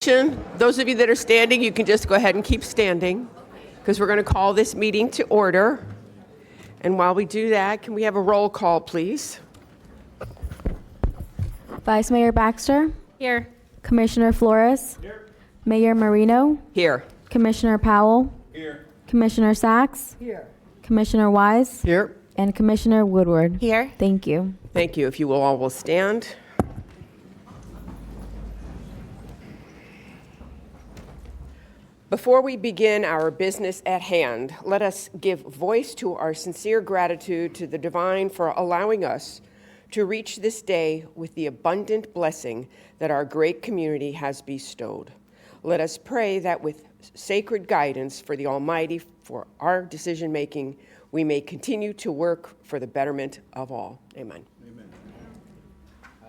Those of you that are standing, you can just go ahead and keep standing because we're going to call this meeting to order. And while we do that, can we have a roll call, please? Vice Mayor Baxter? Here. Commissioner Flores? Here. Mayor Marino? Here. Commissioner Powell? Here. Commissioner Sachs? Here. Commissioner Wise? Here. And Commissioner Woodward? Here. Thank you. Thank you. If you will all will stand. Before we begin our business at hand, let us give voice to our sincere gratitude to the divine for allowing us to reach this day with the abundant blessing that our great community has bestowed. Let us pray that with sacred guidance for the Almighty for our decision-making, we may continue to work for the betterment of all. Amen. Amen.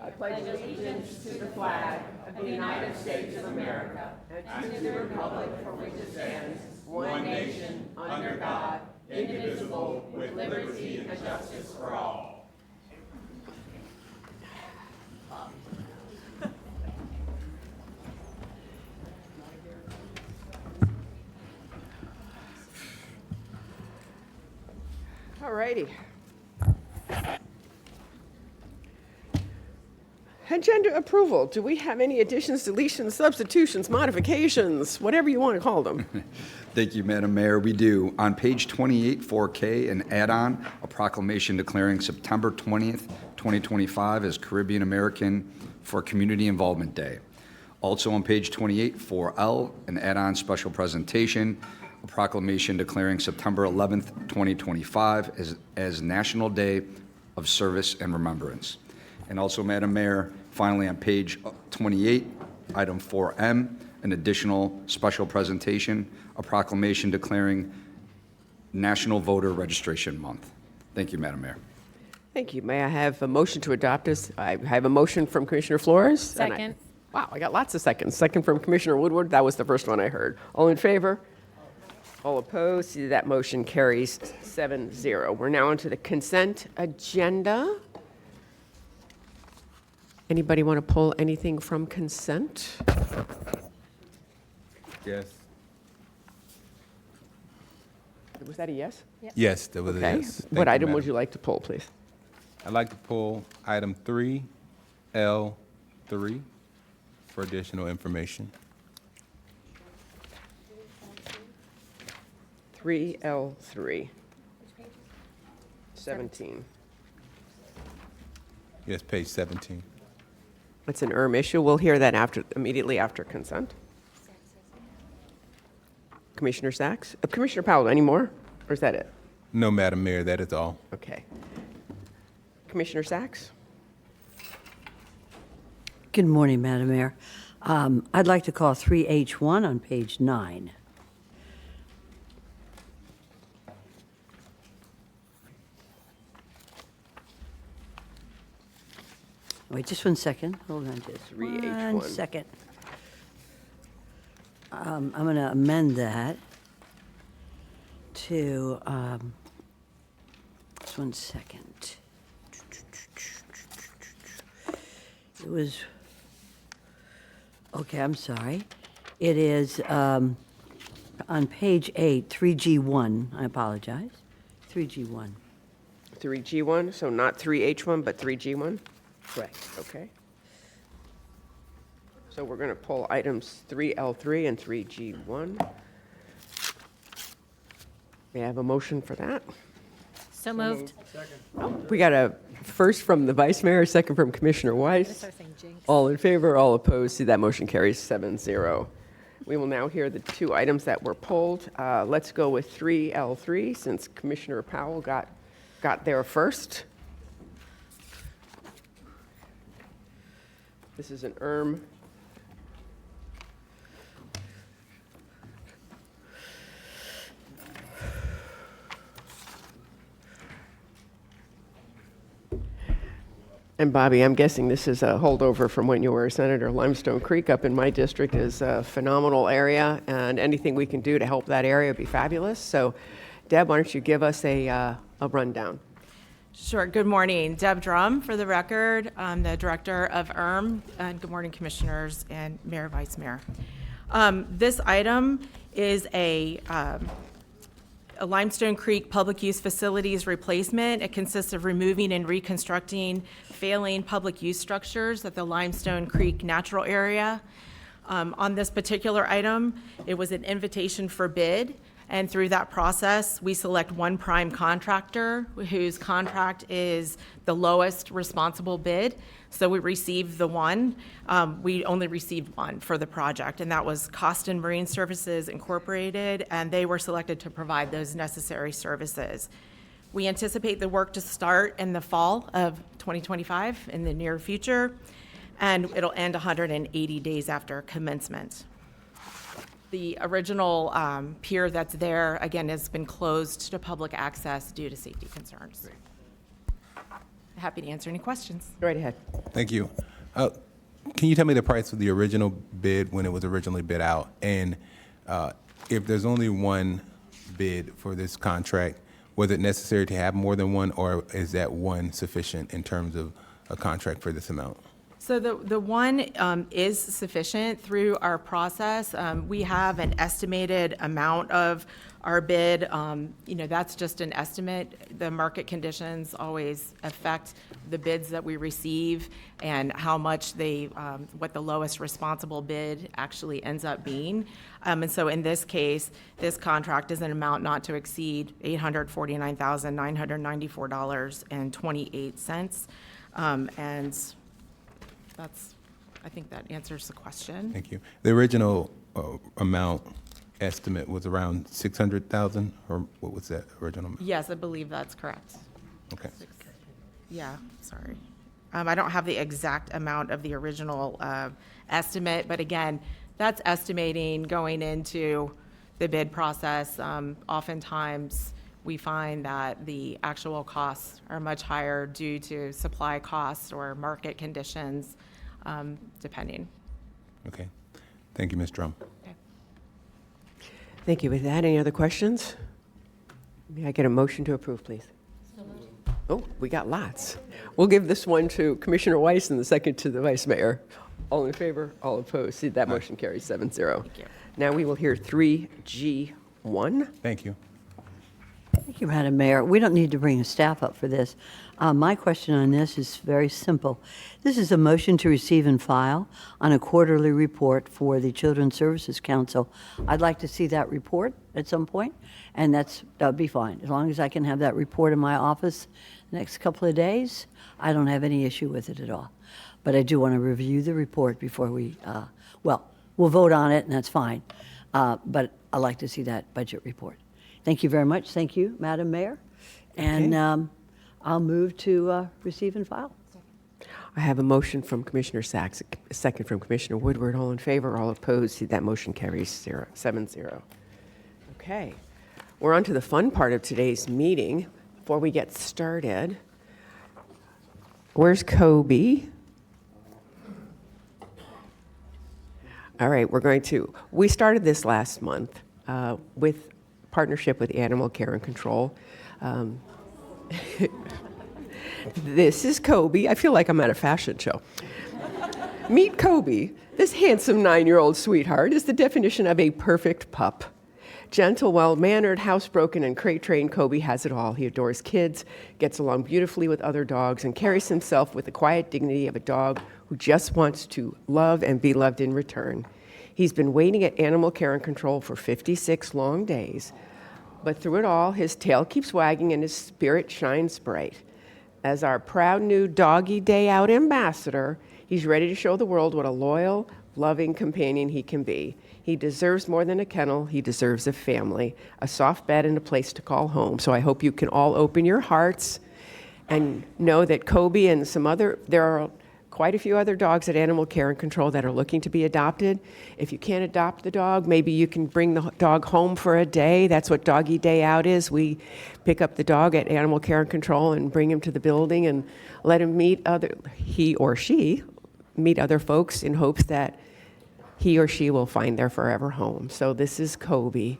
I pledge allegiance to the flag of the United States of America and to the republic for which it stands, one nation, under God, indivisible, with liberty and justice for all. All righty. Agenda approval. Do we have any additions, deletions, substitutions, modifications, whatever you want to call them? Thank you, Madam Mayor. We do. On page 28, 4K, an add-on, a proclamation declaring September 20th, 2025 as Caribbean American for Community Involvement Day. Also on page 28, 4L, an add-on special presentation, a proclamation declaring September 11th, 2025 as National Day of Service and Remembrance. And also, Madam Mayor, finally on page 28, item 4M, an additional special presentation, a proclamation declaring National Voter Registration Month. Thank you, Madam Mayor. Thank you. May I have a motion to adopt this? I have a motion from Commissioner Flores. Second. Wow, I got lots of seconds. Second from Commissioner Woodward. That was the first one I heard. All in favor? All opposed? See, that motion carries 7-0. We're now onto the consent agenda. Anybody want to pull anything from consent? Yes. Was that a yes? Yes, that was Okay. a yes. What item would you like to pull, please? I'd like to pull item 3L3 for additional information. 3L3. 17. Yes, page 17. It's an issue. We'll hear that immediately after consent. Commissioner Sachs? Commissioner Powell, any more? Or is that it? No, Madam Mayor, that is all. Okay. Commissioner Sachs? Good morning, Madam Mayor. I'd like to call 3H1 on page 9. Wait, just 1 second. Hold on just 3H1. 1 second. I'm going to amend that to, just 1 second. It was, okay, I'm sorry. It is on page 8, 3G1. I apologize. 3G1. 3G1, so not 3H1, but 3G1? Correct. Okay. So we're going to pull items 3L3 and 3G1. May I have a motion for that? So moved. We got a first from the Vice Mayor, a second from Commissioner Weiss. All in favor, all opposed. See, that motion carries 7-0. We will now hear the two items that were pulled. Let's go with 3L3 since Commissioner Powell got there first. This is an And Bobby, I'm guessing this is a holdover from when you were a senator. Limestone Creek up in my district is a phenomenal area, and anything we can do to help that area would be fabulous. So, Deb, why don't you give us a rundown? Sure. Good morning. Deb Drum, for the record. I'm the director of and good morning, commissioners and mayor, vice mayor. This item is a Limestone Creek Public Use Facilities replacement. It consists of removing and reconstructing failing public use structures at the Limestone Creek natural area. On this particular item, it was an invitation for bid. And through that process, we select one prime contractor whose contract is the lowest responsible bid. So we received the one. We only received one for the project, and that was Costin Marine Services Incorporated, and they were selected to provide those necessary services. We anticipate the work to start in the fall of 2025, in the near future, and it'll end 180 days after commencement. The original pier that's there, again, has been closed to public access due to safety concerns. Happy to answer any questions. Go right ahead. Thank you. Can you tell me the price of the original bid when it was originally bid out? And if there's only one bid for this contract, was it necessary to have more than one, or is that one sufficient in terms of a contract for this amount? So the one is sufficient through our process. We have an estimated amount of our bid. That's just an estimate. The market conditions always affect the bids that we receive and how much what the lowest responsible bid actually ends up being. And so in this case, this contract is an amount not to exceed $849,994.28. And I think that answers the question. Thank you. The original amount estimate was around 600,000, or what was that original amount? Yes, I believe that's correct. Okay. Yeah, sorry. I don't have the exact amount of the original estimate, but again, that's estimating going into the bid process. Oftentimes, we find that the actual costs are much higher due to supply costs or market conditions, depending. Okay. Thank you, Ms. Drum. Okay. Thank you. With that, any other questions? May I get a motion to approve, please? Oh, we got lots. We'll give this one to Commissioner Weiss and the second to the Vice Mayor. All in favor, all opposed. See, that motion carries 7-0. Thank you. Now we will hear 3G1. Thank you. Thank you, Madam Mayor. We don't need to bring the staff up for this. My question on this is very simple. This is a motion to receive and file on a quarterly report for the Children's Services Council. I'd like to see that report at some point, and that'd be fine. As long as I can have that report in my office the next couple of days, I don't have any issue with it at all. But I do want to review the report before we'll vote on it, and that's fine. But I'd like to see that budget report. Thank you very much. Thank you, Madam Mayor. And I'll move to receive and file. I have a motion from Commissioner Sacks, a second from Commissioner Woodward. All in favor, all opposed. See, that motion carries 7-0. Okay. We're on to the fun part of today's meeting. Before we get started, where's Kobe? All right, we started this last month with partnership with Animal Care and Control. This is Kobe. I feel like I'm at a fashion show. Meet Kobe. This handsome 9-year-old sweetheart is the definition of a perfect pup. Gentle, well-mannered, housebroken, and crate-trained, Kobe has it all. He adores kids, gets along beautifully with other dogs, and carries himself with the quiet dignity of a dog who just wants to love and be loved in return. He's been waiting at Animal Care and Control for 56 long days, but through it all, his tail keeps wagging and his spirit shines bright. As our proud new Doggy Day Out ambassador, he's ready to show the world what a loyal, loving companion he can be. He deserves more than a kennel. He deserves a family, a soft bed, and a place to call home. So I hope you can all open your hearts and know that Kobe and there are quite a few other dogs at Animal Care and Control that are looking to be adopted. If you can't adopt the dog, maybe you can bring the dog home for a day. That's what Doggy Day Out is. We pick up the dog at Animal Care and Control and bring him to the building and let him he or she meet other folks in hopes that he or she will find their forever home. So this is Kobe.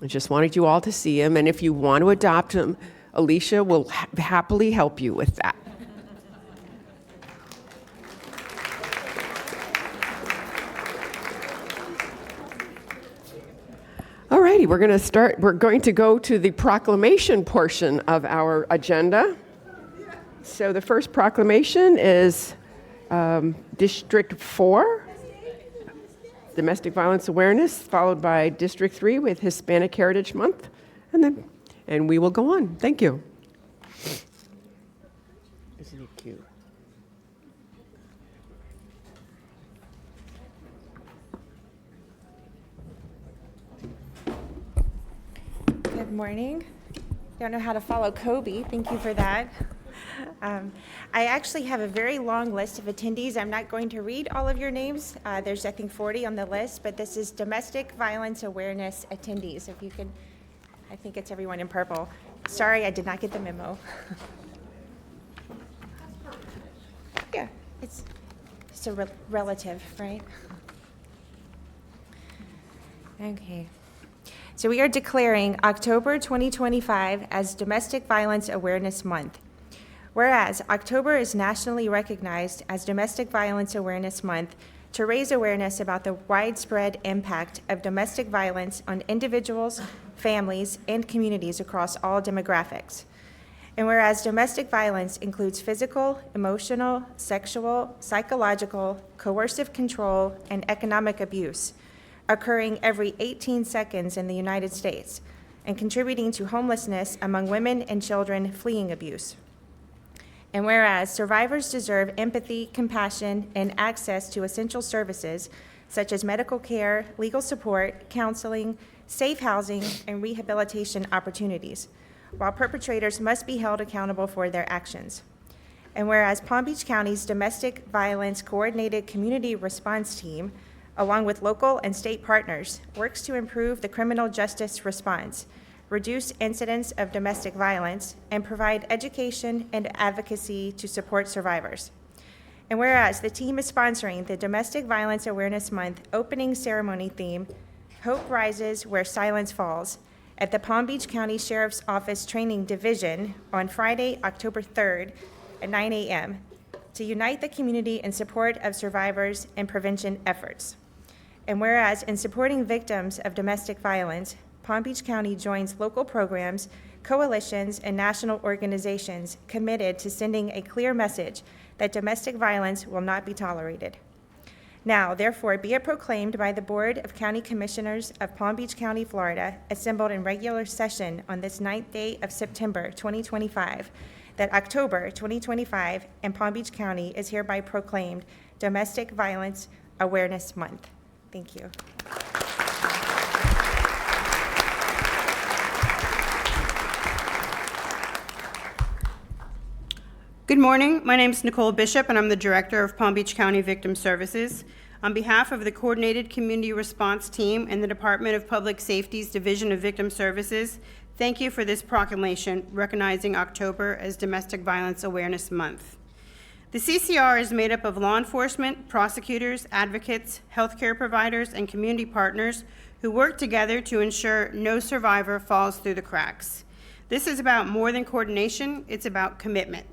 I just wanted you all to see him. And if you want to adopt him, Alicia will happily help you with that. All righty, we're going to go to the proclamation portion of our agenda. So the first proclamation is District 4, Domestic Violence Awareness, followed by District 3 with Hispanic Heritage Month, and we will go on. Thank you. Isn't it cute? Good morning. Don't know how to follow Kobe. Thank you for that. I actually have a very long list of attendees. I'm not going to read all of your names. There's, I think, 40 on the list, but this is Domestic Violence Awareness attendees. If you can, I think it's everyone in purple. Sorry, I did not get the memo. Yeah, it's a relative, right? Okay. So we are declaring October 2025 as Domestic Violence Awareness Month. Whereas October is nationally recognized as Domestic Violence Awareness Month to raise awareness about the widespread impact of domestic violence on individuals, families, and communities across all demographics. And whereas domestic violence includes physical, emotional, sexual, psychological, coercive control, and economic abuse, occurring every 18 seconds in the United States, and contributing to homelessness among women and children fleeing abuse. And whereas survivors deserve empathy, compassion, and access to essential services such as medical care, legal support, counseling, safe housing, and rehabilitation opportunities, while perpetrators must be held accountable for their actions. And whereas Palm Beach County's Domestic Violence Coordinated Community Response Team, along with local and state partners, works to improve the criminal justice response, reduce incidents of domestic violence, and provide education and advocacy to support survivors. And whereas the team is sponsoring the Domestic Violence Awareness Month opening ceremony theme, Hope Rises Where Silence Falls, at the Palm Beach County Sheriff's Office Training Division on Friday, October 3rd at 9 a.m. to unite the community in support of survivors and prevention efforts. And whereas in supporting victims of domestic violence, Palm Beach County joins local programs, coalitions, and national organizations committed to sending a clear message that domestic violence will not be tolerated. Now, therefore, be it proclaimed by the Board of County Commissioners of Palm Beach County, Florida, assembled in regular session on this 9th day of September 2025, that October 2025 in Palm Beach County is hereby proclaimed Domestic Violence Awareness Month. Thank you. Good morning. My name is Nicole Bishop, and I'm the Director of Palm Beach County Victim Services. On behalf of the Coordinated Community Response Team and the Department of Public Safety's Division of Victim Services, thank you for this proclamation recognizing October as Domestic Violence Awareness Month. The CCR is made up of law enforcement, prosecutors, advocates, healthcare providers, and community partners who work together to ensure no survivor falls through the cracks. This is about more than coordination, it's about commitment.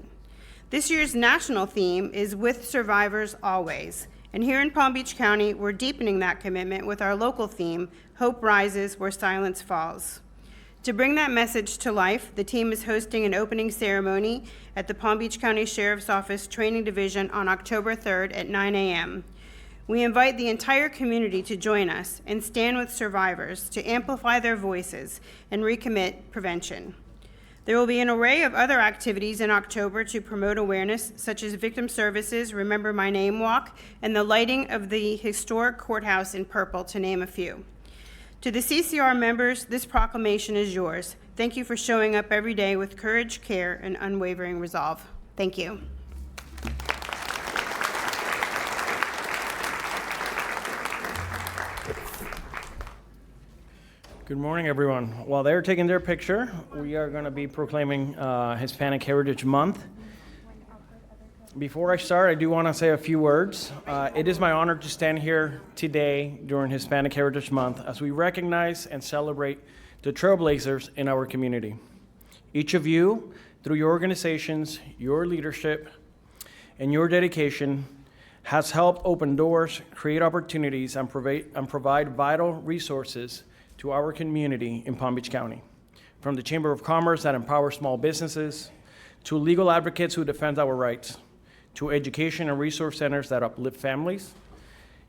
This year's national theme is With Survivors Always, and here in Palm Beach County, we're deepening that commitment with our local theme, Hope Rises Where Silence Falls. To bring that message to life, the team is hosting an opening ceremony at the Palm Beach County Sheriff's Office Training Division on October 3rd at 9 a.m. We invite the entire community to join us and stand with survivors to amplify their voices and recommit prevention. There will be an array of other activities in October to promote awareness, such as Victim Services Remember My Name Walk and the lighting of the historic courthouse in purple, to name a few. To the CCR members, this proclamation is yours. Thank you for showing up every day with courage, care, and unwavering resolve. Thank you. Good morning, everyone. While they're taking their picture, we are going to be proclaiming Hispanic Heritage Month. Before I start, I do want to say a few words. It is my honor to stand here today during Hispanic Heritage Month as we recognize and celebrate the trailblazers in our community. Each of you, through your organizations, your leadership, and your dedication, has helped open doors, create opportunities, and provide vital resources to our community in Palm Beach County. From the Chamber of Commerce that empowers small businesses, to legal advocates who defend our rights, to education and resource centers that uplift families.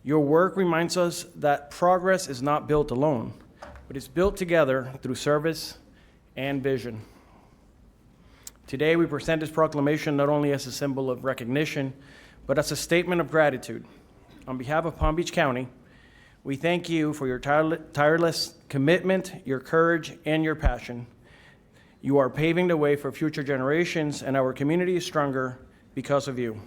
Your work reminds us that progress is not built alone, but is built together through service and vision. Today, we present this proclamation not only as a symbol of recognition, but as a statement of gratitude. On behalf of Palm Beach County, we thank you for your tireless commitment, your courage, and your passion. You are paving the way for future generations, and our community is stronger because of you.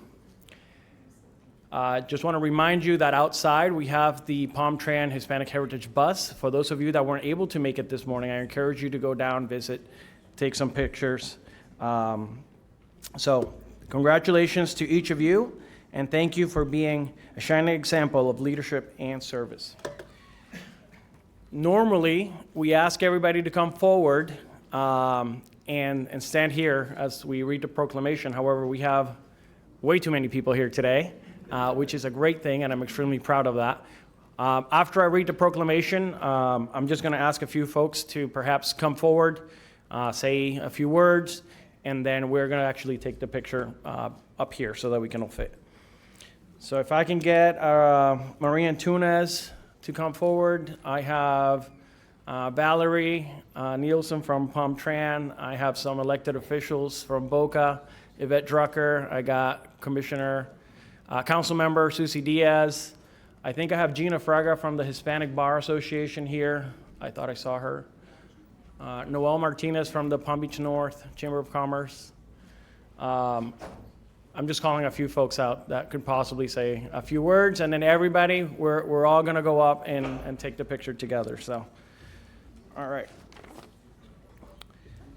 Just want to remind you that outside we have the Palm Tran Hispanic Heritage Bus. For those of you that weren't able to make it this morning, I encourage you to go down, visit, take some pictures. So congratulations to each of you, and thank you for being a shining example of leadership and service. Normally, we ask everybody to come forward and stand here as we read the proclamation. However, we have way too many people here today, which is a great thing, and I'm extremely proud of that. After I read the proclamation, I'm just going to ask a few folks to perhaps come forward, say a few words, and then we're going to actually take the picture up here so that we can all fit. So if I can get Maria Antunes to come forward. I have Valerie Nielsen from Palm Tran. I have some elected officials from Boca, Yvette Drucker. I got Commissioner, Council Member Susie Diaz. I think I have Gina Fraga from the Hispanic Bar Association here. I thought I saw her. Noel Martinez from the Palm Beach North Chamber of Commerce. I'm just calling a few folks out that could possibly say a few words, and then everybody, we're all gonna go up and take the picture together, so. All right.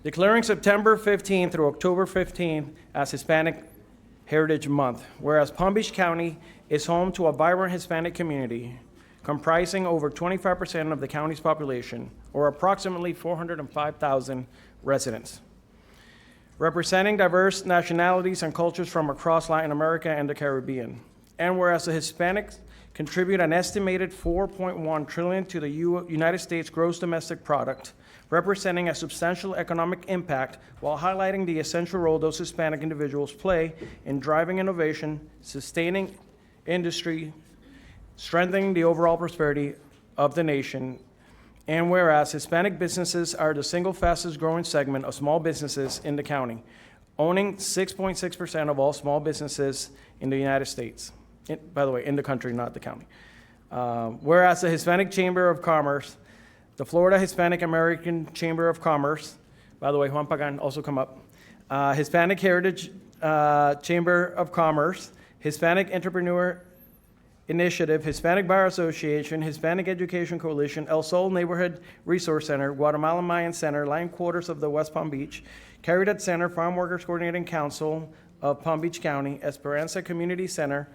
Declaring September 15th through October 15th as Hispanic Heritage Month, whereas Palm Beach County is home to a vibrant Hispanic community comprising over 25% of the county's population, or approximately 405,000 residents, representing diverse nationalities and cultures from across Latin America and the Caribbean. And whereas the Hispanics contribute an estimated $4.1 trillion to the United States gross domestic product, representing a substantial economic impact while highlighting the essential role those Hispanic individuals play in driving innovation, sustaining industry, strengthening the overall prosperity of the nation. And whereas Hispanic businesses are the single fastest growing segment of small businesses in the county, owning 6.6% of all small businesses in the United States. By the way, in the country, not the county. Whereas the Hispanic Chamber of Commerce, the Florida Hispanic American Chamber of Commerce, by the way, Juan Pagan, also come up, Hispanic Heritage Chamber of Commerce, Hispanic Entrepreneur Initiative, Hispanic Bar Association, Hispanic Education Coalition, El Sol Neighborhood Resource Center, Guatemala Mayan Center, Line Quarters of the West Palm Beach, Caridad Center, Farm Workers Coordinating Council of Palm Beach County, Esperanza Community Center,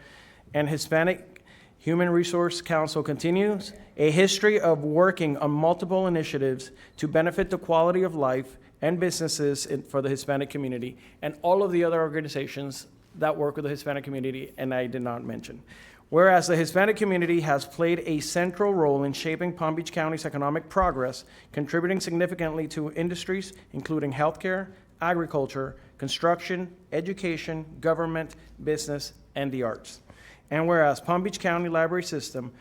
and Hispanic Human Resource Council continues a history of working on multiple initiatives to benefit the quality of life and businesses for the Hispanic community, and all of the other organizations that work with the Hispanic community, and I did not mention. Whereas the Hispanic community has played a central role in shaping Palm Beach County's economic progress, contributing significantly to industries including healthcare, agriculture, construction, education, government, business, and the arts. And whereas Palm Beach County Library System,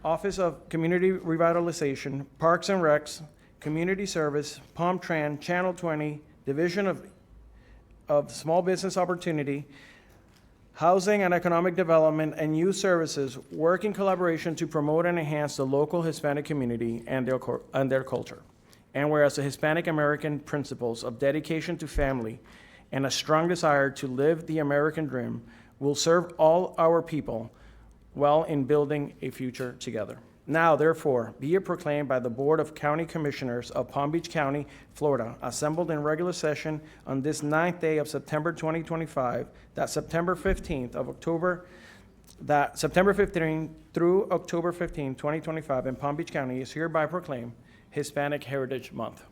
Office of Community Revitalization, Parks and Recs, Community Service, Palm Tran, Channel 20, Division of Small Business Opportunity, Housing and Economic Development, and Youth Services work in collaboration to promote and enhance the local Hispanic community and their culture. And whereas the Hispanic American principles of dedication to family and a strong desire to live the American dream will serve all our people well in building a future together. Now, therefore, be it proclaimed by the Board of County Commissioners of Palm Beach County, Florida, assembled in regular session on this 9th day of September 2025, that September 15th through October 15, 2025 in Palm Beach County is hereby proclaimed Hispanic Heritage Month.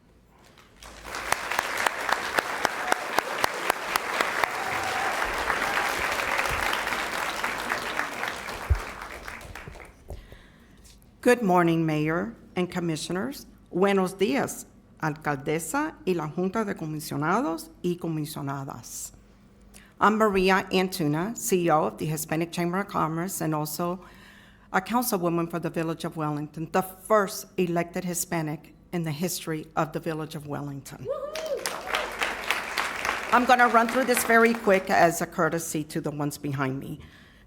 Good morning, Mayor and Commissioners. Buenos días, Alcaldesa y la Junta de Comisionados y Comisionadas. I'm Maria Antuna, CEO of the Hispanic Chamber of Commerce and also a councilwoman for the Village of Wellington, the first elected Hispanic in the history of the Village of Wellington. I'm going to run through this very quick as a courtesy to the ones behind me.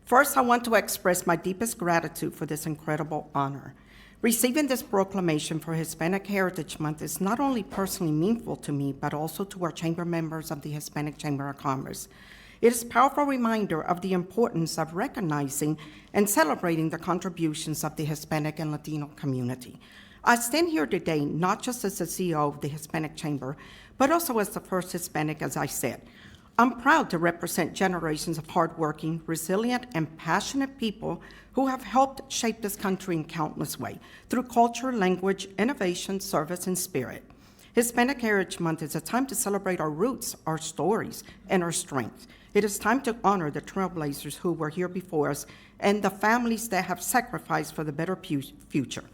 First, I want to express my deepest gratitude for this incredible honor. Receiving this proclamation for Hispanic Heritage Month is not only personally meaningful to me, but also to our chamber members of the Hispanic Chamber of Commerce. It is a powerful reminder of the importance of recognizing and celebrating the contributions of the Hispanic and Latino community. I stand here today not just as the CEO of the Hispanic Chamber, but also as the first Hispanic, as I said. I'm proud to represent generations of hardworking, resilient, and passionate people who have helped shape this country in countless ways through culture, language, innovation, service, and spirit. Hispanic Heritage Month is a time to celebrate our roots, our stories, and our strengths. It is time to honor the trailblazers who were here before us and the families that have sacrificed for the better future.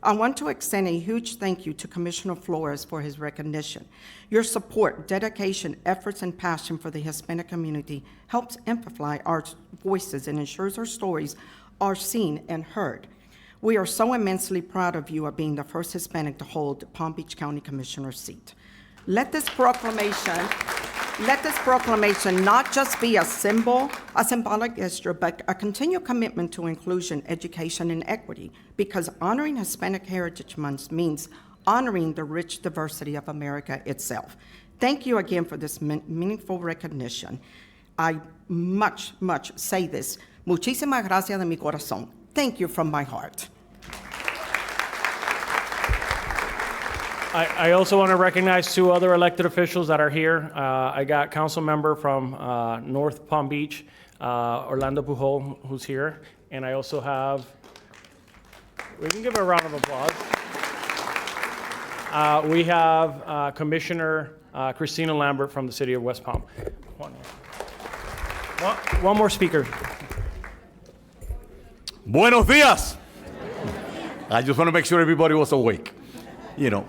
I want to extend a huge thank you to Commissioner Flores for his recognition. Your support, dedication, efforts, and passion for the Hispanic community helps amplify our voices and ensures our stories are seen and heard. We are so immensely proud of you of being the first Hispanic to hold Palm Beach County Commissioner's seat. Let this proclamation not just be a symbolic gesture, but a continued commitment to inclusion, education, and equity, because honoring Hispanic Heritage Month means honoring the rich diversity of America itself. Thank you again for this meaningful recognition. I much say this. Muchísimas gracias de mi corazón. Thank you from my heart. I also want to recognize two other elected officials that are here. I got council member from North Palm Beach, Orlando Pujol, who's here. And I also have, we can give her a round of applause. We have Commissioner Christina Lambert from the city of West Palm. One more speaker. Buenos días. I just want to make sure everybody was awake, you know.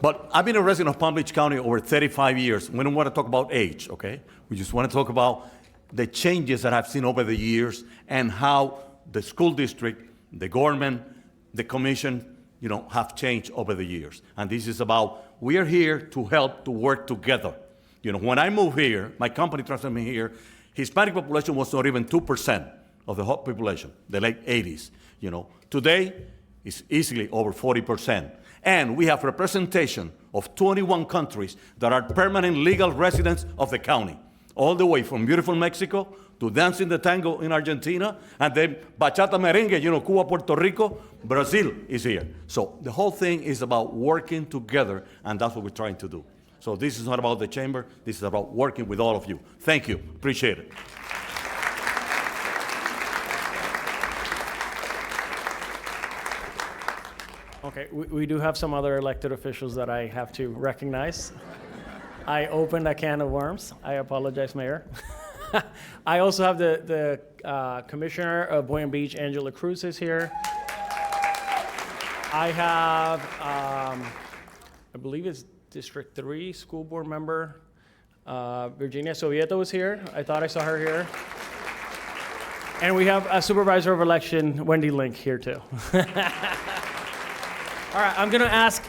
But I've been a resident of Palm Beach County over 35 years. We don't want to talk about age, okay? We just want to talk about the changes that I've seen over the years and how the school district, the government, the commission, you know, have changed over the years. And this is about, we are here to help, to work together. You know, when I moved here, my company transferred me here, Hispanic population was not even 2% of the whole population, the late 80s. You know, today it's easily over 40%. And we have representation of 21 countries that are permanent legal residents of the county, all the way from beautiful Mexico to dancing the tango in Argentina, and then bachata merengue, you know, Cuba, Puerto Rico, Brazil is here. So the whole thing is about working together, and that's what we're trying to do. So this is not about the chamber, this is about working with all of you. Thank you, appreciate it. Okay, we do have some other elected officials that I have to recognize. I opened a can of worms. I apologize, Mayor. I also have the Commissioner of Boynton Beach, Angela Cruz, is here. I have, I believe it's District 3 School Board member, Virginia Sovieto is here. I thought I saw her here. And we have a Supervisor of Election, Wendy Link, here too. All right, I'm going to ask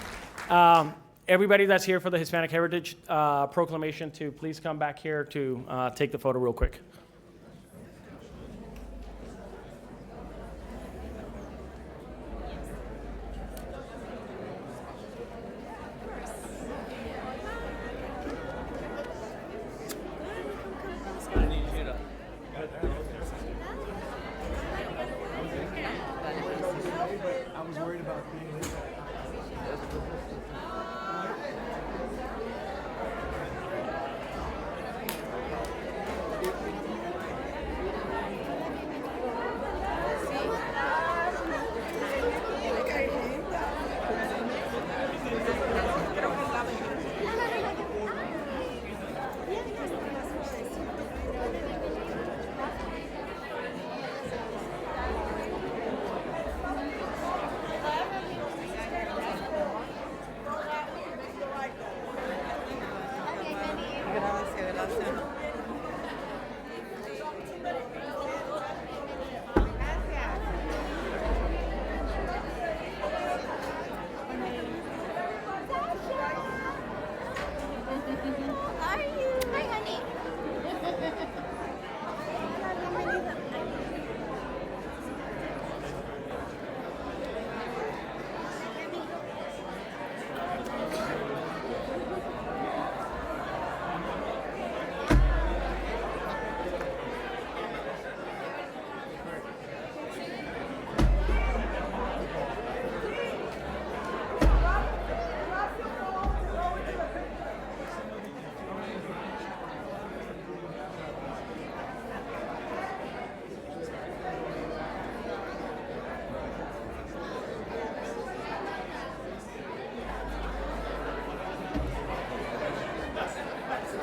everybody that's here for the Hispanic Heritage Proclamation to please come back here to take the photo real quick.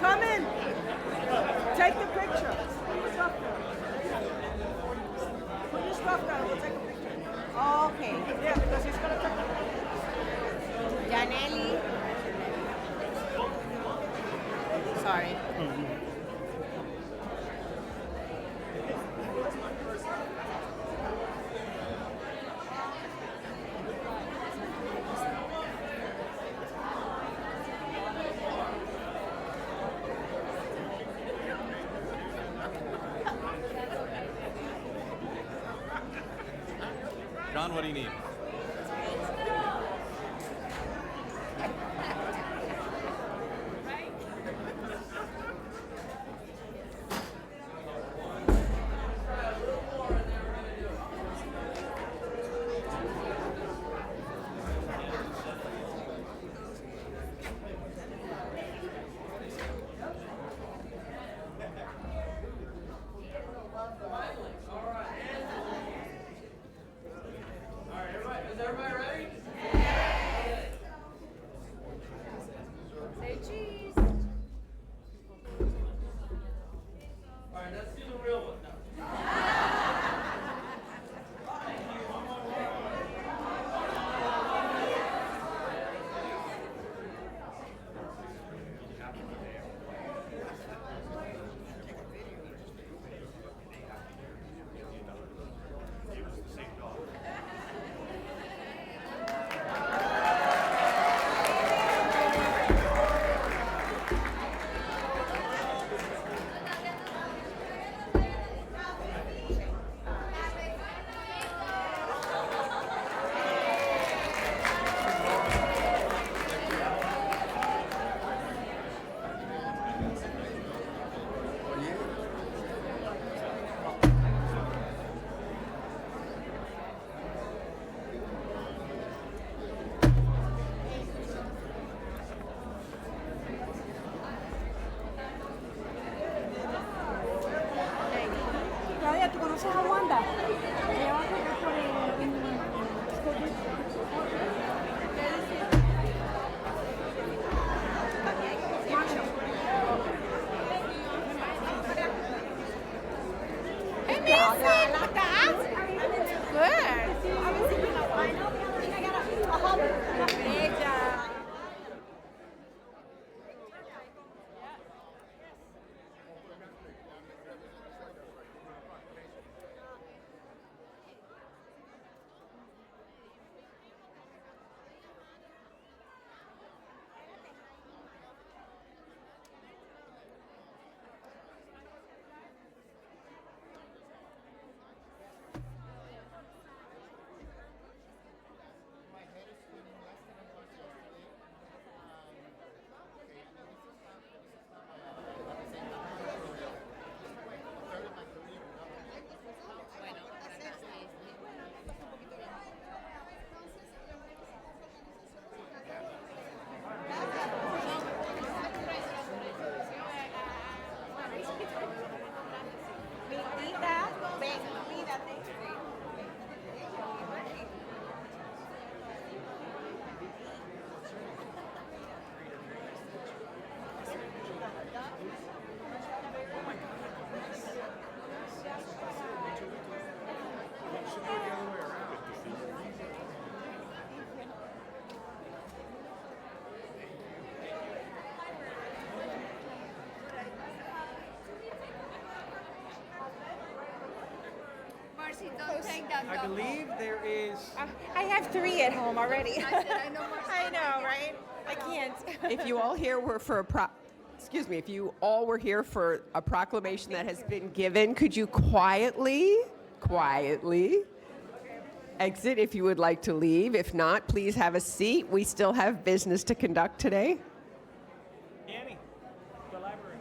Come in. Take the picture. Put your stuff down. Put your stuff down. We'll take a picture. Okay. Yeah, because he's gonna take. Janelli. Sorry. John, what do you need? Claudia, ¿tú conoces a Wanda? Ella va a jugar por el... Hey, Nancy. Look at Good. I believe there is. I have 3 at home already. I know, right? I can't. If you all here were for if you all were here for a proclamation that has been given, could you quietly exit if you would like to leave? If not, please have a seat. We still have business to conduct today. Annie, the library.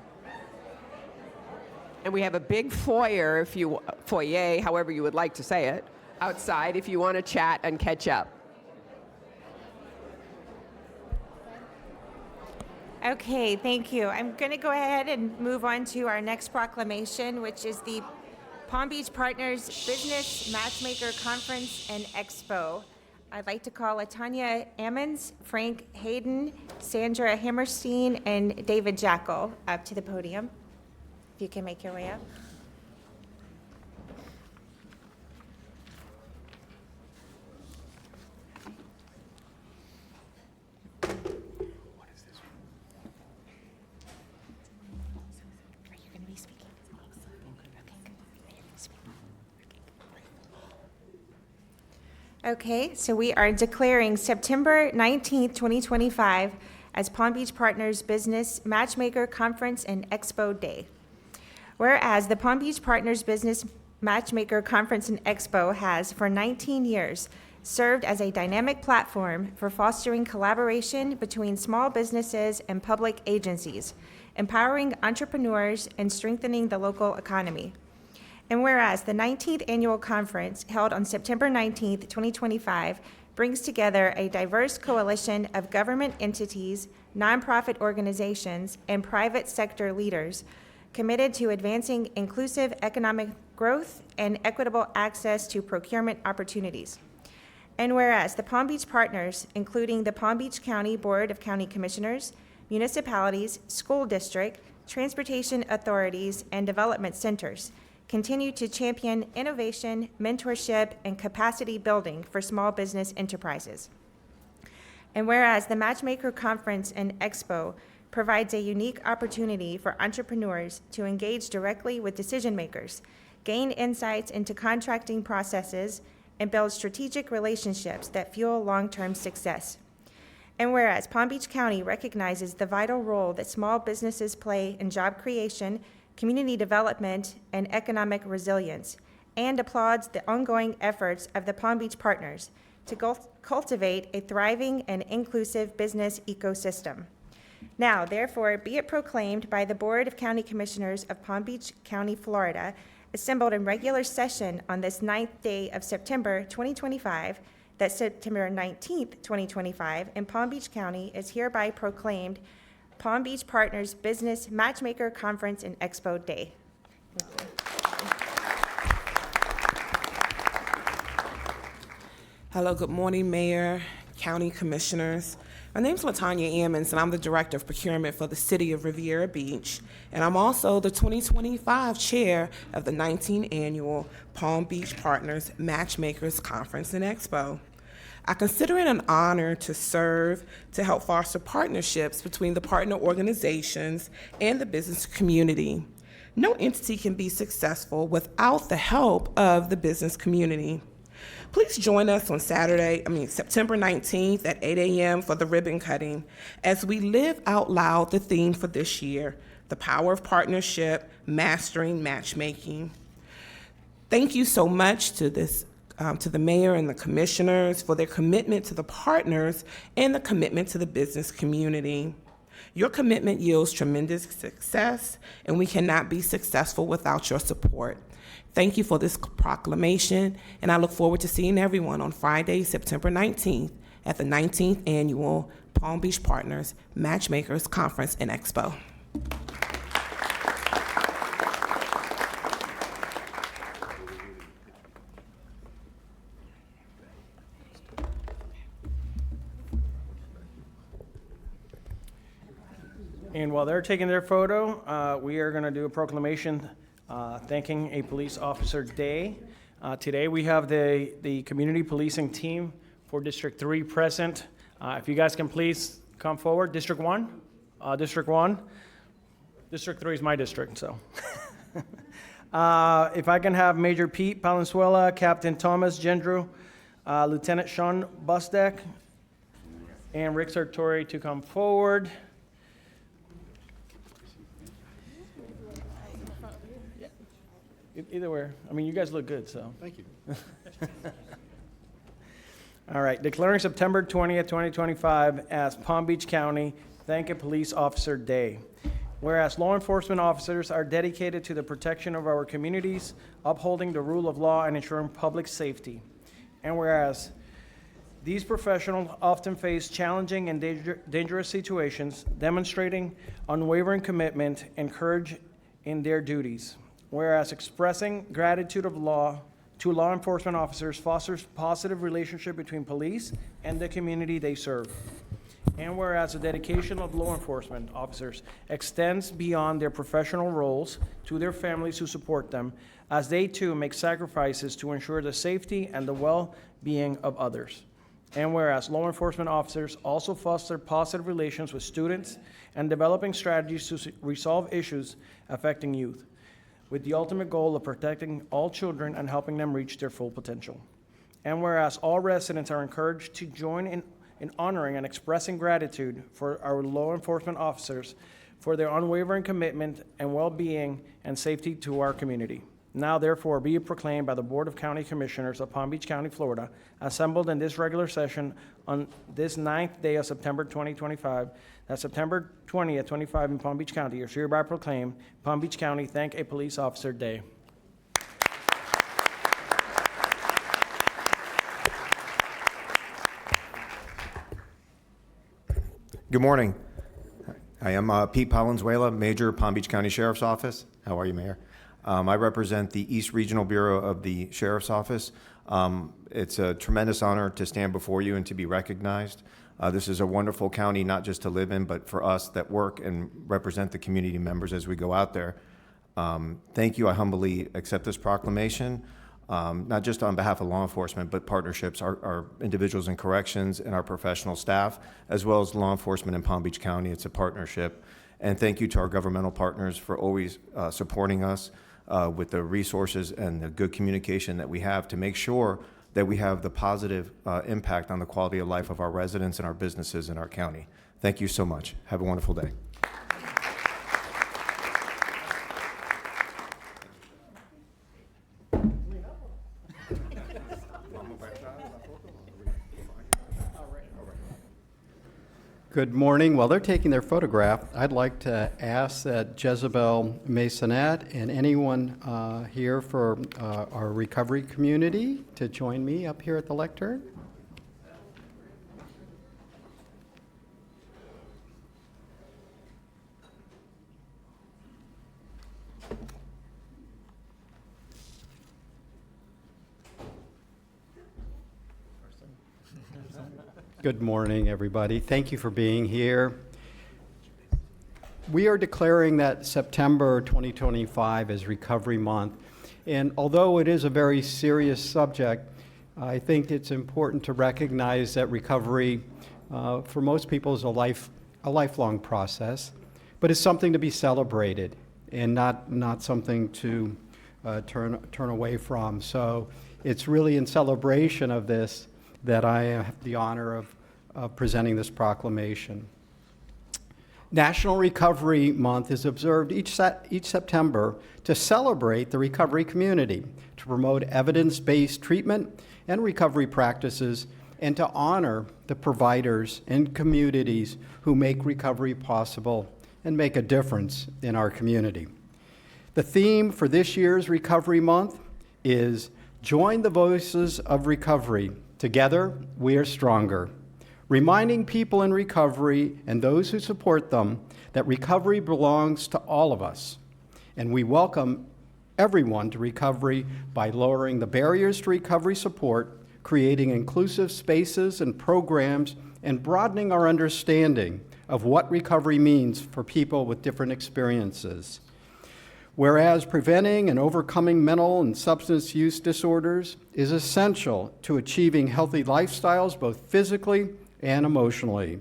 And we have a big foyer, however you would like to say it, outside if you want to chat and catch up. Okay, thank you. I'm going to go ahead and move on to our next proclamation, which is the Palm Beach Partners Business Matchmaker Conference and Expo. I'd like to call Latanya Ammons, Frank Hayden, Sandra Hammerstein, and David Jackal up to the podium. If you can make your way up. Okay, so we are declaring September 19th, 2025 as Palm Beach Partners Business Matchmaker Conference and Expo Day. Whereas the Palm Beach Partners Business Matchmaker Conference and Expo has, for 19 years, served as a dynamic platform for fostering collaboration between small businesses and public agencies, empowering entrepreneurs and strengthening the local economy. And whereas the 19th Annual Conference, held on September 19th, 2025, brings together a diverse coalition of government entities, nonprofit organizations, and private sector leaders committed to advancing inclusive economic growth and equitable access to procurement opportunities. And whereas the Palm Beach Partners, including the Palm Beach County Board of County Commissioners, municipalities, school district, transportation authorities, and development centers, continue to champion innovation, mentorship, and capacity building for small business enterprises. And whereas the Matchmaker Conference and Expo provides a unique opportunity for entrepreneurs to engage directly with decision makers, gain insights into contracting processes, and build strategic relationships that fuel long-term success. And whereas Palm Beach County recognizes the vital role that small businesses play in job creation, community development, and economic resilience, and applauds the ongoing efforts of the Palm Beach Partners to cultivate a thriving and inclusive business ecosystem. Now, therefore, be it proclaimed by the Board of County Commissioners of Palm Beach County, Florida, assembled in regular session on this 9th day of September 2025, that September 19th, 2025, in Palm Beach County is hereby proclaimed Palm Beach Partners Business Matchmaker Conference and Expo Day. Hello, good morning, Mayor, County Commissioners. My name is Latanya Ammons, and I'm the Director of Procurement for the City of Riviera Beach, and I'm also the 2025 Chair of the 19th Annual Palm Beach Partners Matchmakers Conference and Expo. I consider it an honor to serve to help foster partnerships between the partner organizations and the business community. No entity can be successful without the help of the business community. Please join us on September 19th at 8 a.m. for the ribbon cutting as we live out loud the theme for this year, the power of partnership, mastering matchmaking. Thank you so much to the mayor and the commissioners for their commitment to the partners and the commitment to the business community. Your commitment yields tremendous success, and we cannot be successful without your support. Thank you for this proclamation, and I look forward to seeing everyone on Friday, September 19th at the 19th Annual Palm Beach Partners Matchmakers Conference and Expo. And while they're taking their photo, we are going to do a proclamation thanking a police officer day. Today we have the community policing team for District 3 present. If you guys can please come forward. District 1? District 1? District 3 is my district, so. If I can have Major Pete Palenzuela, Captain Thomas Gendrew, Lieutenant Sean Busdeck, and Rick Sartori to come forward. Either way. I mean, you guys look good, so. Thank you. All right, declaring September 20th, 2025 as Palm Beach County Thank a Police Officer Day. Whereas law enforcement officers are dedicated to the protection of our communities, upholding the rule of law and ensuring public safety. And whereas these professionals often face challenging and dangerous situations, demonstrating unwavering commitment and courage in their duties. Whereas expressing gratitude to law enforcement officers fosters positive relationship between police and the community they serve. And whereas the dedication of law enforcement officers extends beyond their professional roles to their families who support them, as they too make sacrifices to ensure the safety and the well-being of others. And whereas law enforcement officers also foster positive relations with students and developing strategies to resolve issues affecting youth, with the ultimate goal of protecting all children and helping them reach their full potential. And whereas all residents are encouraged to join in honoring and expressing gratitude for our law enforcement officers for their unwavering commitment and well-being and safety to our community. Now therefore be it proclaimed by the Board of County Commissioners of Palm Beach County, Florida, assembled in this regular session on this 9th day of September 2025, that September 20th, 25 in Palm Beach County is hereby proclaimed Palm Beach County Thank a Police Officer Day. Good morning. I am Pete Palenzuela, Major, Palm Beach County Sheriff's Office. How are you, Mayor? I represent the East Regional Bureau of the Sheriff's Office. It's a tremendous honor to stand before you and to be recognized. This is a wonderful county, not just to live in, but for us that work and represent the community members as we go out there. Thank you. I humbly accept this proclamation, not just on behalf of law enforcement, but partnerships, our individuals in corrections and our professional staff, as well as law enforcement in Palm Beach County. It's a partnership. And thank you to our governmental partners for always supporting us with the resources and the good communication that we have to make sure that we have the positive impact on the quality of life of our residents and our businesses in our county. Thank you so much. Have a wonderful day. Good morning. While they're taking their photograph, I'd like to ask that Jezebel Masonette and anyone here for our recovery community to join me up here at the lectern. Good morning, everybody. Thank you for being here. We are declaring that September 2025 is Recovery Month, and although it is a very serious subject, I think it's important to recognize that recovery for most people is a lifelong process, but it's something to be celebrated and not something to turn away from. So it's really in celebration of this that I have the honor of presenting this proclamation. National Recovery Month is observed each September to celebrate the recovery community, to promote evidence-based treatment and recovery practices, and to honor the providers and communities who make recovery possible and make a difference in our community. The theme for this year's Recovery Month is Join the Voices of Recovery. Together, we are stronger. Reminding people in recovery and those who support them that recovery belongs to all of us. And we welcome everyone to recovery by lowering the barriers to recovery support, creating inclusive spaces and programs, and broadening our understanding of what recovery means for people with different experiences. Whereas preventing and overcoming mental and substance use disorders is essential to achieving healthy lifestyles, both physically and emotionally.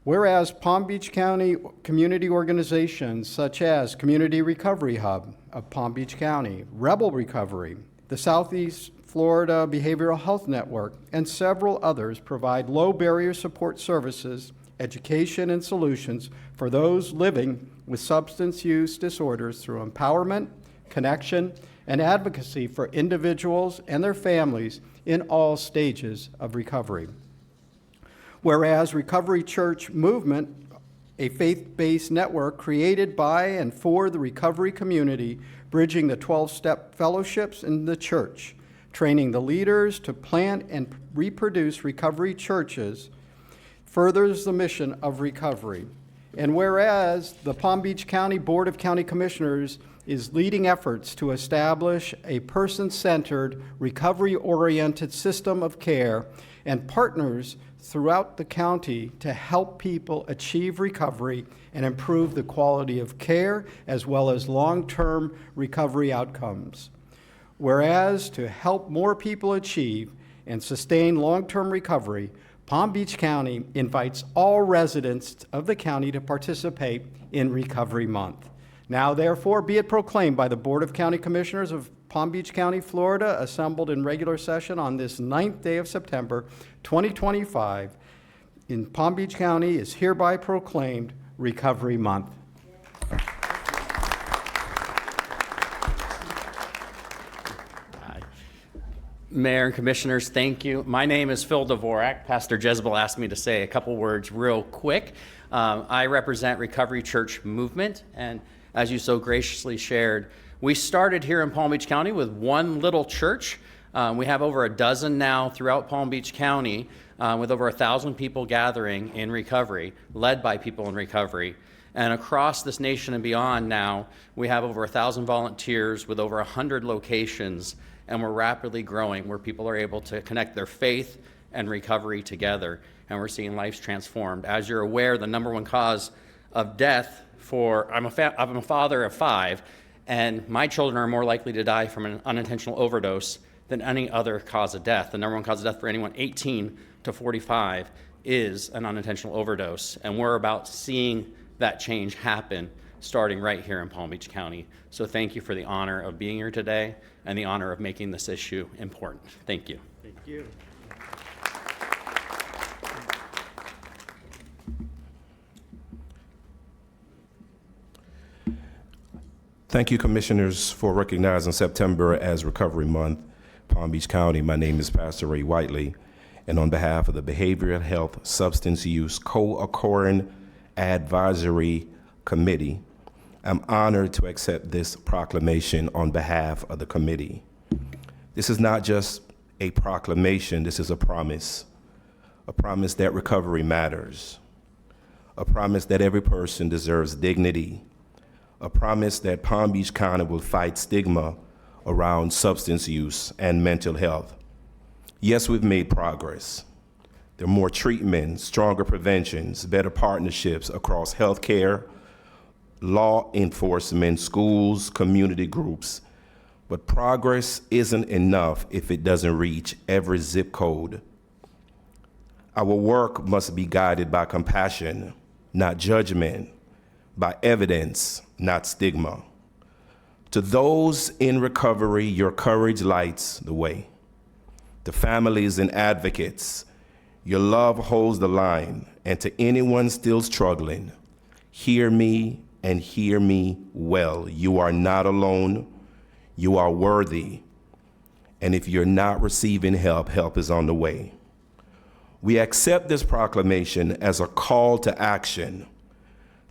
Whereas Palm Beach County community organizations such as Community Recovery Hub of Palm Beach County, Rebel Recovery, the Southeast Florida Behavioral Health Network, and several others provide low-barrier support services, education, and solutions for those living with substance use disorders through empowerment, connection, and advocacy for individuals and their families in all stages of recovery. Whereas Recovery Church Movement, a faith-based network created by and for the recovery community, bridging the 12-step fellowships in the church, training the leaders to plant and reproduce recovery churches, furthers the mission of recovery. And whereas the Palm Beach County Board of County Commissioners is leading efforts to establish a person-centered, recovery-oriented system of care and partners throughout the county to help people achieve recovery and improve the quality of care as well as long-term recovery outcomes. Whereas to help more people achieve and sustain long-term recovery, Palm Beach County invites all residents of the county to participate in Recovery Month. Now, therefore, be it proclaimed by the Board of County Commissioners of Palm Beach County, Florida, assembled in regular session on this 9th day of September, 2025, in Palm Beach County is hereby proclaimed Recovery Month. Mayor and Commissioners, thank you. My name is Phil Dvorak. Pastor Jezebel asked me to say a couple words real quick. I represent Recovery Church Movement, and as you so graciously shared, we started here in Palm Beach County with one little church. We have over a dozen now throughout Palm Beach County, with over 1,000 people gathering in recovery, led by people in recovery. And across this nation and beyond now, we have over 1,000 volunteers with over 100 locations, and we're rapidly growing where people are able to connect their faith and recovery together, and we're seeing lives transformed. As you're aware, the number one cause of death I'm a father of 5, and my children are more likely to die from an unintentional overdose than any other cause of death. The number one cause of death for anyone 18 to 45 is an unintentional overdose, and we're about seeing that change happen starting right here in Palm Beach County. So thank you for the honor of being here today and the honor of making this issue important. Thank you. Thank you. Thank you, Commissioners, for recognizing September as Recovery Month. Palm Beach County, my name is Pastor Ray Whiteley, and on behalf of the Behavioral Health Substance Use Co-Occurring Advisory Committee, I'm honored to accept this proclamation on behalf of the committee. This is not just a proclamation, this is a promise that recovery matters, a promise that every person deserves dignity, a promise that Palm Beach County will fight stigma around substance use and mental health. Yes, we've made progress. There are more treatments, stronger preventions, better partnerships across healthcare, law enforcement, schools, community groups. But progress isn't enough if it doesn't reach every zip code. Our work must be guided by compassion, not judgment, by evidence, not stigma. To those in recovery, your courage lights the way. To families and advocates, your love holds the line. And to anyone still struggling, hear me and hear me well. You are not alone. You are worthy. And if you're not receiving help, help is on the way. We accept this proclamation as a call to action.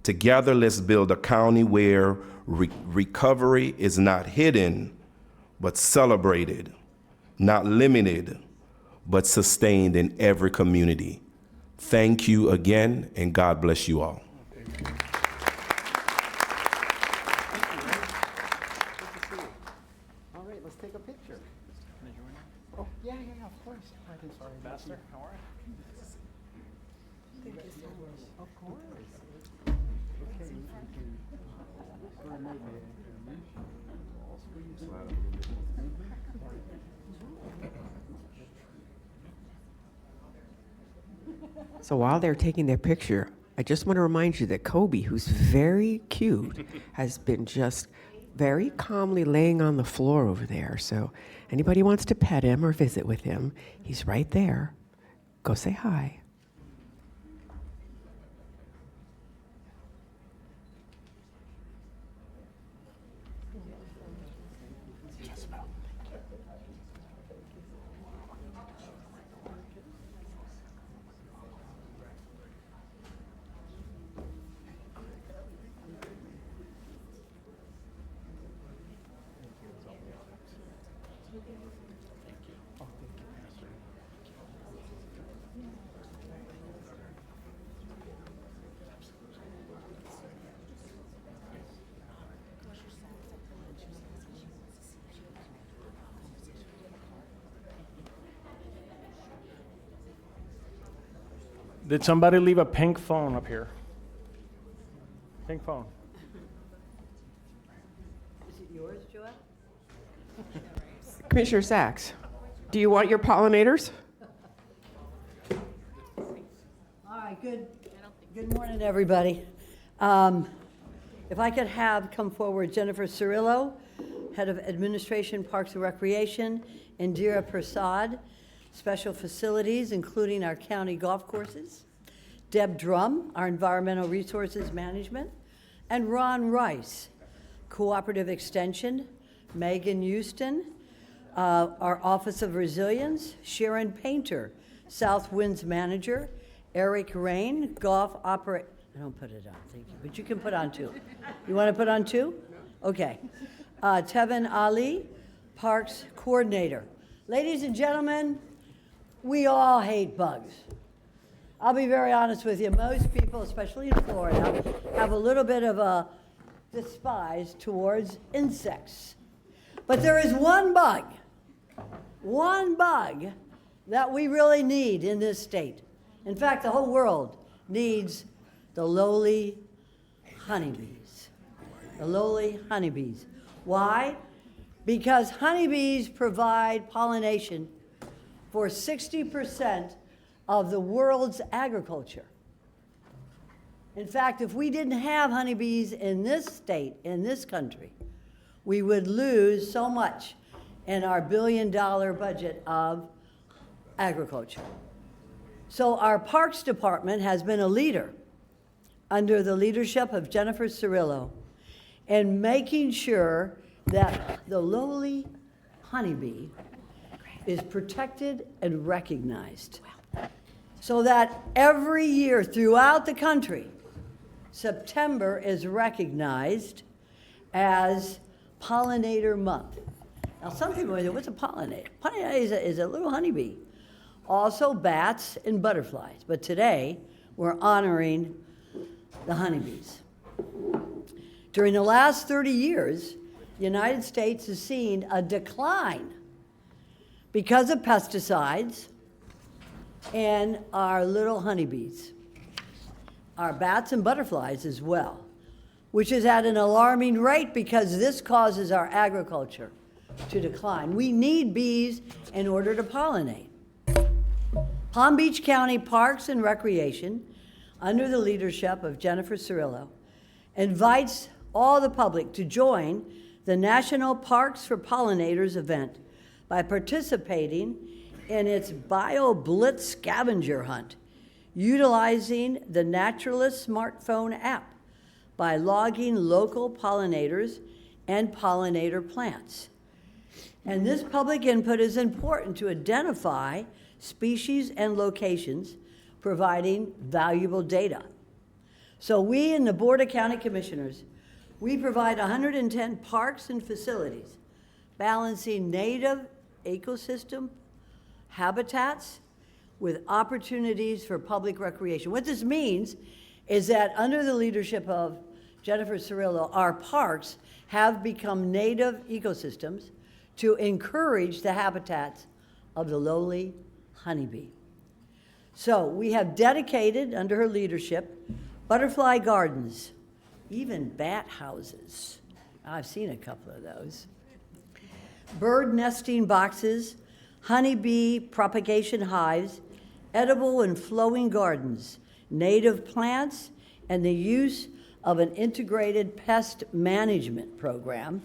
Together, let's build a county where recovery is not hidden, but celebrated, not limited, but sustained in every community. Thank you again, and God bless you all. All right, let's take a picture. Oh, yeah, of course. Sorry, Pastor, how are you? Thank you so much. Of course. Okay, you can remove it. So while they're taking their picture, I just want to remind you that Kobe, who's very cute, has been just very calmly laying on the floor over there. So anybody wants to pet him or visit with him, he's right there. Go say hi. Did somebody leave a pink phone up here? Pink phone. Is it yours, Joelle? Commissioner Sachs, do you want your pollinators? All right, good morning, everybody. If I could have come forward Jennifer Cirillo, Head of Administration, Parks and Recreation, Indira Prasad, Special Facilities, including our county golf courses, Deb Drum, our Environmental Resources Management, and Ron Rice, Cooperative Extension, Megan Houston, our Office of Resilience, Sharon Painter, South Winds Manager, Eric Rain, Golf I don't put it on, thank you, but you can put on two. You want to put on two? Okay. Tevin Ali, Parks Coordinator. Ladies and gentlemen, we all hate bugs. I'll be very honest with you. Most people, especially in Florida, have a little bit of a despise towards insects. But there is one bug that we really need in this state. In fact, the whole world needs the lowly honeybees. The lowly honeybees. Why? Because honeybees provide pollination for 60% of the world's agriculture. In fact, if we didn't have honeybees in this state, in this country, we would lose so much in our billion-dollar budget of agriculture. So our Parks Department has been a leader under the leadership of Jennifer Cirillo in making sure that the lowly honeybee is protected and recognized, so that every year throughout the country, September is recognized as Pollinator Month. Now, some people say, what's a pollinator? Pollinator is a little honeybee. Also bats and butterflies, but today we're honoring the honeybees. During the last 30 years, the United States has seen a decline because of pesticides and our little honeybees, our bats and butterflies as well, which is at an alarming rate because this causes our agriculture to decline. We need bees in order to pollinate. Palm Beach County Parks and Recreation, under the leadership of Jennifer Cirillo, invites all the public to join the National Parks for Pollinators event by participating in its BioBlitz scavenger hunt, utilizing the Naturalist smartphone app by logging local pollinators and pollinator plants. And this public input is important to identify species and locations, providing valuable data. So we in the Board of County Commissioners, we provide 110 parks and facilities, balancing native ecosystem habitats with opportunities for public recreation. What this means is that under the leadership of Jennifer Cirillo, our parks have become native ecosystems to encourage the habitats of the lowly honeybee. So we have dedicated, under her leadership, butterfly gardens, even bat houses. I've seen a couple of those. Bird nesting boxes, honeybee propagation hives, edible and flowing gardens, native plants, and the use of an integrated pest management program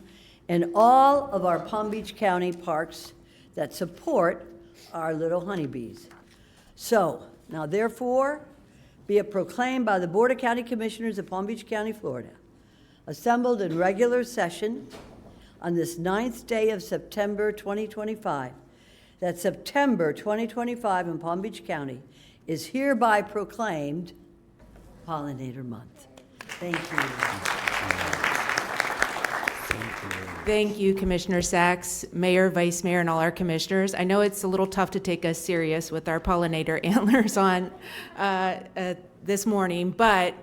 in all of our Palm Beach County parks that support our little honeybees. So, now therefore, be it proclaimed by the Board of County Commissioners of Palm Beach County, Florida, assembled in regular session on this 9th day of September 2025, that September 2025 in Palm Beach County is hereby proclaimed Pollinator Month. Thank you. Thank you, Commissioner Sachs, Mayor, Vice Mayor, and all our commissioners. I know it's a little tough to take us serious with our pollinator antlers on this morning, but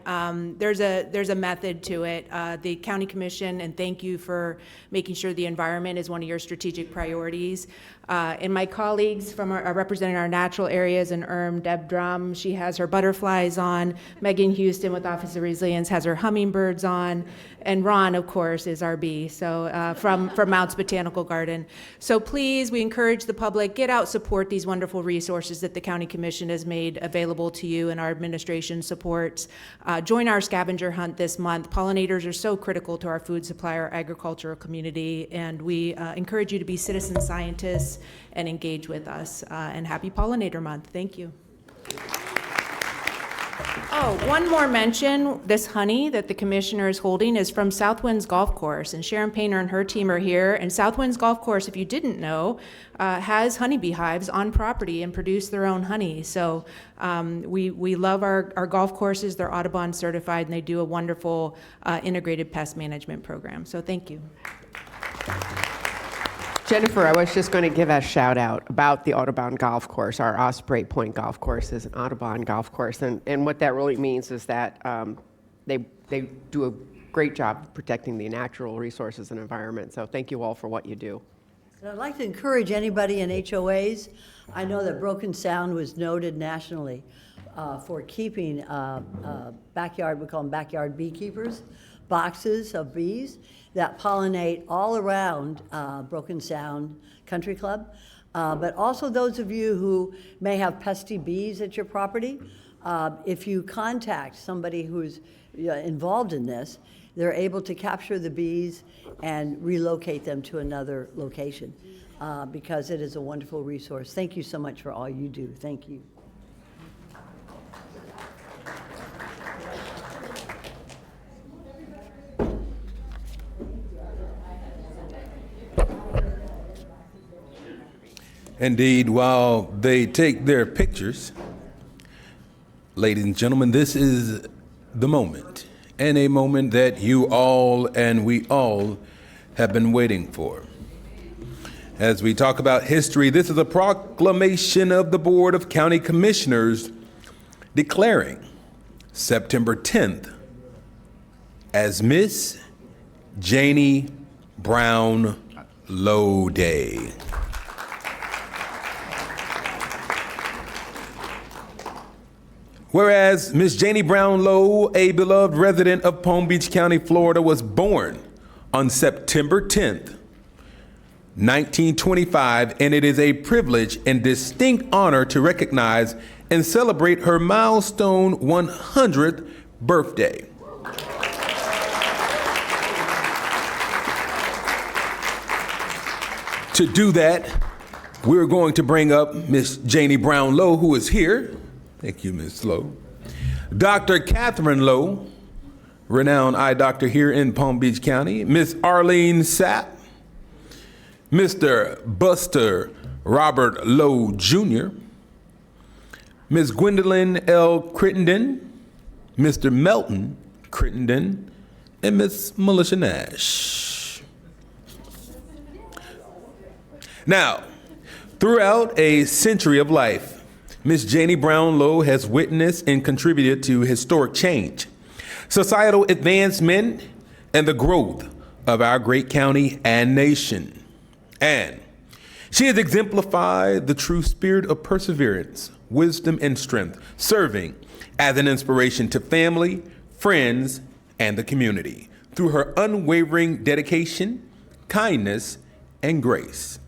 there's a method to it. The County Commission, and thank you for making sure the environment is one of your strategic priorities. And my colleagues from representing our natural areas in Deb Drum, she has her butterflies on. Megan Houston with Office of Resilience has her hummingbirds on. And Ron, of course, is our bee, so from Mounts Botanical Garden. So please, we encourage the public, get out, support these wonderful resources that the County Commission has made available to you and our administration supports. Join our scavenger hunt this month. Pollinators are so critical to our food supply, our agricultural community, and we encourage you to be citizen scientists and engage with us. And happy Pollinator Month. Thank you. Oh, one more mention. This honey that the commissioner is holding is from Southwinds Golf Course, and Sharon Painter and her team are here. And Southwinds Golf Course, if you didn't know, has honeybee hives on property and produce their own honey. So we love our golf courses. They're Audubon certified, and they do a wonderful integrated pest management program. So thank you. Jennifer, I was just going to give a shout out about the Audubon Golf Course. Our Osprey Point Golf Course is an Audubon golf course, and what that really means is that they do a great job protecting the natural resources and environment. So thank you all for what you do. And I'd like to encourage anybody in HOAs. I know that Broken Sound was noted nationally for keeping backyard, we call them backyard beekeepers, boxes of bees that pollinate all around Broken Sound Country Club. But also those of you who may have pesky bees at your property, if you contact somebody who's involved in this, they're able to capture the bees and relocate them to another location because it is a wonderful resource. Thank you so much for all you do. Thank you. Indeed, while they take their pictures, ladies and gentlemen, this is the moment, and a moment that you all and we all have been waiting for. As we talk about history, this is a proclamation of the Board of County Commissioners declaring September 10th as Miss Janie Brown Low Day. Whereas Miss Janie Brown Lowe, a beloved resident of Palm Beach County, Florida, was born on September 10th, 1925, and it is a privilege and distinct honor to recognize and celebrate her milestone 100th birthday. To do that, we're going to bring up Miss Janie Brown Lowe, who is here. Thank you, Ms. Lowe. Dr. Catherine Lowe, renowned eye doctor here in Palm Beach County. Miss Arlene Sapp. Mr. Buster Robert Lowe Jr. Ms. Gwendolyn L. Crittenden. Mr. Melton Crittenden. And Ms. Melissa Nash. Now, throughout a century of life, Miss Janie Brown Lowe has witnessed and contributed to historic change, societal advancement, and the growth of our great county and nation. And she has exemplified the true spirit of perseverance, wisdom, and strength, serving as an inspiration to family, friends, and the community through her unwavering dedication, kindness, and grace.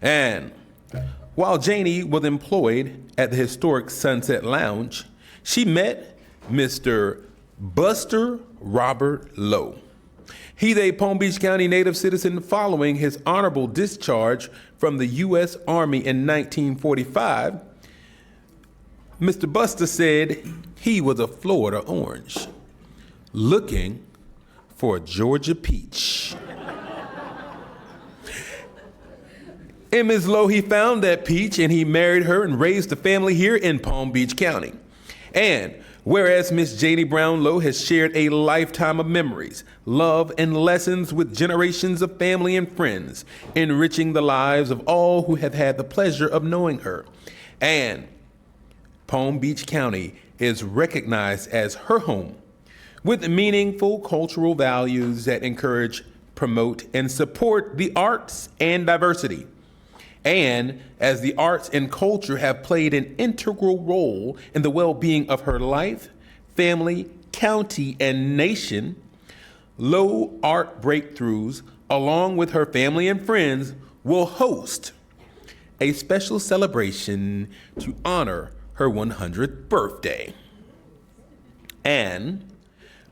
And while Janie was employed at the historic Sunset Lounge, she met Mr. Buster Robert Lowe. He, a Palm Beach County native citizen, following his honorable discharge from the U.S. Army in 1945, Mr. Buster said he was a Florida orange looking for a Georgia peach. In Ms. Lowe, he found that peach and he married her and raised a family here in Palm Beach County. And whereas Miss Janie Brown Lowe has shared a lifetime of memories, love, and lessons with generations of family and friends, enriching the lives of all who have had the pleasure of knowing her. And Palm Beach County is recognized as her home with meaningful cultural values that encourage, promote, and support the arts and diversity. And as the arts and culture have played an integral role in the well-being of her life, family, county, and nation, Low Art Breakthroughs, along with her family and friends, will host a special celebration to honor her 100th birthday. And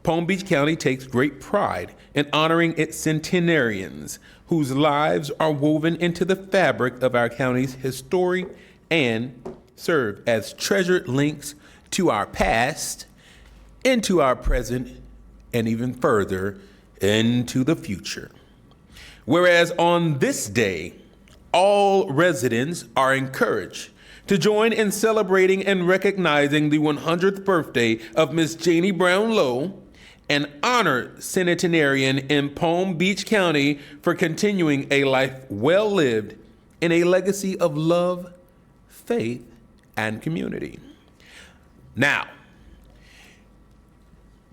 Palm Beach County takes great pride in honoring its centenarians, whose lives are woven into the fabric of our county's history and serve as treasured links to our past, into our present, and even further into the future. Whereas on this day, all residents are encouraged to join in celebrating and recognizing the 100th birthday of Miss Janie Brown Lowe, an honored centenarian in Palm Beach County, for continuing a life well lived in a legacy of love, faith, and community. Now,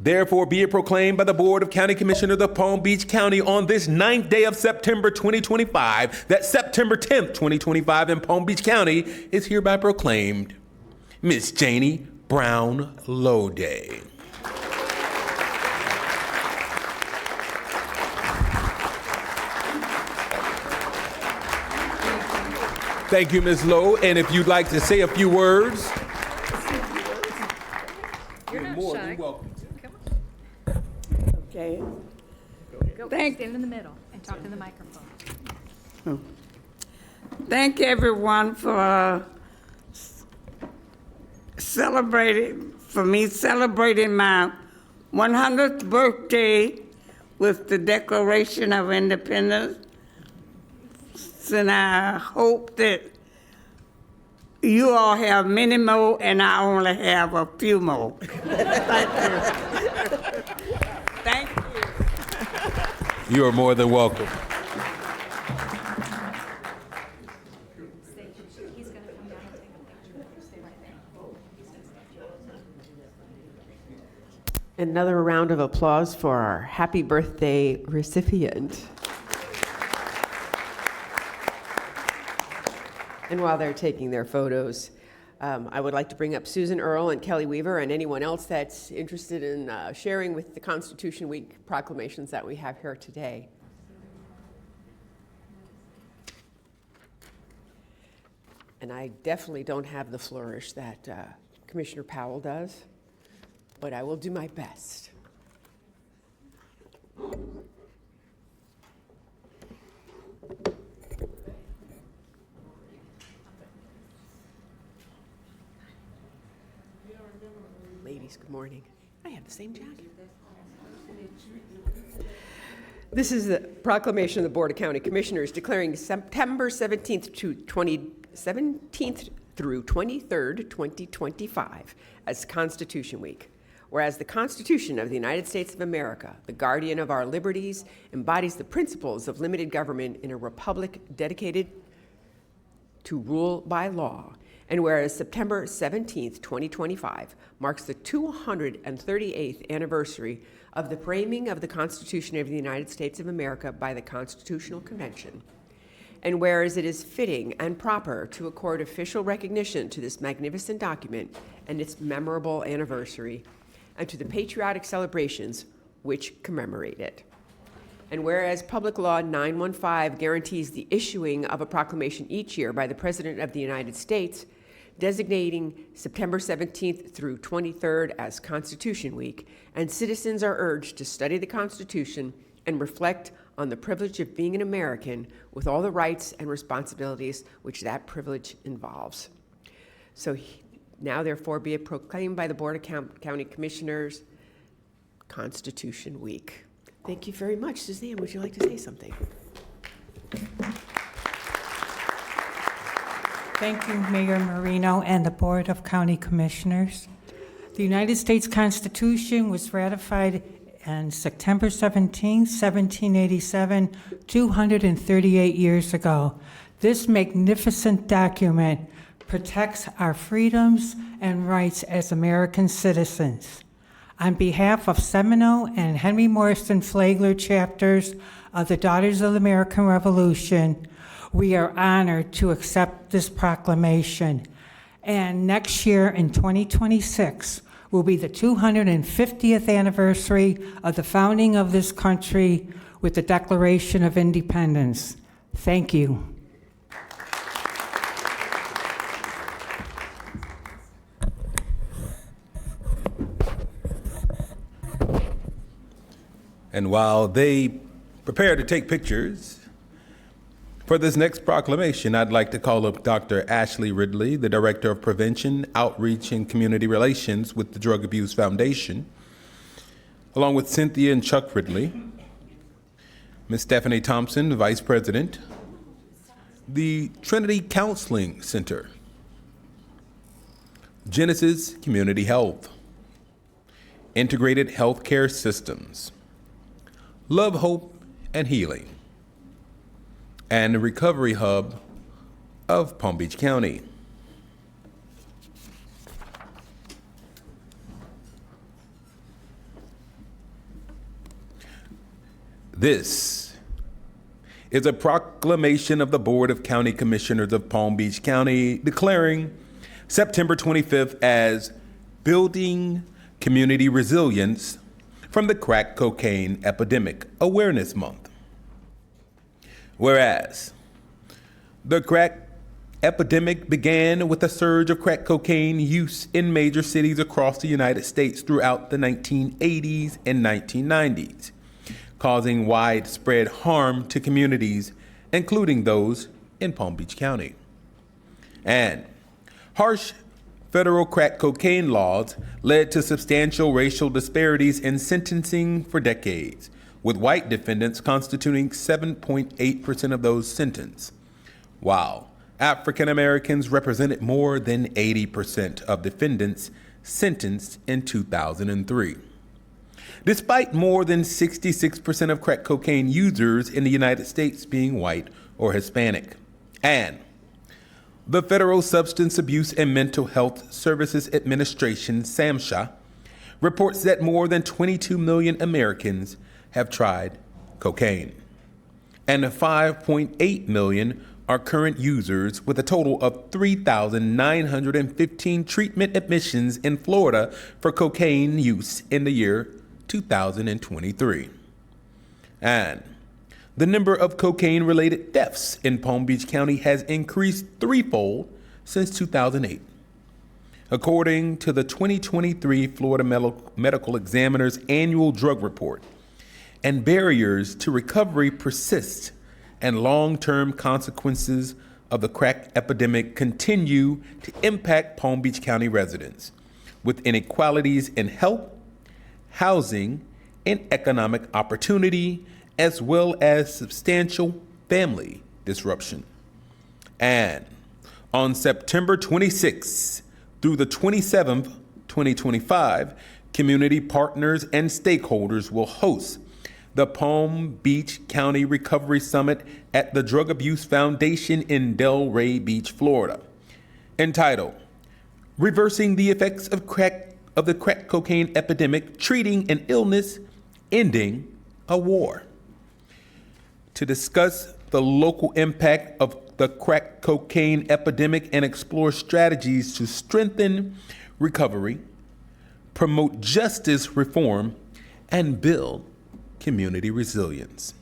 therefore be it proclaimed by the Board of County Commissioners of Palm Beach County on this 9th day of September 2025 that September 10th, 2025 in Palm Beach County is hereby proclaimed Miss Janie Brown Lowe Day. Thank you, Ms. Lowe. And if you'd like to say a few words, You're not more shy. than welcome. Okay. Go. Stand in the middle and talk to the microphone. Thank everyone for celebrating my 100th birthday with the Declaration of Independence. And I hope that you all have many more and I only have a few more. Thank you. Thank you. You are more than welcome. Another round of applause for our happy birthday recipient. And while they're taking their photos, I would like to bring up Susan Earle and Kelly Weaver and anyone else that's interested in sharing with the Constitution Week proclamations that we have here today. And I definitely don't have the flourish that Commissioner Powell does, but I will do my best. Ladies, good morning. I have the same jacket. This is the proclamation of the Board of County Commissioners declaring September 17th through 23rd, 2025 as Constitution Week. Whereas the Constitution of the United States of America, the guardian of our liberties, embodies the principles of limited government in a republic dedicated to rule by law. And whereas September 17th, 2025 marks the 238th anniversary of the framing of the Constitution of the United States of America by the Constitutional Convention. And whereas it is fitting and proper to accord official recognition to this magnificent document and its memorable anniversary, and to the patriotic celebrations which commemorate it. And whereas Public Law 915 guarantees the issuing of a proclamation each year by the President of the United States, designating September 17th through 23rd as Constitution Week, and citizens are urged to study the Constitution and reflect on the privilege of being an American with all the rights and responsibilities which that privilege involves. So now therefore be it proclaimed by the Board of County Commissioners, Constitution Week. Thank you very much. Suzanne, would you like to say something? Thank you, Mayor Marino and the Board of County Commissioners. The United States Constitution was ratified on September 17, 1787, 238 years ago. This magnificent document protects our freedoms and rights as American citizens. On behalf of Seminole and Henry Morrison Flagler chapters of the Daughters of the American Revolution, we are honored to accept this proclamation. And next year in 2026 will be the 250th anniversary of the founding of this country with the Declaration of Independence. Thank you. And while they prepare to take pictures, for this next proclamation, I'd like to call up Dr. Ashley Ridley, the Director of Prevention, Outreach, and Community Relations with the Drug Abuse Foundation, along with Cynthia and Chuck Ridley, Ms. Stephanie Thompson, Vice President, the Trinity Counseling Center, Genesis Community Health, Integrated Healthcare Systems, Love, Hope, and Healing, and the Recovery Hub of Palm Beach County. This is a proclamation of the Board of County Commissioners of Palm Beach County declaring September 25th as Building Community Resilience from the Crack Cocaine Epidemic Awareness Month. Whereas the crack epidemic began with a surge of crack cocaine use in major cities across the United States throughout the 1980s and 1990s, causing widespread harm to communities, including those in Palm Beach County. And harsh federal crack cocaine laws led to substantial racial disparities in sentencing for decades, with white defendants constituting 7.8% of those sentenced, while African Americans represented more than 80% of defendants sentenced in 2003. Despite more than 66% of crack cocaine users in the United States being white or Hispanic. And the Federal Substance Abuse and Mental Health Services Administration, SAMHSA, reports that more than 22 million Americans have tried cocaine, and 5.8 million are current users, with a total of 3,915 treatment admissions in Florida for cocaine use in the year 2023. And the number of cocaine-related deaths in Palm Beach County has increased threefold since 2008. According to the 2023 Florida Medical Examiner's annual drug report, and barriers to recovery persist, and long-term consequences of the crack epidemic continue to impact Palm Beach County residents, with inequalities in health, housing, and economic opportunity, as well as substantial family disruption. And on September 26th through the 27th, 2025, community partners and stakeholders will host the Palm Beach County Recovery Summit at the Drug Abuse Foundation in Delray Beach, Florida, entitled Reversing the Effects of the Crack Cocaine Epidemic, Treating an Illness, Ending a War. To discuss the local impact of the crack cocaine epidemic and explore strategies to strengthen recovery, promote justice reform, and build community resilience.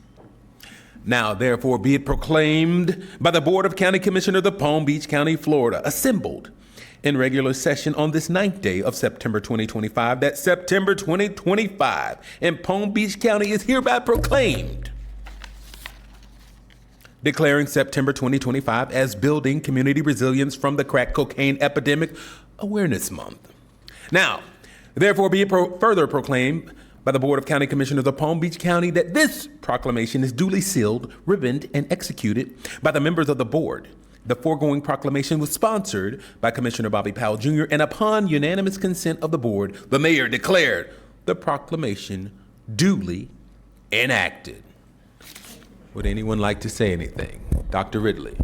Now, therefore, be it proclaimed by the Board of County Commissioners of Palm Beach County, Florida, assembled in regular session on this 9th day of September 2025. That September 2025 in Palm Beach County is hereby proclaimed, declaring September 2025 as Building Community Resilience from the Crack Cocaine Epidemic Awareness Month. Now, therefore be it further proclaimed by the Board of County Commissioners of Palm Beach County that this proclamation is duly sealed, ribboned, and executed by the members of the board. The foregoing proclamation was sponsored by Commissioner Bobby Powell Jr., and upon unanimous consent of the board, the mayor declared the proclamation duly enacted. Would anyone like to say anything? Dr. Ridley.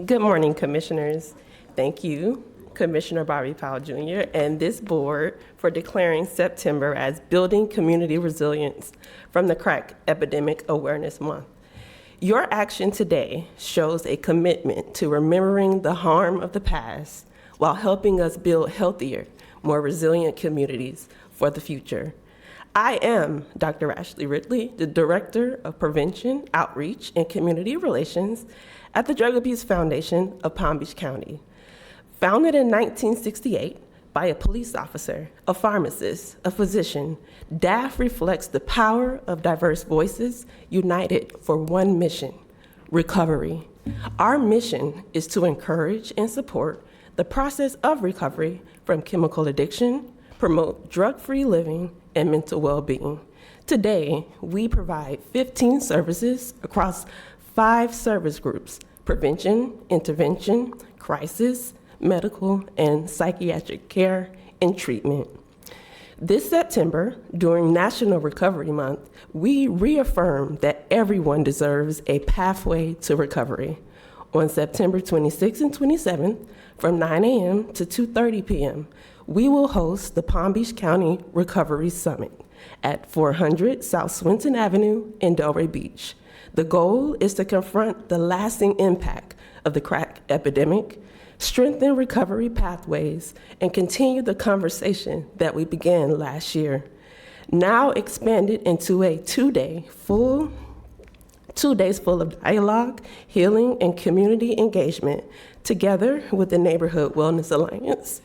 Good morning, Commissioners. Thank you, Commissioner Bobby Powell Jr. and this board for declaring September as Building Community Resilience from the Crack Epidemic Awareness Month. Your action today shows a commitment to remembering the harm of the past while helping us build healthier, more resilient communities for the future. I am Dr. Ashley Ridley, the Director of Prevention, Outreach, and Community Relations at the Drug Abuse Foundation of Palm Beach County. Founded in 1968 by a police officer, a pharmacist, a physician, DAF reflects the power of diverse voices united for one mission: recovery. Our mission is to encourage and support the process of recovery from chemical addiction, promote drug-free living, and mental well-being. Today, we provide 15 services across 5 service groups: prevention, intervention, crisis, medical, and psychiatric care and treatment. This September, during National Recovery Month, we reaffirm that everyone deserves a pathway to recovery. On September 26th and 27th, from 9 a.m. to 2:30 p.m., we will host the Palm Beach County Recovery Summit at 400 South Swinton Avenue in Delray Beach. The goal is to confront the lasting impact of the crack epidemic, strengthen recovery pathways, and continue the conversation that we began last year. Now expanded into a 2 days full of dialogue, healing, and community engagement, together with the Neighborhood Wellness Alliance,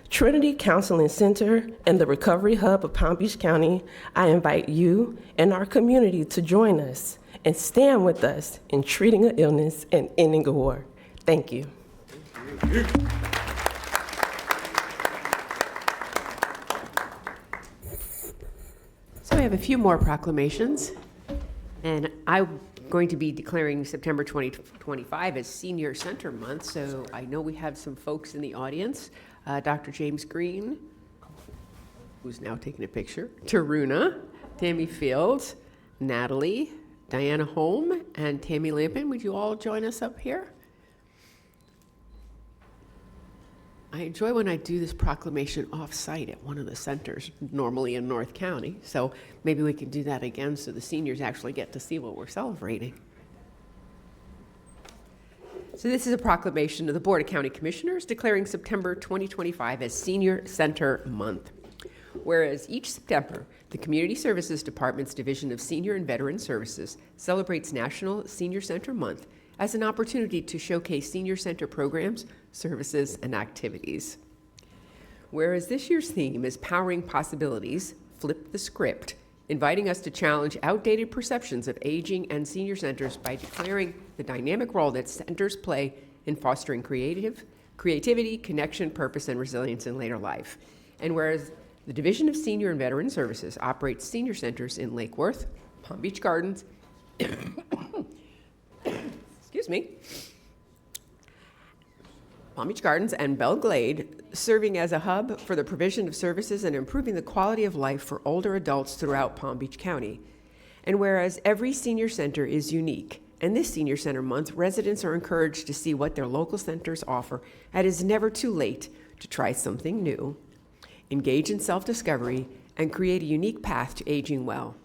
Trinity Counseling Center, and the Recovery Hub of Palm Beach County. I invite you and our community to join us and stand with us in treating an illness and ending a war. Thank you. So I have a few more proclamations, and I'm going to be declaring September 2025 as Senior Center Month, so I know we have some folks in the audience. Dr. James Green, who's now taking a picture, Taruna, Tammy Fields, Natalie, Diana Holm, and Tammy Lampin. Would you all join us up here? I enjoy when I do this proclamation off-site at one of the centers, normally in North County. So maybe we can do that again so the seniors actually get to see what we're celebrating. So this is a proclamation of the Board of County Commissioners declaring September 2025 as Senior Center Month. Whereas each September, the Community Services Department's Division of Senior and Veteran Services celebrates National Senior Center Month as an opportunity to showcase senior center programs, services, and activities. Whereas this year's theme is Powering Possibilities, Flip the Script, inviting us to challenge outdated perceptions of aging and senior centers by declaring the dynamic role that centers play in fostering creativity, connection, purpose, and resilience in later life. And whereas the Division of Senior and Veteran Services operates senior centers in Lake Worth, Palm Beach Gardens, Palm Beach Gardens and Belle Glade, serving as a hub for the provision of services and improving the quality of life for older adults throughout Palm Beach County. And whereas every senior center is unique, and this Senior Center Month, residents are encouraged to see what their local centers offer, and it is never too late to try something new, engage in self-discovery, and create a unique path to aging well.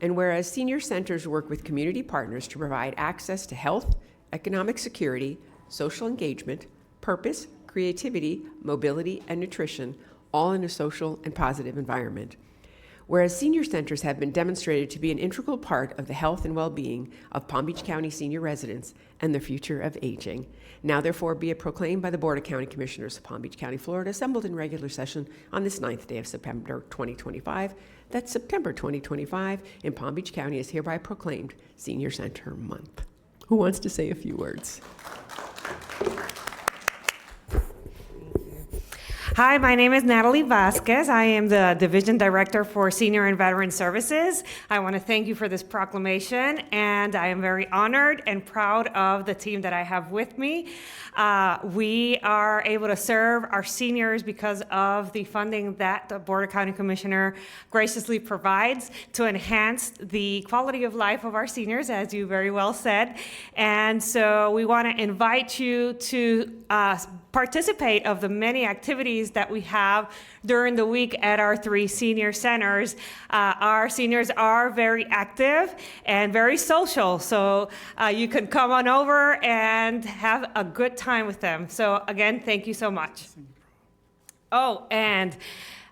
And whereas senior centers work with community partners to provide access to health, economic security, social engagement, purpose, creativity, mobility, and nutrition, all in a social and positive environment. Whereas senior centers have been demonstrated to be an integral part of the health and well-being of Palm Beach County senior residents and the future of aging. Now therefore be it proclaimed by the Board of County Commissioners of Palm Beach County, Florida, assembled in regular session on this 9th day of September 2025, that September 2025 in Palm Beach County is hereby proclaimed Senior Center Month. Who wants to say a few words? Hi, my name is Natalie Vasquez. I am the Division Director for Senior and Veteran Services. I want to thank you for this proclamation, and I am very honored and proud of the team that I have with me. We are able to serve our seniors because of the funding that the Board of County Commissioner graciously provides to enhance the quality of life of our seniors, as you very well said. And so we want to invite you to participate of the many activities that we have during the week at our 3 senior centers. Our seniors are very active and very social, so you can come on over and have a good time with them. So again, thank you so much. Oh, and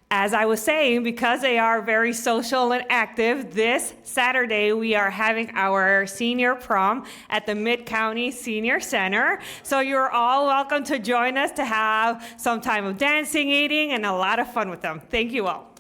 as I was saying, because they are very social and active, this Saturday we are having our senior prom at the Mid-County Senior Center. So you're all welcome to join us to have some time of dancing, eating, and a lot of fun with them. Thank you all.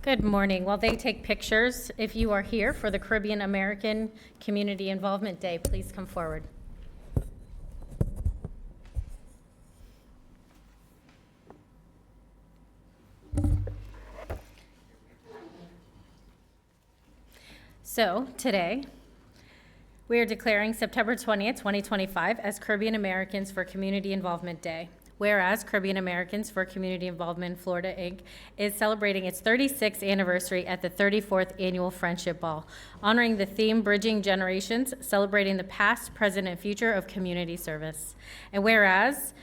Good morning. While they take pictures, if you are here for the Caribbean American Community Involvement Day, please come forward. So today, we are declaring September 20th, 2025 as Caribbean Americans for Community Involvement Day. Whereas Caribbean Americans for Community Involvement in Florida, Inc. is celebrating its 36th anniversary at the 34th Annual Friendship Ball, honoring the theme Bridging Generations, celebrating the past, present, and future of community service. And whereas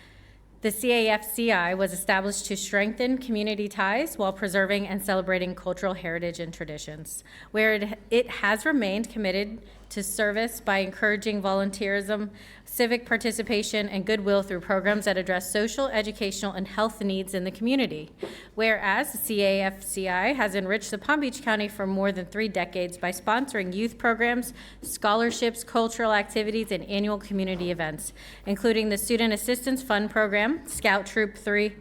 the CAFCI was established to strengthen community ties while preserving and celebrating cultural heritage and traditions, where it has remained committed to service by encouraging volunteerism, civic participation, and goodwill through programs that address social, educational, and health needs in the community. Whereas CAFCI has enriched the Palm Beach County for more than 3 decades by sponsoring youth programs, scholarships, cultural activities, and annual community events, including the Student Assistance Fund Program, Scout Troop 3,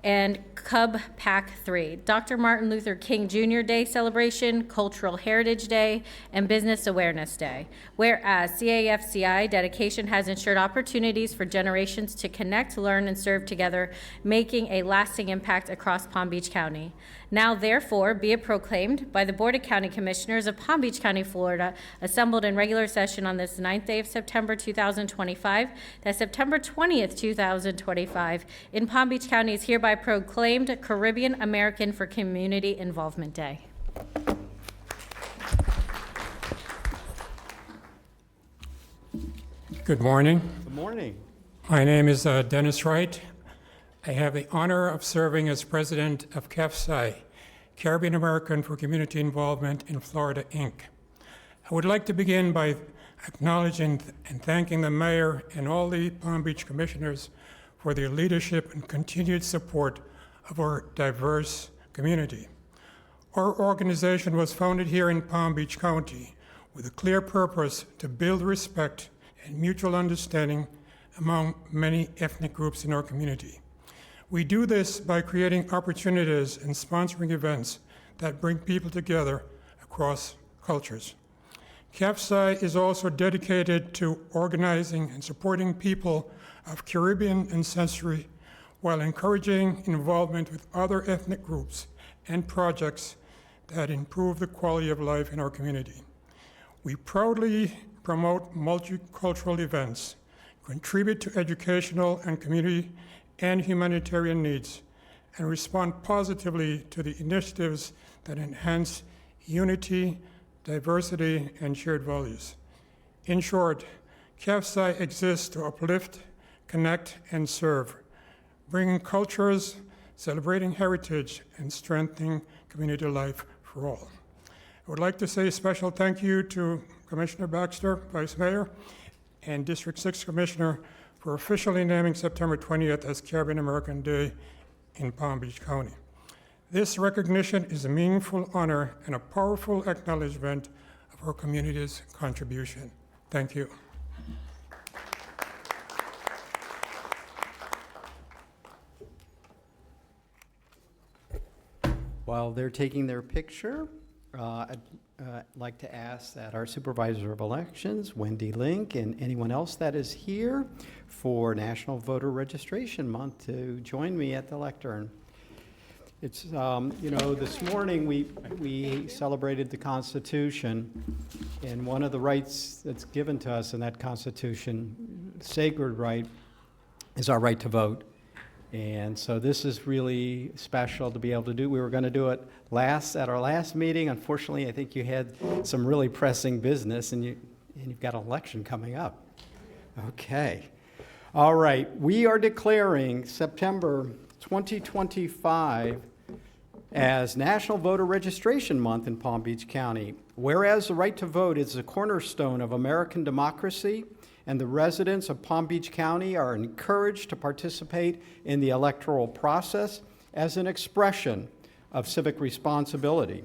and Cub Pack 3, Dr. Martin Luther King Jr. Day celebration, Cultural Heritage Day, and Business Awareness Day. Whereas CAFCI dedication has ensured opportunities for generations to connect, learn, and serve together, making a lasting impact across Palm Beach County. Now, therefore, be it proclaimed by the Board of County Commissioners of Palm Beach County, Florida, assembled in regular session on this 9th day of September 2025, that September 20th, 2025, in Palm Beach County is hereby proclaimed Caribbean American for Community Involvement Day. Good morning. Good morning. My name is Dennis Wright. I have the honor of serving as president of CAFCI, Caribbean American for Community Involvement in Florida, Inc. I would like to begin by acknowledging and thanking the mayor and all the Palm Beach commissioners for their leadership and continued support of our diverse community. Our organization was founded here in Palm Beach County with a clear purpose to build respect and mutual understanding among many ethnic groups in our community. We do this by creating opportunities and sponsoring events that bring people together across cultures. CAFCI is also dedicated to organizing and supporting people of Caribbean ancestry while encouraging involvement with other ethnic groups and projects that improve the quality of life in our community. We proudly promote multicultural events, contribute to educational and community and humanitarian needs, and respond positively to the initiatives that enhance unity, diversity, and shared values. In short, CAFCI exists to uplift, connect, and serve, bringing cultures, celebrating heritage, and strengthening community life for all. I would like to say a special thank you to Commissioner Baxter, Vice Mayor, and District 6 Commissioner for officially naming September 20th as Caribbean American Day in Palm Beach County. This recognition is a meaningful honor and a powerful acknowledgement of our community's contribution. Thank you. While they're taking their picture, I'd like to ask that our Supervisor of Elections, Wendy Link, and anyone else that is here for National Voter Registration Month to join me at the lectern. It's, this morning we celebrated the Constitution, and one of the rights that's given to us in that Constitution, sacred right, is our right to vote. And so this is really special to be able to do. We were going to do it at our last meeting. Unfortunately, I think you had some really pressing business, and you've got an election coming up. Okay. All right. We are declaring September 2025 as National Voter Registration Month in Palm Beach County. Whereas the right to vote is the cornerstone of American democracy, and the residents of Palm Beach County are encouraged to participate in the electoral process as an expression of civic responsibility.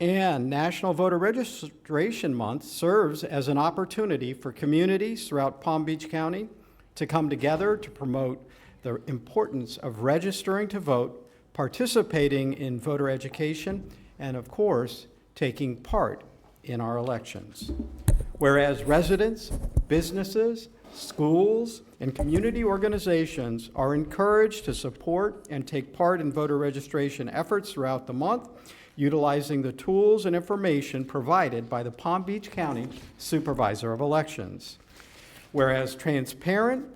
And National Voter Registration Month serves as an opportunity for communities throughout Palm Beach County to come together to promote the importance of registering to vote, participating in voter education, and of course, taking part in our elections. Whereas residents, businesses, schools, and community organizations are encouraged to support and take part in voter registration efforts throughout the month, utilizing the tools and information provided by the Palm Beach County Supervisor of Elections. Whereas transparent,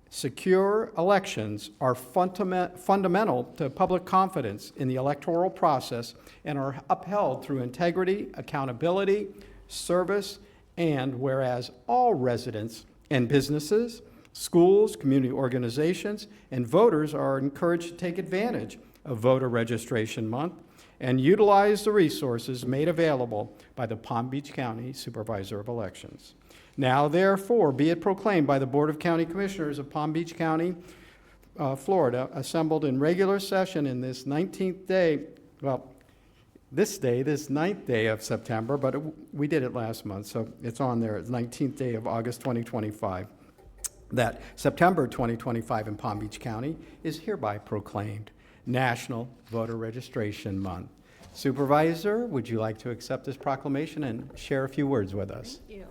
secure elections are fundamental to public confidence in the electoral process and are upheld through integrity, accountability, service, and whereas all residents and businesses, schools, community organizations, and voters are encouraged to take advantage of Voter Registration Month and utilize the resources made available by the Palm Beach County Supervisor of Elections. Now, therefore, be it proclaimed by the Board of County Commissioners of Palm Beach County, Florida, assembled in regular session in this 19th day, this 9th day of September, but we did it last month, so it's on there. It's 19th day of August 2025. That September 2025 in Palm Beach County is hereby proclaimed National Voter Registration Month. Supervisor, would you like to accept this proclamation and share a few words with us? Thank you.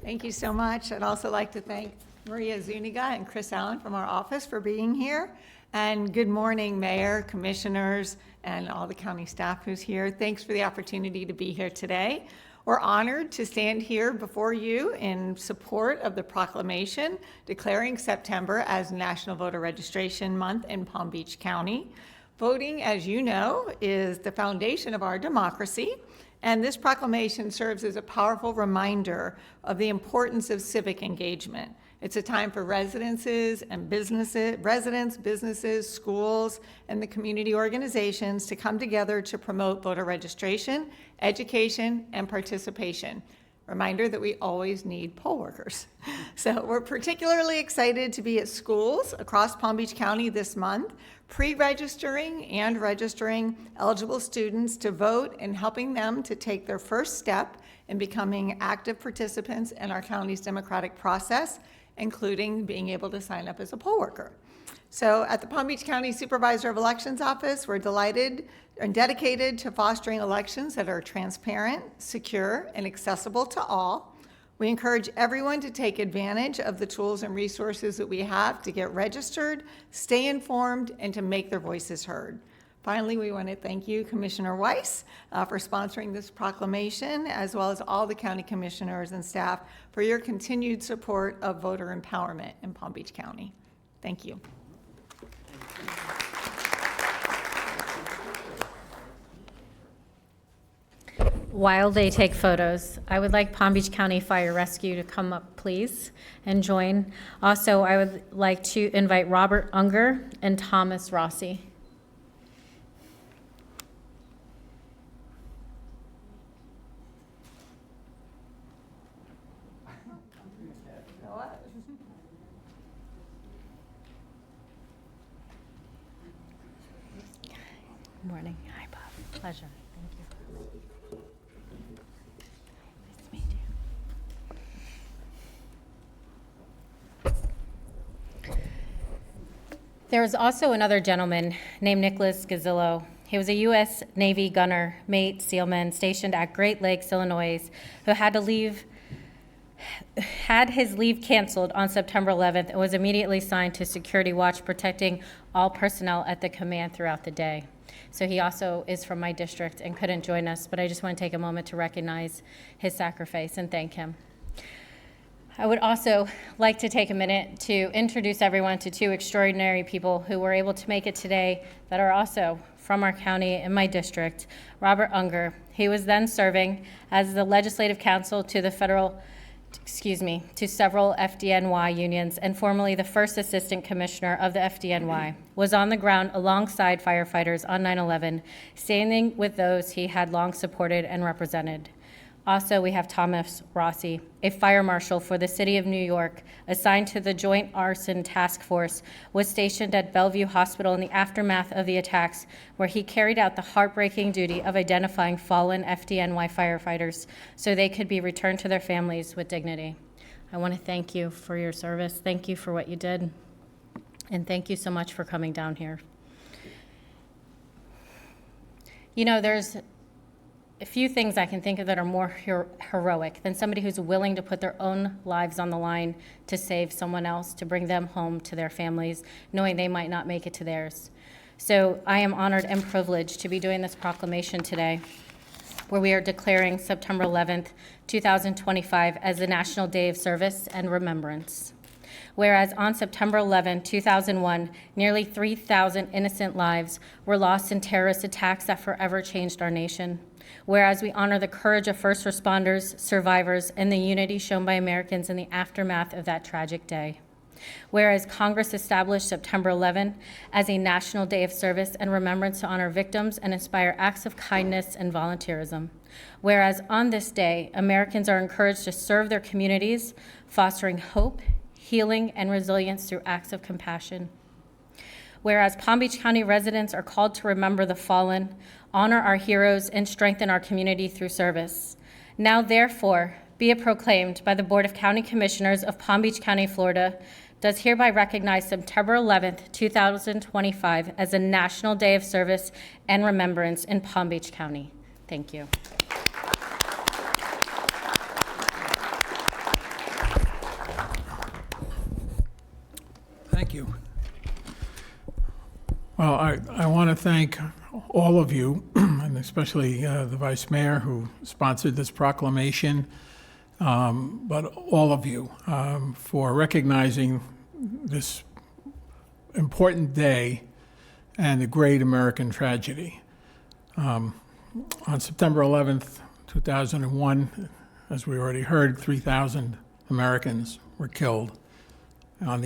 Thank you so much. I'd also like to thank Maria Zuniga and Chris Allen from our office for being here. And good morning, Mayor, Commissioners, and all the county staff who's here. Thanks for the opportunity to be here today. We're honored to stand here before you in support of the proclamation declaring September as National Voter Registration Month in Palm Beach County. Voting, as you know, is the foundation of our democracy, and this proclamation serves as a powerful reminder of the importance of civic engagement. It's a time for residents, businesses, schools, and the community organizations to come together to promote voter registration, education, and participation. Reminder that we always need poll workers. So we're particularly excited to be at schools across Palm Beach County this month, pre-registering and registering eligible students to vote and helping them to take their first step in becoming active participants in our county's democratic process, including being able to sign up as a poll worker. So at the Palm Beach County Supervisor of Elections Office, we're delighted and dedicated to fostering elections that are transparent, secure, and accessible to all. We encourage everyone to take advantage of the tools and resources that we have to get registered, stay informed, and to make their voices heard. Finally, we want to thank you, Commissioner Weiss, for sponsoring this proclamation, as well as all the county commissioners and staff for your continued support of voter empowerment in Palm Beach County. Thank you. While they take photos, I would like Palm Beach County Fire Rescue to come up, please, and join. Also, I would like to invite Robert Unger and Thomas Rossi. morning. Hi, Bob. Pleasure. Thank you. Nice to meet you. There was also another gentleman named Nicholas Gazzillo. He was a U.S. Navy gunner, mate, sealman stationed at Great Lakes, Illinois, who had his leave canceled on September 11th and was immediately assigned to security watch, protecting all personnel at the command throughout the day. So he also is from my district and couldn't join us, but I just want to take a moment to recognize his sacrifice and thank him. I would also like to take a minute to introduce everyone to two extraordinary people who were able to make it today that are also from our county and my district. Robert Unger, he was then serving as the legislative counsel to several FDNY unions and formerly the first assistant commissioner of the FDNY, was on the ground alongside firefighters on 9/11, standing with those he had long supported and represented. Also, we have Thomas Rossi, a fire marshal for the city of New York, assigned to the Joint Arson Task Force, was stationed at Bellevue Hospital in the aftermath of the attacks, where he carried out the heartbreaking duty of identifying fallen FDNY firefighters so they could be returned to their families with dignity. I want to thank you for your service. Thank you for what you did. And thank you so much for coming down here. You know, there's a few things I can think of that are more heroic than somebody who's willing to put their own lives on the line to save someone else, to bring them home to their families, knowing they might not make it to theirs. So I am honored and privileged to be doing this proclamation today, where we are declaring September 11th, 2025 as the National Day of Service and Remembrance. Whereas on September 11, 2001, nearly 3,000 innocent lives were lost in terrorist attacks that forever changed our nation. Whereas we honor the courage of first responders, survivors, and the unity shown by Americans in the aftermath of that tragic day. Whereas Congress established September 11 as a National Day of Service and Remembrance to honor victims and inspire acts of kindness and volunteerism. Whereas on this day, Americans are encouraged to serve their communities, fostering hope, healing, and resilience through acts of compassion. Whereas Palm Beach County residents are called to remember the fallen, honor our heroes, and strengthen our community through service. Now, therefore, be it proclaimed by the Board of County Commissioners of Palm Beach County, Florida, does hereby recognize September 11th, 2025 as a National Day of Service and Remembrance in Palm Beach County. Thank you. Thank you. Well, I want to thank all of you, and especially the Vice Mayor who sponsored this proclamation, but all of you for recognizing this important day and the great American tragedy. On September 11th, 2001, as we already heard, 3,000 Americans were killed at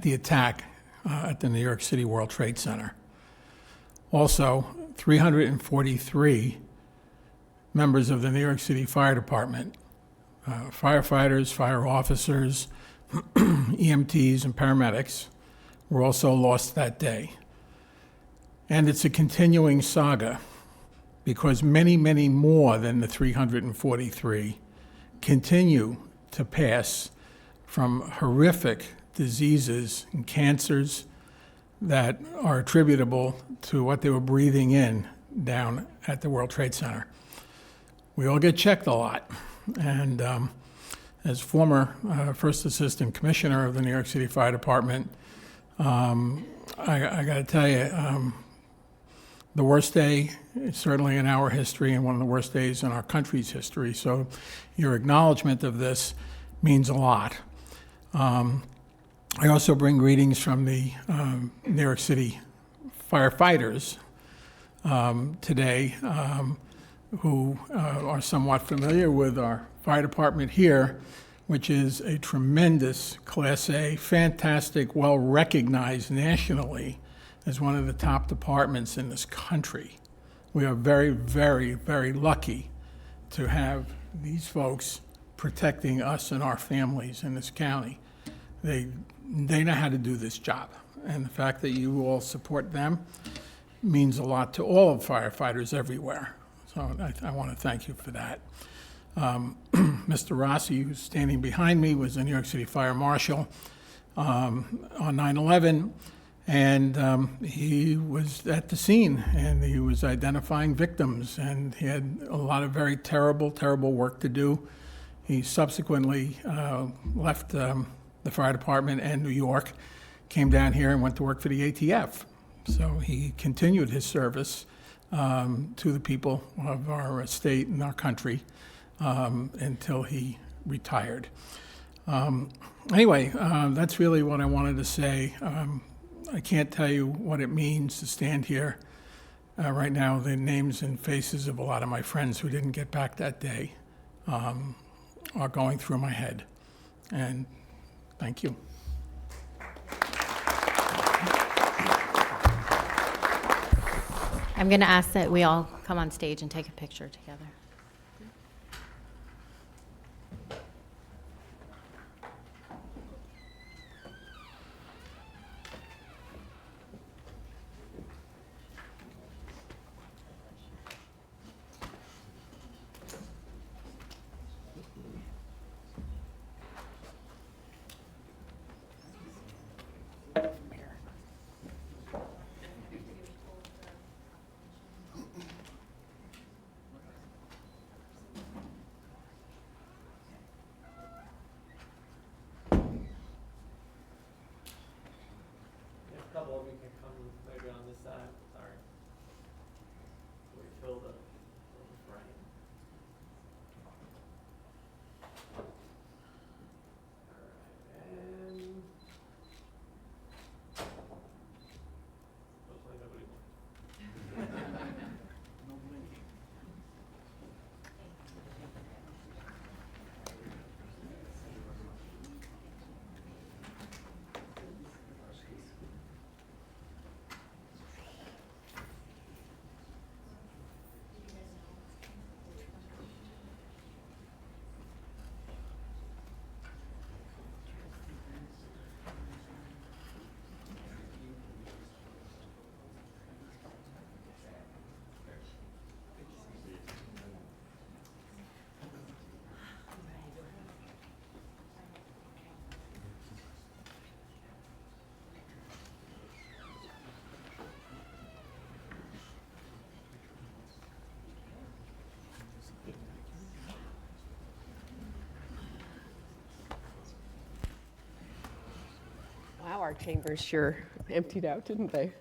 the attack at the New York City World Trade Center. Also, 343 members of the New York City Fire Department, firefighters, fire officers, EMTs, and paramedics were also lost that day. And it's a continuing saga because many, many more than the 343 continue to pass from horrific diseases and cancers that are attributable to what they were breathing in down at the World Trade Center. We all get checked a lot. And as former First Assistant Commissioner of the New York City Fire Department, I got to tell you, the worst day is certainly in our history and one of the worst days in our country's history. So your acknowledgement of this means a lot. I also bring greetings from the New York City firefighters today who are somewhat familiar with our fire department here, which is a tremendous Class A, fantastic, well-recognized nationally as one of the top departments in this country. We are very, very, very lucky to have these folks protecting us and our families in this county. They know how to do this job, and the fact that you all support them means a lot to all firefighters everywhere. So I want to thank you for that. Mr. Rossi, who's standing behind me, was a New York City Fire Marshal on 9/11, and he was at the scene, and he was identifying victims, and he had a lot of very terrible, terrible work to do. He subsequently left the fire department and New York, came down here and went to work for the ATF. So he continued his service to the people of our state and our country until he retired. Anyway, that's really what I wanted to say. I can't tell you what it means to stand here right now. The names and faces of a lot of my friends who didn't get back that day are going through my head. And thank you. I'm going to ask that we all come on stage and take a picture together. A couple of you can come maybe on this side. Sorry. We fill the frame. And hopefully nobody wants. No blinking. Wow, our chambers sure emptied out, didn't they?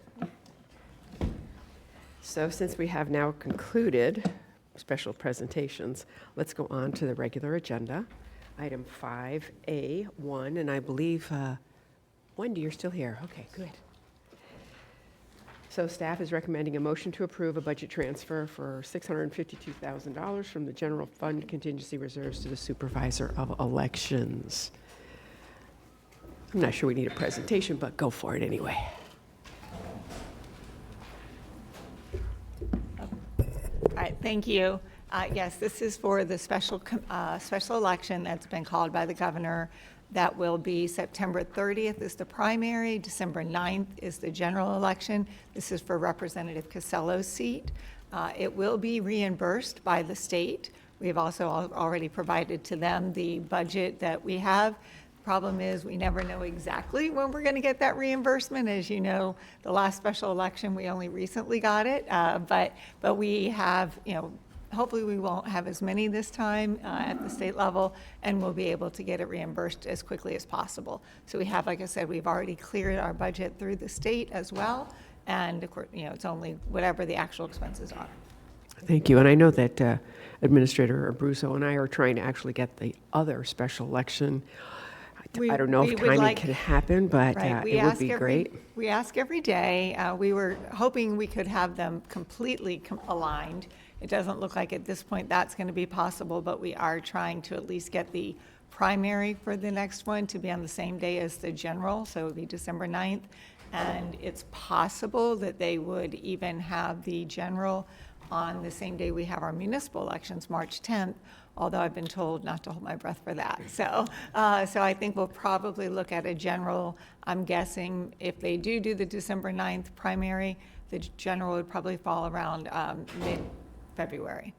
So since we have now concluded special presentations, let's go on to the regular agenda. Item 5A1, and I believe, Wendy, you're still here. Okay, good. So staff is recommending a motion to approve a budget transfer for $652,000 from the general fund contingency reserves to the supervisor of elections. I'm not sure we need a presentation, but go for it anyway. All right, thank you. Yes, this is for the special election that's been called by the governor. That will be September 30th is the primary, December 9th is the general election. This is for Representative Casello's seat. It will be reimbursed by the state. We have also already provided to them the budget that we have. Problem is, we never know exactly when we're going to get that reimbursement. As you know, the last special election, we only recently got it, but we have, hopefully we won't have as many this time at the state level, and we'll be able to get it reimbursed as quickly as possible. So we have, like I said, we've already cleared our budget through the state as well, and of course, it's only whatever the actual expenses are. Thank you. And I know that Administrator Abruzzo and I are trying to actually get the other special election. I don't know if timing can happen, but it would be great. We ask every day. We were hoping we could have them completely aligned. It doesn't look like at this point that's going to be possible, but we are trying to at least get the primary for the next one to be on the same day as the general, so it would be December 9th. And it's possible that they would even have the general on the same day we have our municipal elections, March 10th, although I've been told not to hold my breath for that. So I think we'll probably look at a general. I'm guessing if they do the December 9th primary, The general would probably fall around mid-February.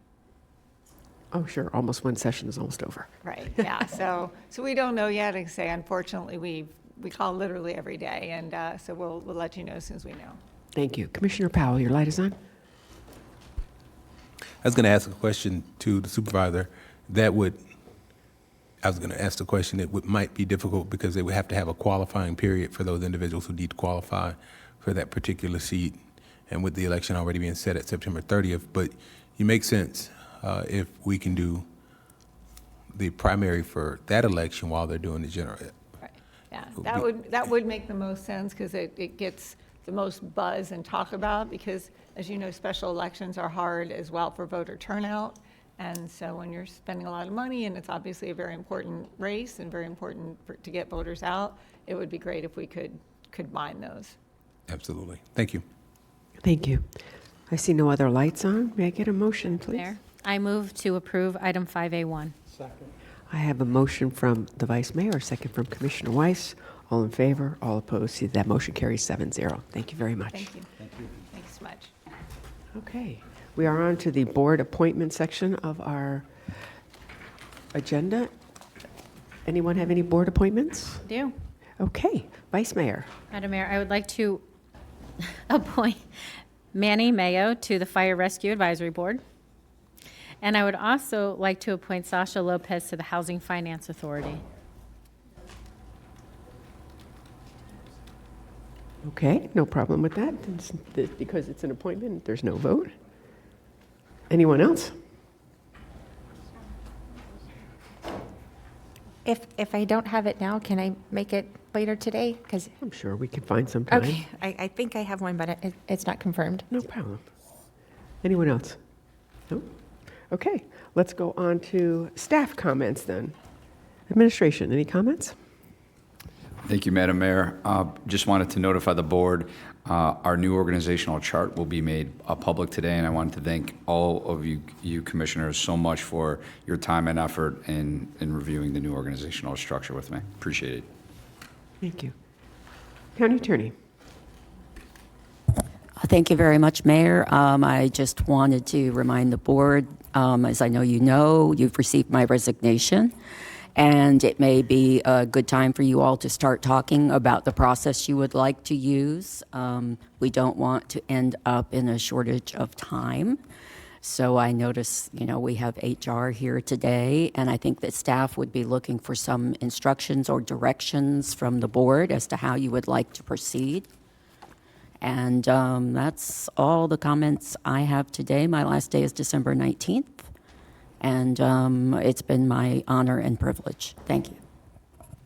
Oh, sure, almost one session is almost over. Right, yeah, so we don't know yet. Like I say, unfortunately, we call literally every day, and so we'll let you know as soon as we know. Thank you. Commissioner Powell, your light is on. I was going to ask a question to the supervisor I was going to ask the question that might be difficult because they would have to have a qualifying period for those individuals who need to qualify for that particular seat, and with the election already being set at September 30th. But you make sense if we can do the primary for that election while they're doing the general. Right, yeah, that would make the most sense because it gets the most buzz and talk about, because as you know, special elections are hard as well for voter turnout. And so when you're spending a lot of money and it's obviously a very important race and very important to get voters out, it would be great if we could combine those. Absolutely. Thank you. Thank you. I see no other lights on. May I get a motion, please? Mayor, I move to approve item 5A1. Second. I have a motion from the Vice Mayor, a second from Commissioner Weiss. All in favor, all opposed. See, that motion carries 7-0. Thank you very much. Thank you. Thank you. Thanks so much. Okay, we are on to the board appointment section of our agenda. Anyone have any board appointments? Do. Okay, Vice Mayor. Madam Mayor, I would like to appoint Manny Mayo to the Fire Rescue Advisory Board. And I would also like to appoint Sasha Lopez to the Housing Finance Authority. Okay, no problem with that. Because it's an appointment, there's no vote. Anyone else? If I don't have it now, can I make it later today? Because I'm sure we can find some time. okay, I think I have one, but it's not confirmed. No problem. Anyone else? No? Okay, let's go on to staff comments then. Administration, any comments? Thank you, Madam Mayor. Just wanted to notify the board, our new organizational chart will be made public today, and I wanted to thank all of you commissioners so much for your time and effort in reviewing the new organizational structure with me. Appreciate it. Thank you. County Attorney. Thank you very much, Mayor. I just wanted to remind the board, as I know you know, you've received my resignation, and it may be a good time for you all to start talking about the process you would like to use. We don't want to end up in a shortage of time. So I notice, we have HR here today, and I think that staff would be looking for some instructions or directions from the board as to how you would like to proceed. And that's all the comments I have today. My last day is December 19th. And it's been my honor and privilege. Thank you.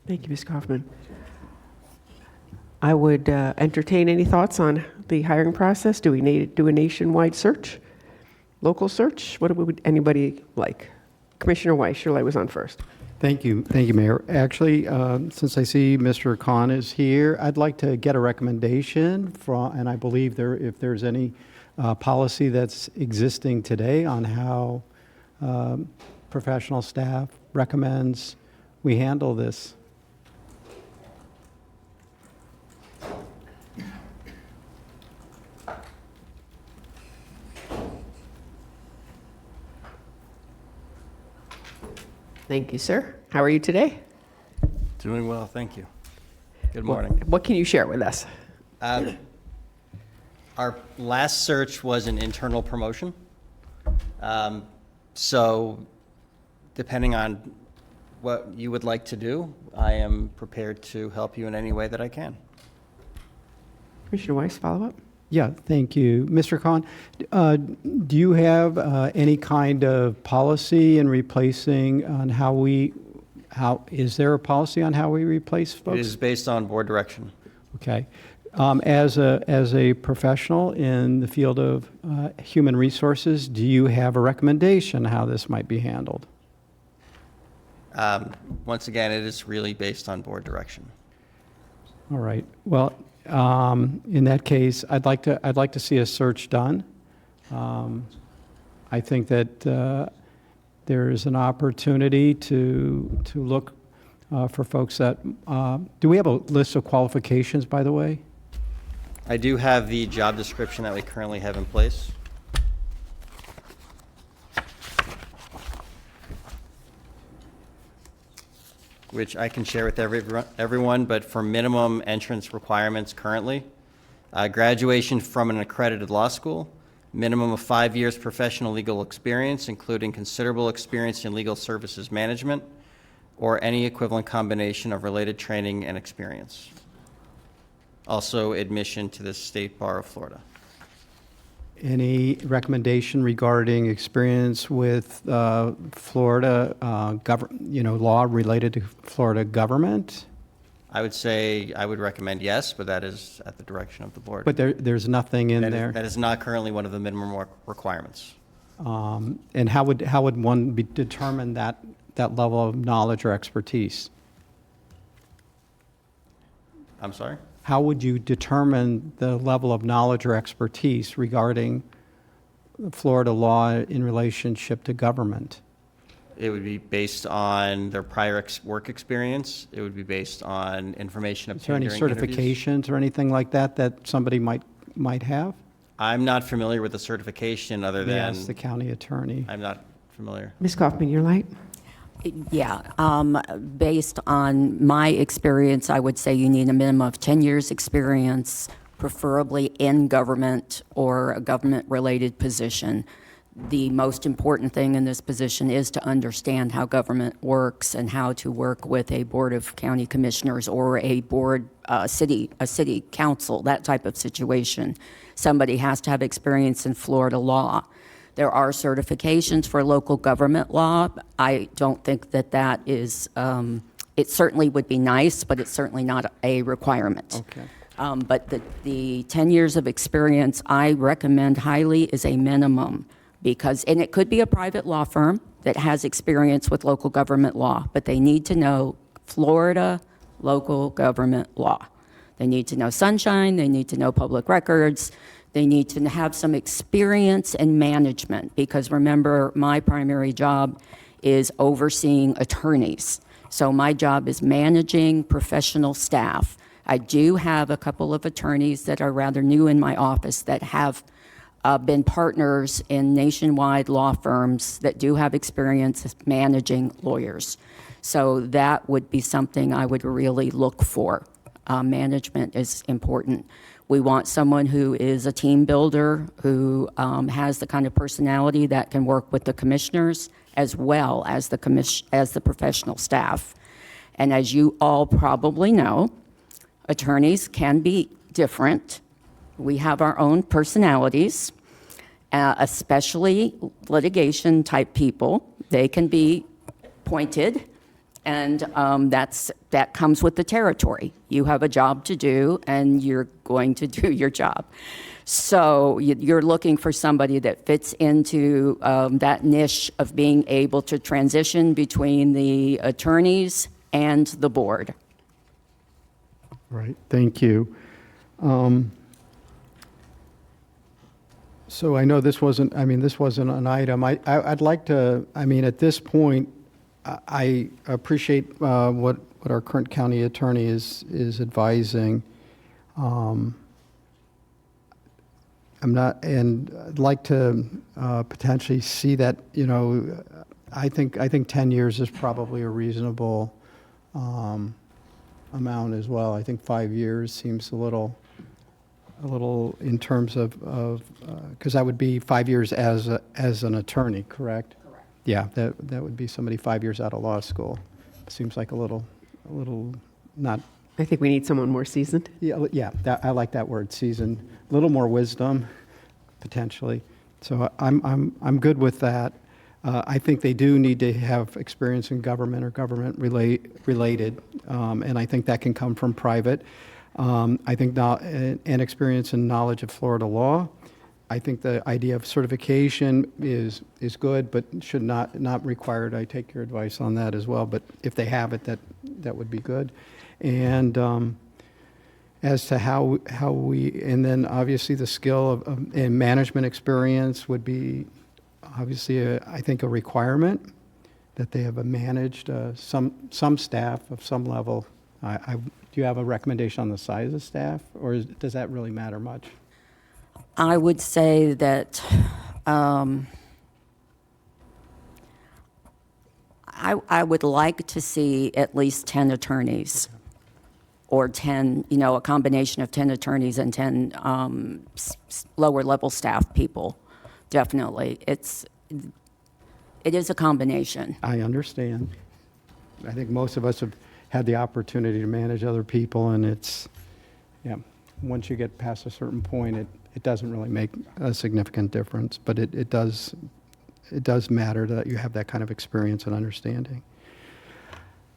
Thank you, Ms. Kaufman. I would entertain any thoughts on the hiring process. Do we need to do a nationwide search? Local search? What would anybody like? Commissioner Weiss, your light was on first. Thank you, Mayor. Actually, since I see Mr. Khan is here, I'd like to get a recommendation from, and I believe if there's any policy that's existing today on how professional staff recommends we handle this. Thank you, sir. How are you today? Doing well, thank you. Good morning. What can you share with us? Our last search was an internal promotion. So depending on what you would like to do, I am prepared to help you in any way that I can. Commissioner Weiss, follow up? Yeah, thank you. Mr. Khan, do you have any kind of policy in replacing on is there a policy on how we replace folks? It is based on board direction. Okay. As a professional in the field of human resources, do you have a recommendation how this might be handled? Once again, it is really based on board direction. All right. Well, in that case, I'd like to see a search done. I think that there is an opportunity to look for folks that. Do we have a list of qualifications, by the way? I do have the job description that we currently have in place. Which I can share with everyone, but for minimum entrance requirements currently, graduation from an accredited law school, minimum of 5 years professional legal experience, including considerable experience in legal services management, or any equivalent combination of related training and experience. Also, admission to the State Bar of Florida. Any recommendation regarding experience with Florida law related to Florida government? I would say I would recommend yes, but that is at the direction of the board. But there's nothing in there. That is not currently one of the minimum requirements. And how would one determine that level of knowledge or expertise? I'm sorry? How would you determine the level of knowledge or expertise regarding Florida law in relationship to government? It would be based on their prior work experience. It would be based on information Is there obtained any during interviews. certifications or anything like that somebody might have? I'm not familiar with the certification other than. Yes, the county attorney. I'm not familiar. Ms. Kaufman, your light? Yeah, based on my experience, I would say you need a minimum of 10 years' experience, preferably in government or a government-related position. The most important thing in this position is to understand how government works and how to work with a board of county commissioners or a board, a city council, that type of situation. Somebody has to have experience in Florida law. There are certifications for local government law. I don't think that is, it certainly would be nice, but it's certainly not a requirement. Okay. But the 10 years of experience I recommend highly is a minimum because, and it could be a private law firm that has experience with local government law, but they need to know Florida local government law. They need to know sunshine, they need to know public records, they need to have some experience in management because remember, my primary job is overseeing attorneys. So my job is managing professional staff. I do have a couple of attorneys that are rather new in my office that have been partners in nationwide law firms that do have experience managing lawyers. So that would be something I would really look for. Management is important. We want someone who is a team builder, who has the kind of personality that can work with the commissioners as well as the professional staff. And as you all probably know, attorneys can be different. We have our own personalities, especially litigation type people. They can be pointed, and that comes with the territory. You have a job to do, and you're going to do your job. So you're looking for somebody that fits into that niche of being able to transition between the attorneys and the board. Right, thank you. So I know this wasn't an item. I'd like to, at this point, I appreciate what our current county attorney is advising. I'd like to potentially see that, I think 10 years is probably a reasonable amount as well. I think 5 years seems a little in terms of because that would be 5 years as an attorney, correct? Correct. Yeah, that would be somebody 5 years out of law school. Seems like a little not. I think we need someone more seasoned. Yeah, I like that word, seasoned. A little more wisdom, potentially. So I'm good with that. I think they do need to have experience in government or government related, and I think that can come from private. I think an experience and knowledge of Florida law. I think the idea of certification is good, but should not required. I take your advice on that as well. But if they have it, that would be good. And as to how we, and then obviously the skill and management experience would be obviously I think a requirement that they have managed some staff of some level. Do you have a recommendation on the size of staff, or does that really matter much? I would say that I would like to see at least 10 attorneys, or 10, a combination of 10 attorneys and 10 lower-level staff people, definitely. It is a combination. I understand. I think most of us have had the opportunity to manage other people, and once you get past a certain point, it doesn't really make a significant difference, but it does matter that you have that kind of experience and understanding.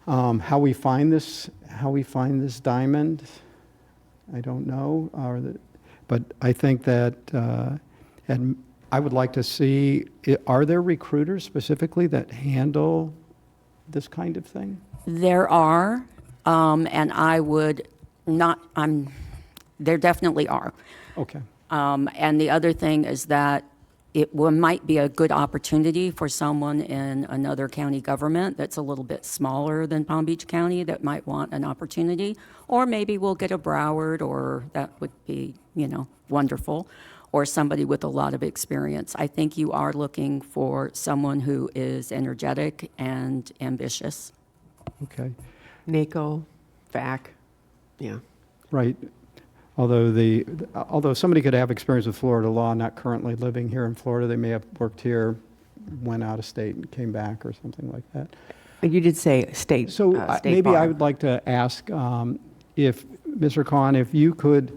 How we find this diamond, I don't know, but I think that, and I would like to see, are there recruiters specifically that handle this kind of thing? There are, and I would not, there definitely are. Okay. And the other thing is that might be a good opportunity for someone in another county government that's a little bit smaller than Palm Beach County that might want an opportunity. Or maybe we'll get a Broward, or that would be, wonderful, or somebody with a lot of experience. I think you are looking for someone who is energetic and ambitious. Okay. NACO, VAC, yeah. Right. Although somebody could have experience with Florida law, not currently living here in Florida, they may have worked here, went out of state and came back or something like that. You did say state. So state maybe bar. I would like to ask if, Mr. Khan, if you could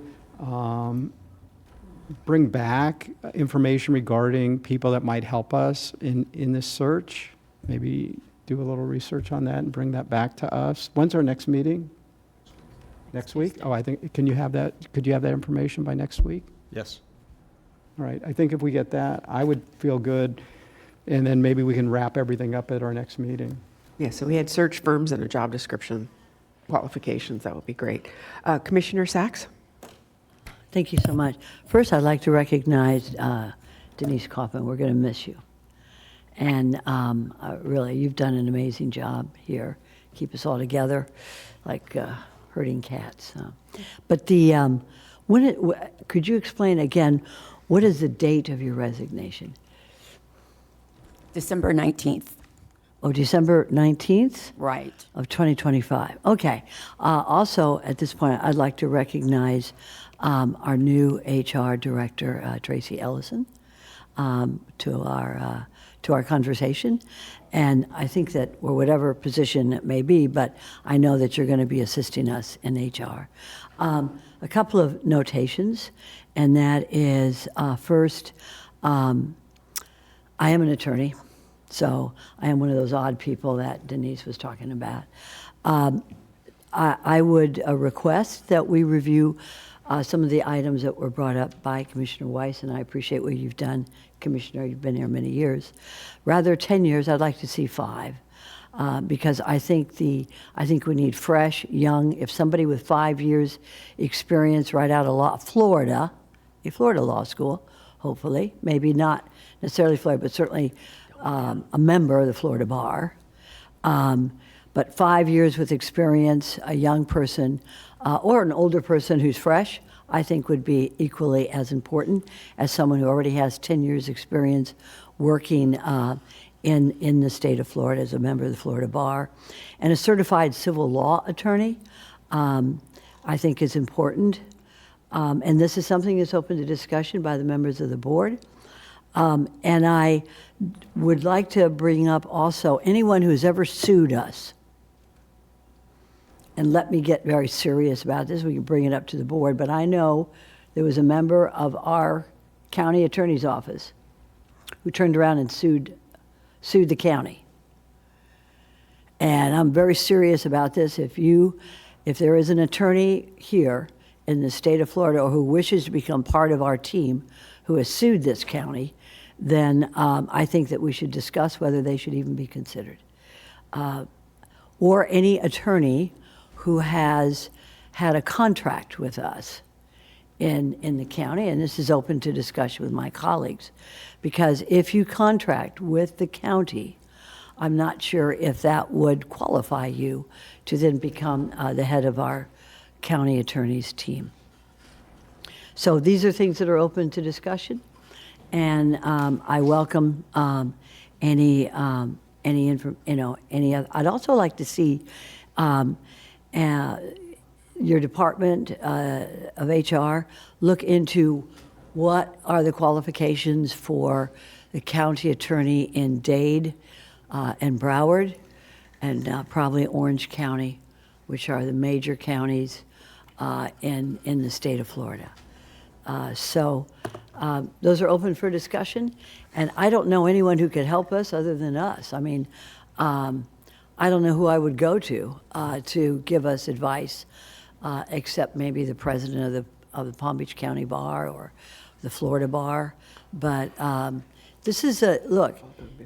bring back information regarding people that might help us in this search, maybe do a little research on that and bring that back to us. When's our next meeting? Next week? Oh, I think, could you have that information by next week? Yes. All right, I think if we get that, I would feel good, and then maybe we can wrap everything up at our next meeting. Yeah, so we had search firms and a job description, qualifications, that would be great. Commissioner Sachs? Thank you so much. First, I'd like to recognize Denise Kaufman. We're going to miss you. And really, you've done an amazing job here. Keep us all together like herding cats. But could you explain again, what is the date of your resignation? December 19th. Oh, December 19th? Right. Of 2025. Okay. Also, at this point, I'd like to recognize our new HR director, Tracy Ellison, to our conversation. And I think that, or whatever position it may be, but I know that you're going to be assisting us in HR. A couple of notations, and that is first, I am an attorney, so I am one of those odd people that Denise was talking about. I would request that we review some of the items that were brought up by Commissioner Weiss, and I appreciate what you've done, Commissioner. You've been here many years. Rather 10 years, I'd like to see 5, because I think we need fresh, young. If somebody with 5 years experience right out of Florida, a Florida law school, hopefully, maybe not necessarily Florida, but certainly a member of the Florida bar. But 5 years with experience, a young person, or an older person who's fresh, I think would be equally as important as someone who already has 10 years experience working in the state of Florida as a member of the Florida bar. And a certified civil law attorney, I think is important. And this is something that's open to discussion by the members of the board. And I would like to bring up also anyone who's ever sued us. And let me get very serious about this. We can bring it up to the board, but I know there was a member of our county attorney's office who turned around and sued the county. And I'm very serious about this. If there is an attorney here in the state of Florida or who wishes to become part of our team who has sued this county, then I think that we should discuss whether they should even be considered. Or any attorney who has had a contract with us in the county, and this is open to discussion with my colleagues, because if you contract with the county, I'm not sure if that would qualify you to then become the head of our county attorney's team. So these are things that are open to discussion, and I welcome any other. I'd also like to see your department of HR look into what are the qualifications for the county attorney in Dade and Broward, and probably Orange County, which are the major counties in the state of Florida. So those are open for discussion, and I don't know anyone who could help us other than us. I mean, I don't know who I would go to give us advice, except maybe the president of the Palm Beach County Bar or the Florida Bar. But this is look,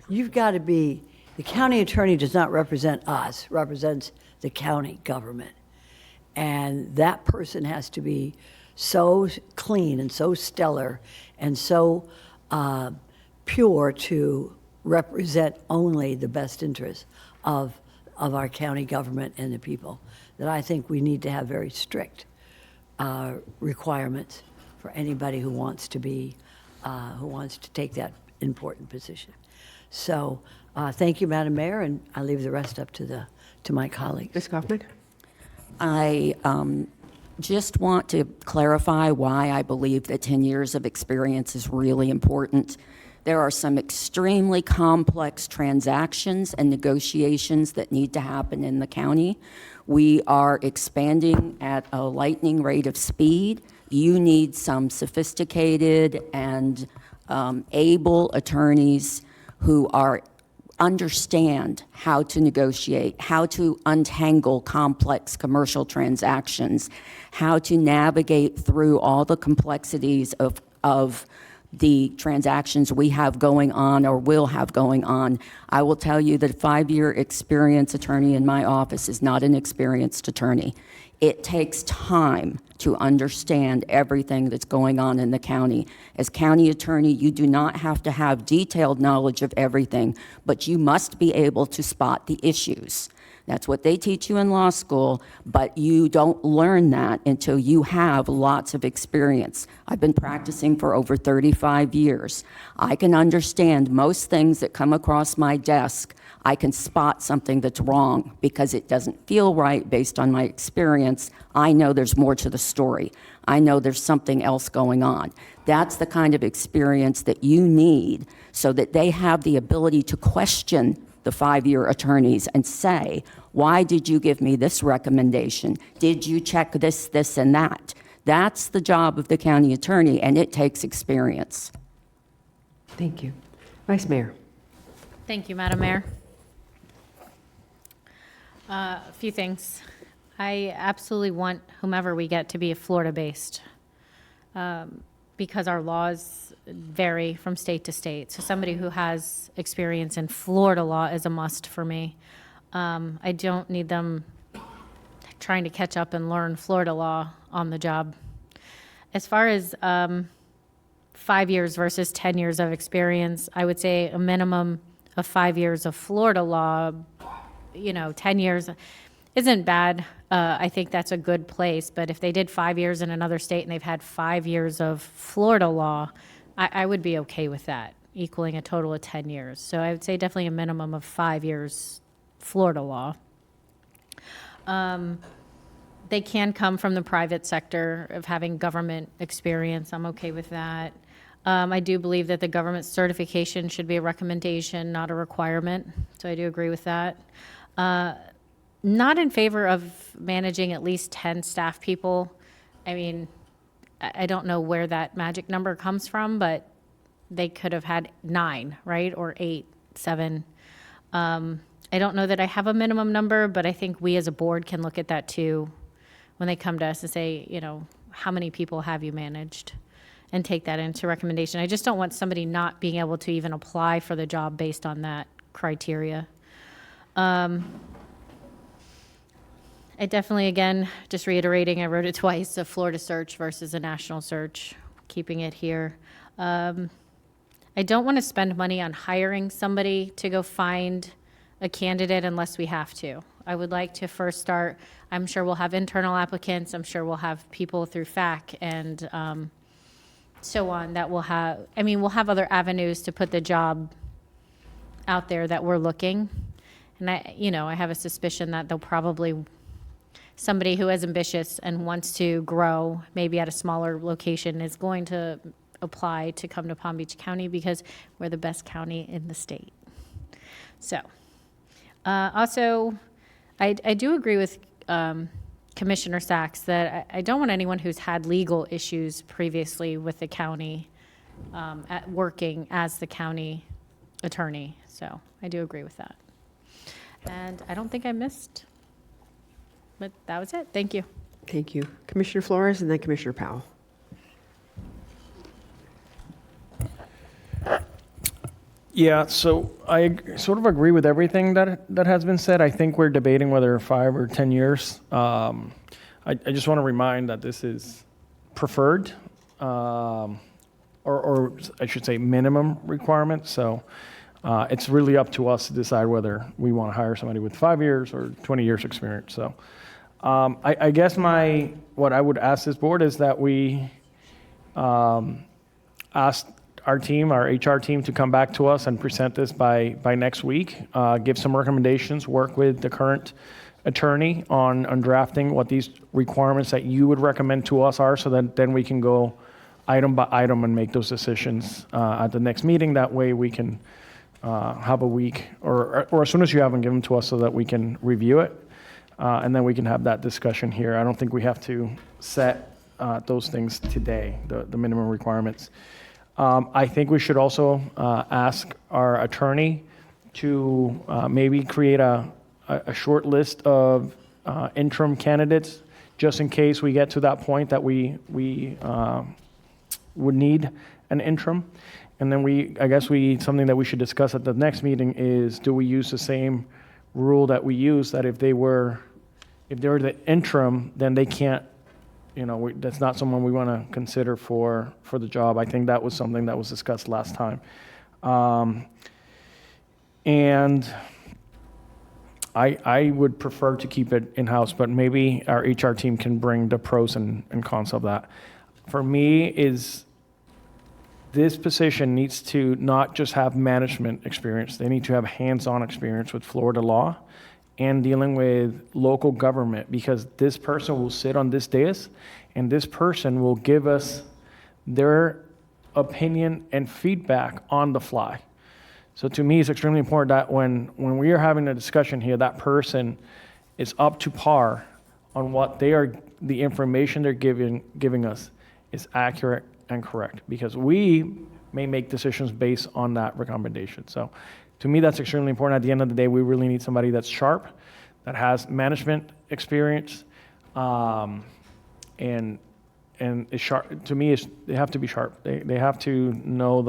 you've got to be, the county attorney does not represent us, represents the county government. And that person has to be so clean and so stellar and so pure to represent only the best interests of our county government and the people, that I think we need to have very strict requirements for anybody who wants to take that important position. So thank you, Madam Mayor, and I leave the rest up to my colleagues. Ms. Kaufman? I just want to clarify why I believe that 10 years of experience is really important. There are some extremely complex transactions and negotiations that need to happen in the county. We are expanding at a lightning rate of speed. You need some sophisticated and able attorneys who understand how to negotiate, how to untangle complex commercial transactions, how to navigate through all the complexities of the transactions we have going on or will have going on. I will tell you that a 5-year experience attorney in my office is not an experienced attorney. It takes time to understand everything that's going on in the county. As county attorney, you do not have to have detailed knowledge of everything, but you must be able to spot the issues. That's what they teach you in law school, but you don't learn that until you have lots of experience. I've been practicing for over 35 years. I can understand most things that come across my desk. I can spot something that's wrong because it doesn't feel right based on my experience. I know there's more to the story. I know there's something else going on. That's the kind of experience that you need so that they have the ability to question the 5-year attorneys and say, why did you give me this recommendation? Did you check this, this, and that? That's the job of the county attorney, and it takes experience. Thank you. Vice Mayor? Thank you, Madam Mayor. A few things. I absolutely want whomever we get to be Florida-based because our laws vary from state to state. So somebody who has experience in Florida law is a must for me. I don't need them trying to catch up and learn Florida law on the job. As far as 5 years versus 10 years of experience, I would say a minimum of 5 years of Florida law. 10 years isn't bad. I think that's a good place. But if they did 5 years in another state and they've had 5 years of Florida law, I would be okay with that, equaling a total of 10 years. So I would say definitely a minimum of 5 years Florida law. They can come from the private sector of having government experience. I'm okay with that. I do believe that the government certification should be a recommendation, not a requirement. So I do agree with that. Not in favor of managing at least 10 staff people. I mean, I don't know where that magic number comes from, but they could have had 9, right? Or 8, 7. I don't know that I have a minimum number, but I think we as a board can look at that too when they come to us and say, how many people have you managed? And take that into recommendation. I just don't want somebody not being able to even apply for the job based on that criteria. I definitely, again, just reiterating, I wrote it twice, a Florida search versus a national search, keeping it here. I don't want to spend money on hiring somebody to go find a candidate unless we have to. I would like to first start, I'm sure we'll have internal applicants, I'm sure we'll have people through FAC and so on that we'll have, we'll have other avenues to put the job out there that we're looking. And I have a suspicion that they'll probably, somebody who is ambitious and wants to grow, maybe at a smaller location, is going to apply to come to Palm Beach County because we're the best county in the state. So, also, I do agree with Commissioner Sachs that I don't want anyone who's had legal issues previously with the county at working as the county attorney. So I do agree with that. And I don't think I missed, but that was it. Thank you. Thank you. Commissioner Flores and then Commissioner Powell. Yeah, so I sort of agree with everything that has been said. I think we're debating whether 5 or 10 years. I just want to remind that this is preferred, or I should say minimum requirement. So it's really up to us to decide whether we want to hire somebody with 5 years or 20 years experience. So I guess what I would ask this board is that we ask our team, our HR team, to come back to us and present this by next week, give some recommendations, work with the current attorney on drafting what these requirements that you would recommend to us are, so that then we can go item by item and make those decisions at the next meeting. That way we can have a week, or as soon as you have them, give them to us so that we can review it, and then we can have that discussion here. I don't think we have to set those things today, the minimum requirements. I think we should also ask our attorney to maybe create a short list of interim candidates, just in case we get to that point that we would need an interim. And then something that we should discuss at the next meeting is, do we use the same rule that we use, that if they're the interim, then they can't, that's not someone we want to consider for the job. I think that was something that was discussed last time. And I would prefer to keep it in-house, but maybe our HR team can bring the pros and cons of that. For me, this position needs to not just have management experience. They need to have hands-on experience with Florida law and dealing with local government, because this person will sit on this dais and this person will give us their opinion and feedback on the fly. So to me, it's extremely important that when we are having a discussion here, that person is up to par on what the information they're giving us is accurate and correct, because we may make decisions based on that recommendation. So to me, that's extremely important. At the end of the day, we really need somebody that's sharp, that has management experience, and is sharp. To me, they have to be sharp. They have to know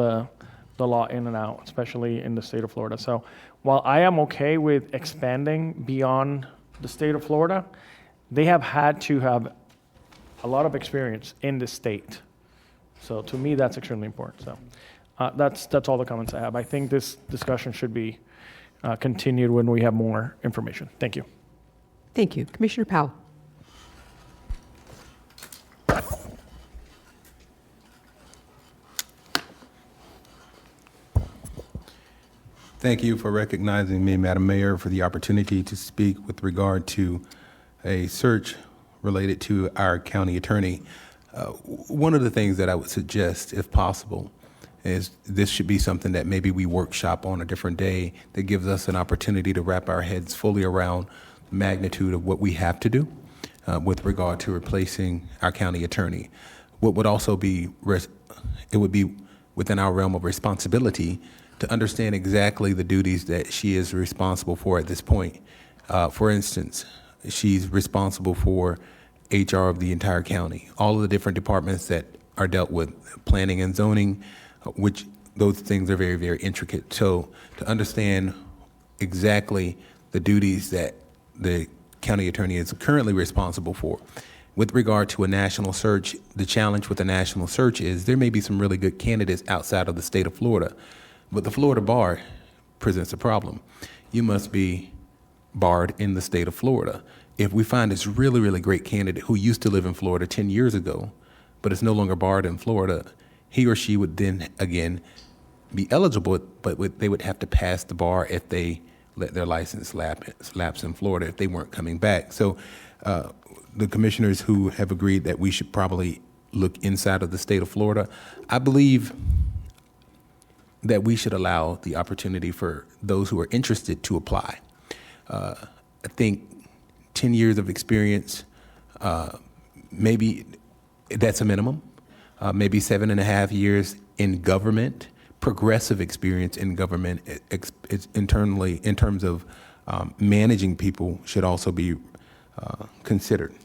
the law in and out, especially in the state of Florida. So while I am okay with expanding beyond the state of Florida, they have had to have a lot of experience in the state. So to me, that's extremely important. So that's all the comments I have. I think this discussion should be continued when we have more information. Thank you. Thank you. Commissioner Powell. Thank you for recognizing me, Madam Mayor, for the opportunity to speak with regard to a search related to our county attorney. One of the things that I would suggest, if possible, is this should be something that maybe we workshop on a different day that gives us an opportunity to wrap our heads fully around the magnitude of what we have to do with regard to replacing our county attorney. What would also be, it would be within our realm of responsibility to understand exactly the duties that she is responsible for at this point. For instance, she's responsible for HR of the entire county, all of the different departments that are dealt with, planning and zoning, which those things are very, very intricate. So to understand exactly the duties that the county attorney is currently responsible for. With regard to a national search, the challenge with a national search is there may be some really good candidates outside of the state of Florida, but the Florida bar presents a problem. you must be barred in the state of Florida. If we find this really, really great candidate who used to live in Florida 10 years ago, but is no longer barred in Florida, he or she would then again be eligible, but they would have to pass the bar if they let their license lapse in Florida if they weren't coming back. So the commissioners who have agreed that we should probably look inside of the state of Florida, I believe that we should allow the opportunity for those who are interested to apply. I think 10 years of experience, maybe that's a minimum. Maybe 7.5 years in government, progressive experience in government internally in terms of managing people should also be considered.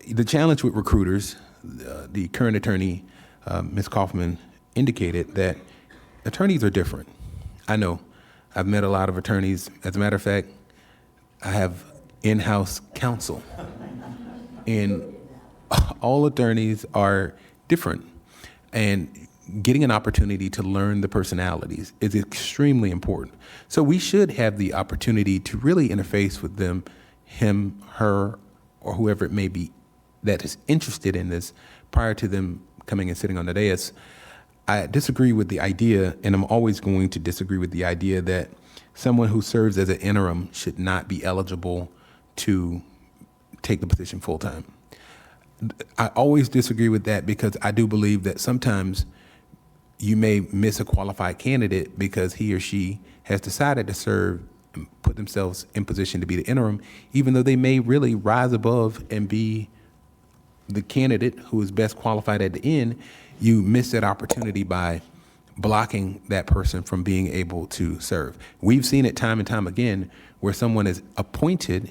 The challenge with recruiters, the current attorney, Ms. Kaufman, indicated that attorneys are different. I know. I've met a lot of attorneys. As a matter of fact, I have in-house counsel. And all attorneys are different. And getting an opportunity to learn the personalities is extremely important. So we should have the opportunity to really interface with them, him, her, or whoever it may be that is interested in this prior to them coming and sitting on the dais. I disagree with the idea, and I'm always going to disagree with the idea that someone who serves as an interim should not be eligible to take the position full time. I always disagree with that because I do believe that sometimes you may miss a qualified candidate because he or she has decided to serve and put themselves in position to be the interim, even though they may really rise above and be the candidate who is best qualified at the end. You miss that opportunity by blocking that person from being able to serve. We've seen it time and time again where someone is appointed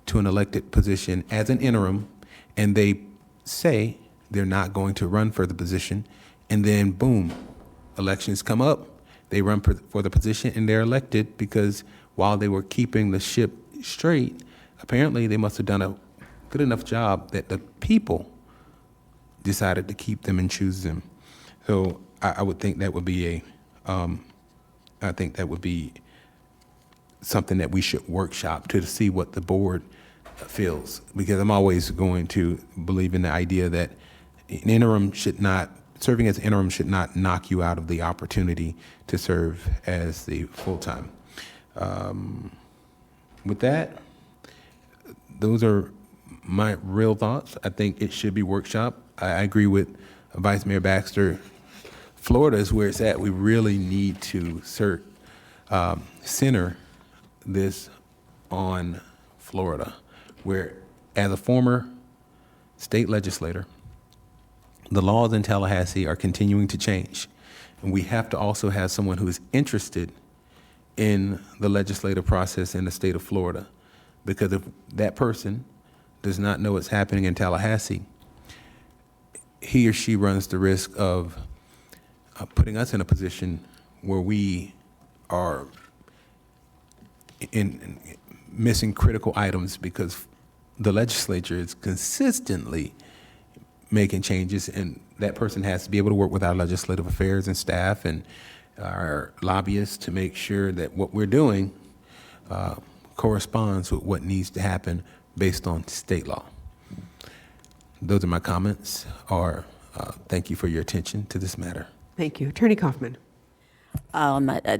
to an elected position as an interim and they say they're not going to run for the position, and then boom, elections come up, they run for the position and they're elected because while they were keeping the ship straight, apparently they must have done a good enough job that the people decided to keep them and choose them. So I would think that would be I think that would be something that we should workshop to see what the board feels, because I'm always going to believe in the idea that serving as interim should not knock you out of the opportunity to serve as the full-time. With that, those are my real thoughts. I think it should be workshop. I agree with Vice Mayor Baxter. Florida is where it's at. We really need to center this on Florida, where as a former state legislator, the laws in Tallahassee are continuing to change. And we have to also have someone who is interested in the legislative process in the state of Florida. Because if that person does not know what's happening in Tallahassee, he or she runs the risk of putting us in a position where we are in missing critical items because the legislature is consistently making changes, and that person has to be able to work with our legislative affairs and staff and our lobbyists to make sure that what we're doing corresponds with what needs to happen based on state law. Those are my comments, thank you for your attention to this matter. Thank you. Attorney Kaufman. I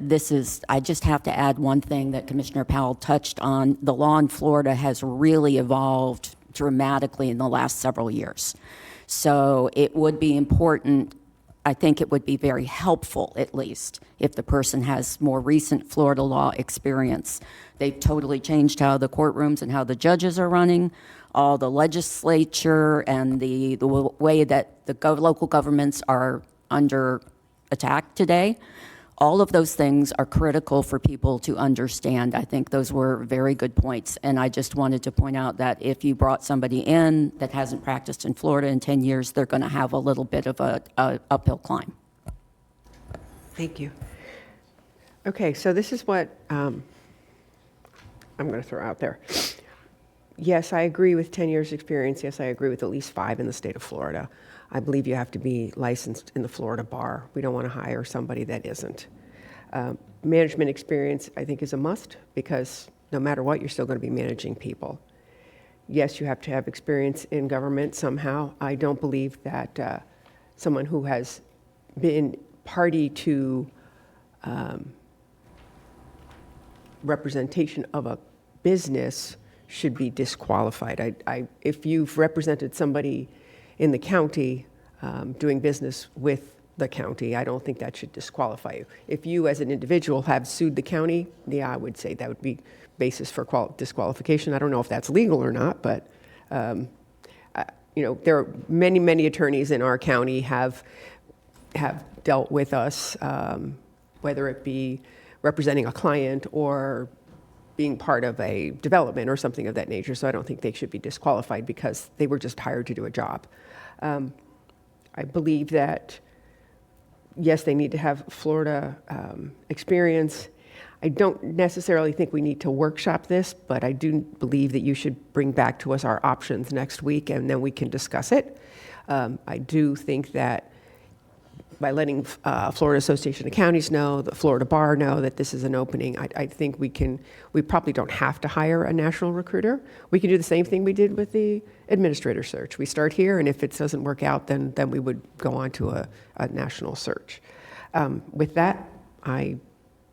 just have to add one thing that Commissioner Powell touched on. The law in Florida has really evolved dramatically in the last several years. So it would be important, I think it would be very helpful, at least, if the person has more recent Florida law experience. They've totally changed how the courtrooms and how the judges are running, all the legislature and the way that the local governments are under attack today. All of those things are critical for people to understand. I think those were very good points. And I just wanted to point out that if you brought somebody in that hasn't practiced in Florida in 10 years, they're going to have a little bit of a uphill climb. Thank you. Okay, so this is what I'm going to throw out there. Yes, I agree with 10 years experience. Yes, I agree with at least 5 in the state of Florida. I believe you have to be licensed in the Florida bar. We don't want to hire somebody that isn't. Management experience, I think, is a must, because no matter what, you're still going to be managing people. Yes, you have to have experience in government somehow. I don't believe that someone who has been party to representation of a business should be disqualified. If you've represented somebody in the county doing business with the county, I don't think that should disqualify you. If you as an individual have sued the county, yeah, I would say that would be basis for disqualification. I don't know if that's legal or not, but there are many attorneys in our county have dealt with us, whether it be representing a client or being part of a development or something of that nature. So I don't think they should be disqualified because they were just hired to do a job. I believe that, yes, they need to have Florida experience. I don't necessarily think we need to workshop this, but I do believe that you should bring back to us our options next week, and then we can discuss it. I do think that by letting Florida Association of Counties know, the Florida Bar know that this is an opening, I think we probably don't have to hire a national recruiter. We can do the same thing we did with the administrator search. We start here, and if it doesn't work out, then we would go on to a national search. With that, I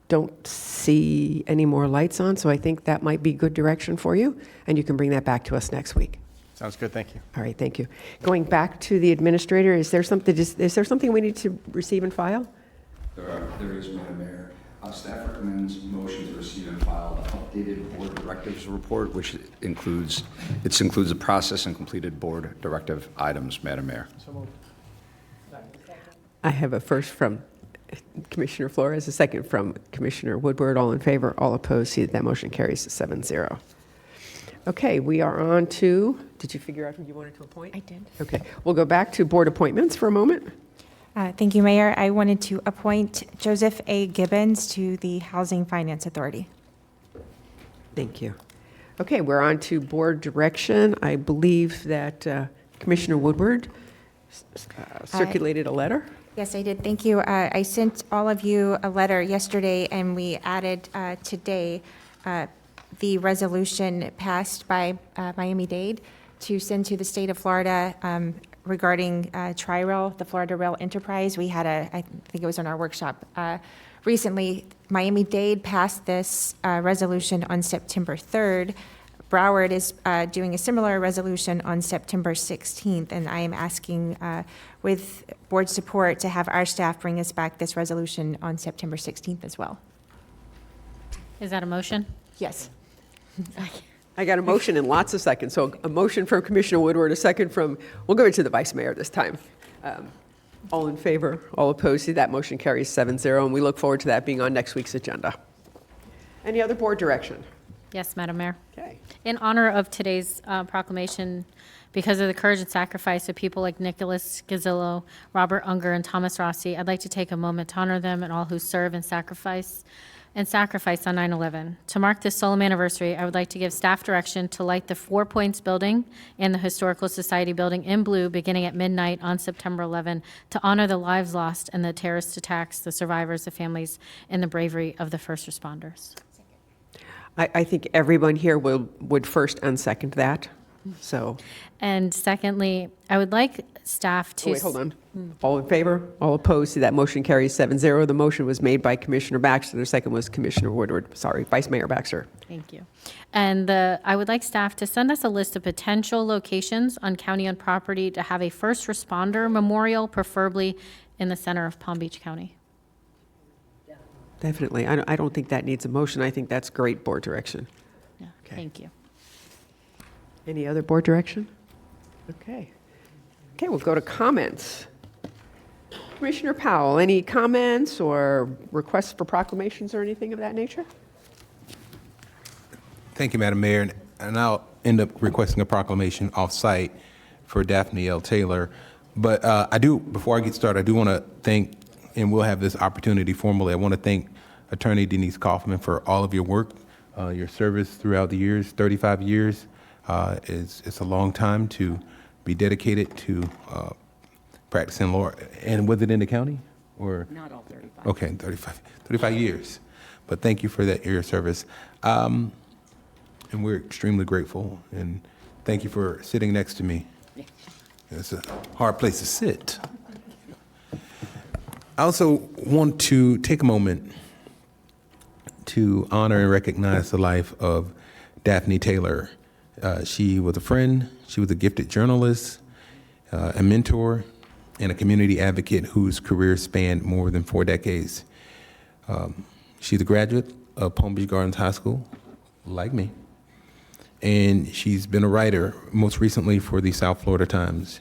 don't see any more lights on, so I think that might be good direction for you, and you can bring that back to us next week. Sounds good, thank you. All right, thank you. Going back to the administrator, is there something we need to receive and file? There is, Madam Mayor. Staff recommends motion to receive and file the updated board directives report, which includes the process and completed board directive items, Madam Mayor. I have a first from Commissioner Flores, a second from Commissioner Woodward. All in favor, all opposed. See that motion carries 7-0. Okay, we are on to, did you figure out who you wanted to appoint? I did. Okay, we'll go back to board appointments for a moment. Thank you, Mayor. I wanted to appoint Joseph A. Gibbons to the Housing Finance Authority. Thank you. Okay, we're on to board direction. I believe that Commissioner Woodward circulated a letter. Yes, I did. Thank you. I sent all of you a letter yesterday, and we added today the resolution passed by Miami-Dade to send to the state of Florida regarding Tri-Rail, the Florida Rail Enterprise. We had I think it was on our workshop recently. Miami-Dade passed this resolution on September 3rd. Broward is doing a similar resolution on September 16th, and I am asking with board support to have our staff bring us back this resolution on September 16th as well. Is that a motion? Yes. I got a motion in lots of seconds. So a motion from Commissioner Woodward, a second from, we'll go to the Vice Mayor this time. All in favor, all opposed. See, that motion carries 7-0, and we look forward to that being on next week's agenda. Any other board direction? Yes, Madam Mayor. Okay. In honor of today's proclamation, because of the courage and sacrifice of people like Nicholas Gazzillo, Robert Unger, and Thomas Rossi, I'd like to take a moment to honor them and all who serve and sacrifice on 9/11. To mark this solemn anniversary, I would like to give staff direction to light the 4 Points building and the Historical Society building in blue beginning at midnight on September 11 to honor the lives lost in the terrorist attacks, the survivors, the families, and the bravery of the first responders. I think everyone here would first and second that. So. And secondly, I would like staff to. Oh, wait, hold on. All in favor? All opposed? See, that motion carries 7-0. The motion was made by Commissioner Baxter. The second was Commissioner Woodward. Sorry, Vice Mayor Baxter. Thank you. And I would like staff to send us a list of potential locations on county-owned property to have a first responder memorial, preferably in the center of Palm Beach County. Definitely. I don't think that needs a motion. I think that's great board direction. Yeah, Okay. thank you. Any other board direction? Okay. Okay, we'll go to comments. Commissioner Powell, any comments or requests for proclamations or anything of that nature? Thank you, Madam Mayor. And I'll end up requesting a proclamation off-site for Daphne L. Taylor. But before I get started, I do want to thank, and we'll have this opportunity formally, I want to thank Attorney Denise Kaufman for all of your work, your service throughout the years, 35 years. It's a long time to be dedicated to practicing law. And was it in the county? or? Not all 35. Okay, 35 years. But thank you for that, your service. And we're extremely grateful. And thank you for sitting next to me. It's a hard place to sit. I also want to take a moment to honor and recognize the life of Daphne Taylor. She was a friend, she was a gifted journalist, a mentor, and a community advocate whose career spanned more than 4 decades. She's a graduate of Palm Beach Gardens High School, like me, and she's been a writer, most recently for the South Florida Times.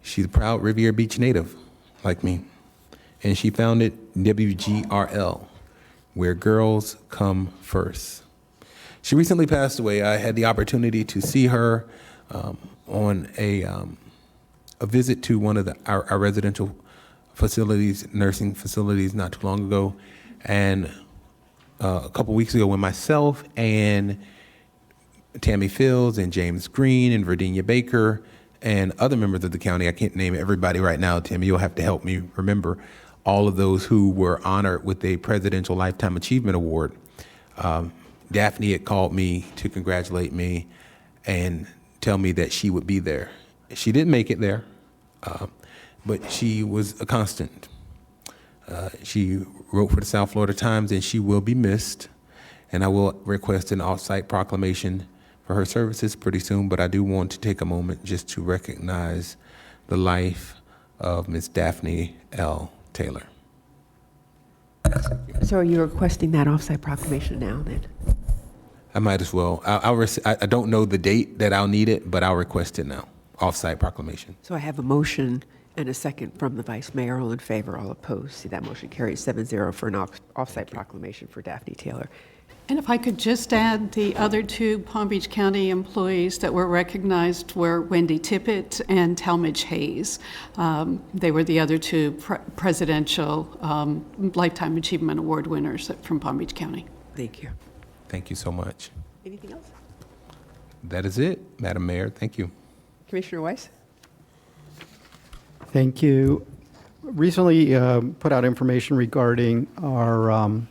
She's a proud Riviera Beach native, like me, and she founded WGRL, where girls come first. She recently passed away. I had the opportunity to see her on a visit to one of our residential facilities, nursing facilities, not too long ago. And a couple weeks ago when myself and Tammy Fields and James Green and Virginia Baker and other members of the county, I can't name everybody right now, Tammy, you'll have to help me remember all of those who were honored with a Presidential Lifetime Achievement Award. Daphne had called me to congratulate me and tell me that she would be there. She didn't make it there, but she was a constant. She wrote for the South Florida Times, and she will be missed. And I will request an off-site proclamation for her services pretty soon, but I do want to take a moment just to recognize the life of Miss Daphne L. Taylor. So are you requesting that off-site proclamation now then? I might as well. I don't know the date that I'll need it, but I'll request it now. Off-site proclamation. So I have a motion and a second from the Vice Mayor. All in favor, all opposed. See, that motion carries 7-0 for an off-site proclamation for Daphne Taylor. And if I could just add, the other 2 Palm Beach County employees that were recognized were Wendy Tippett and Talmadge Hayes. They were the other 2 presidential Lifetime Achievement Award winners from Palm Beach County. Thank you. Thank you so much. Anything else? That is it, Madam Mayor. Thank you. Commissioner Weiss? Thank you. Recently put out information regarding our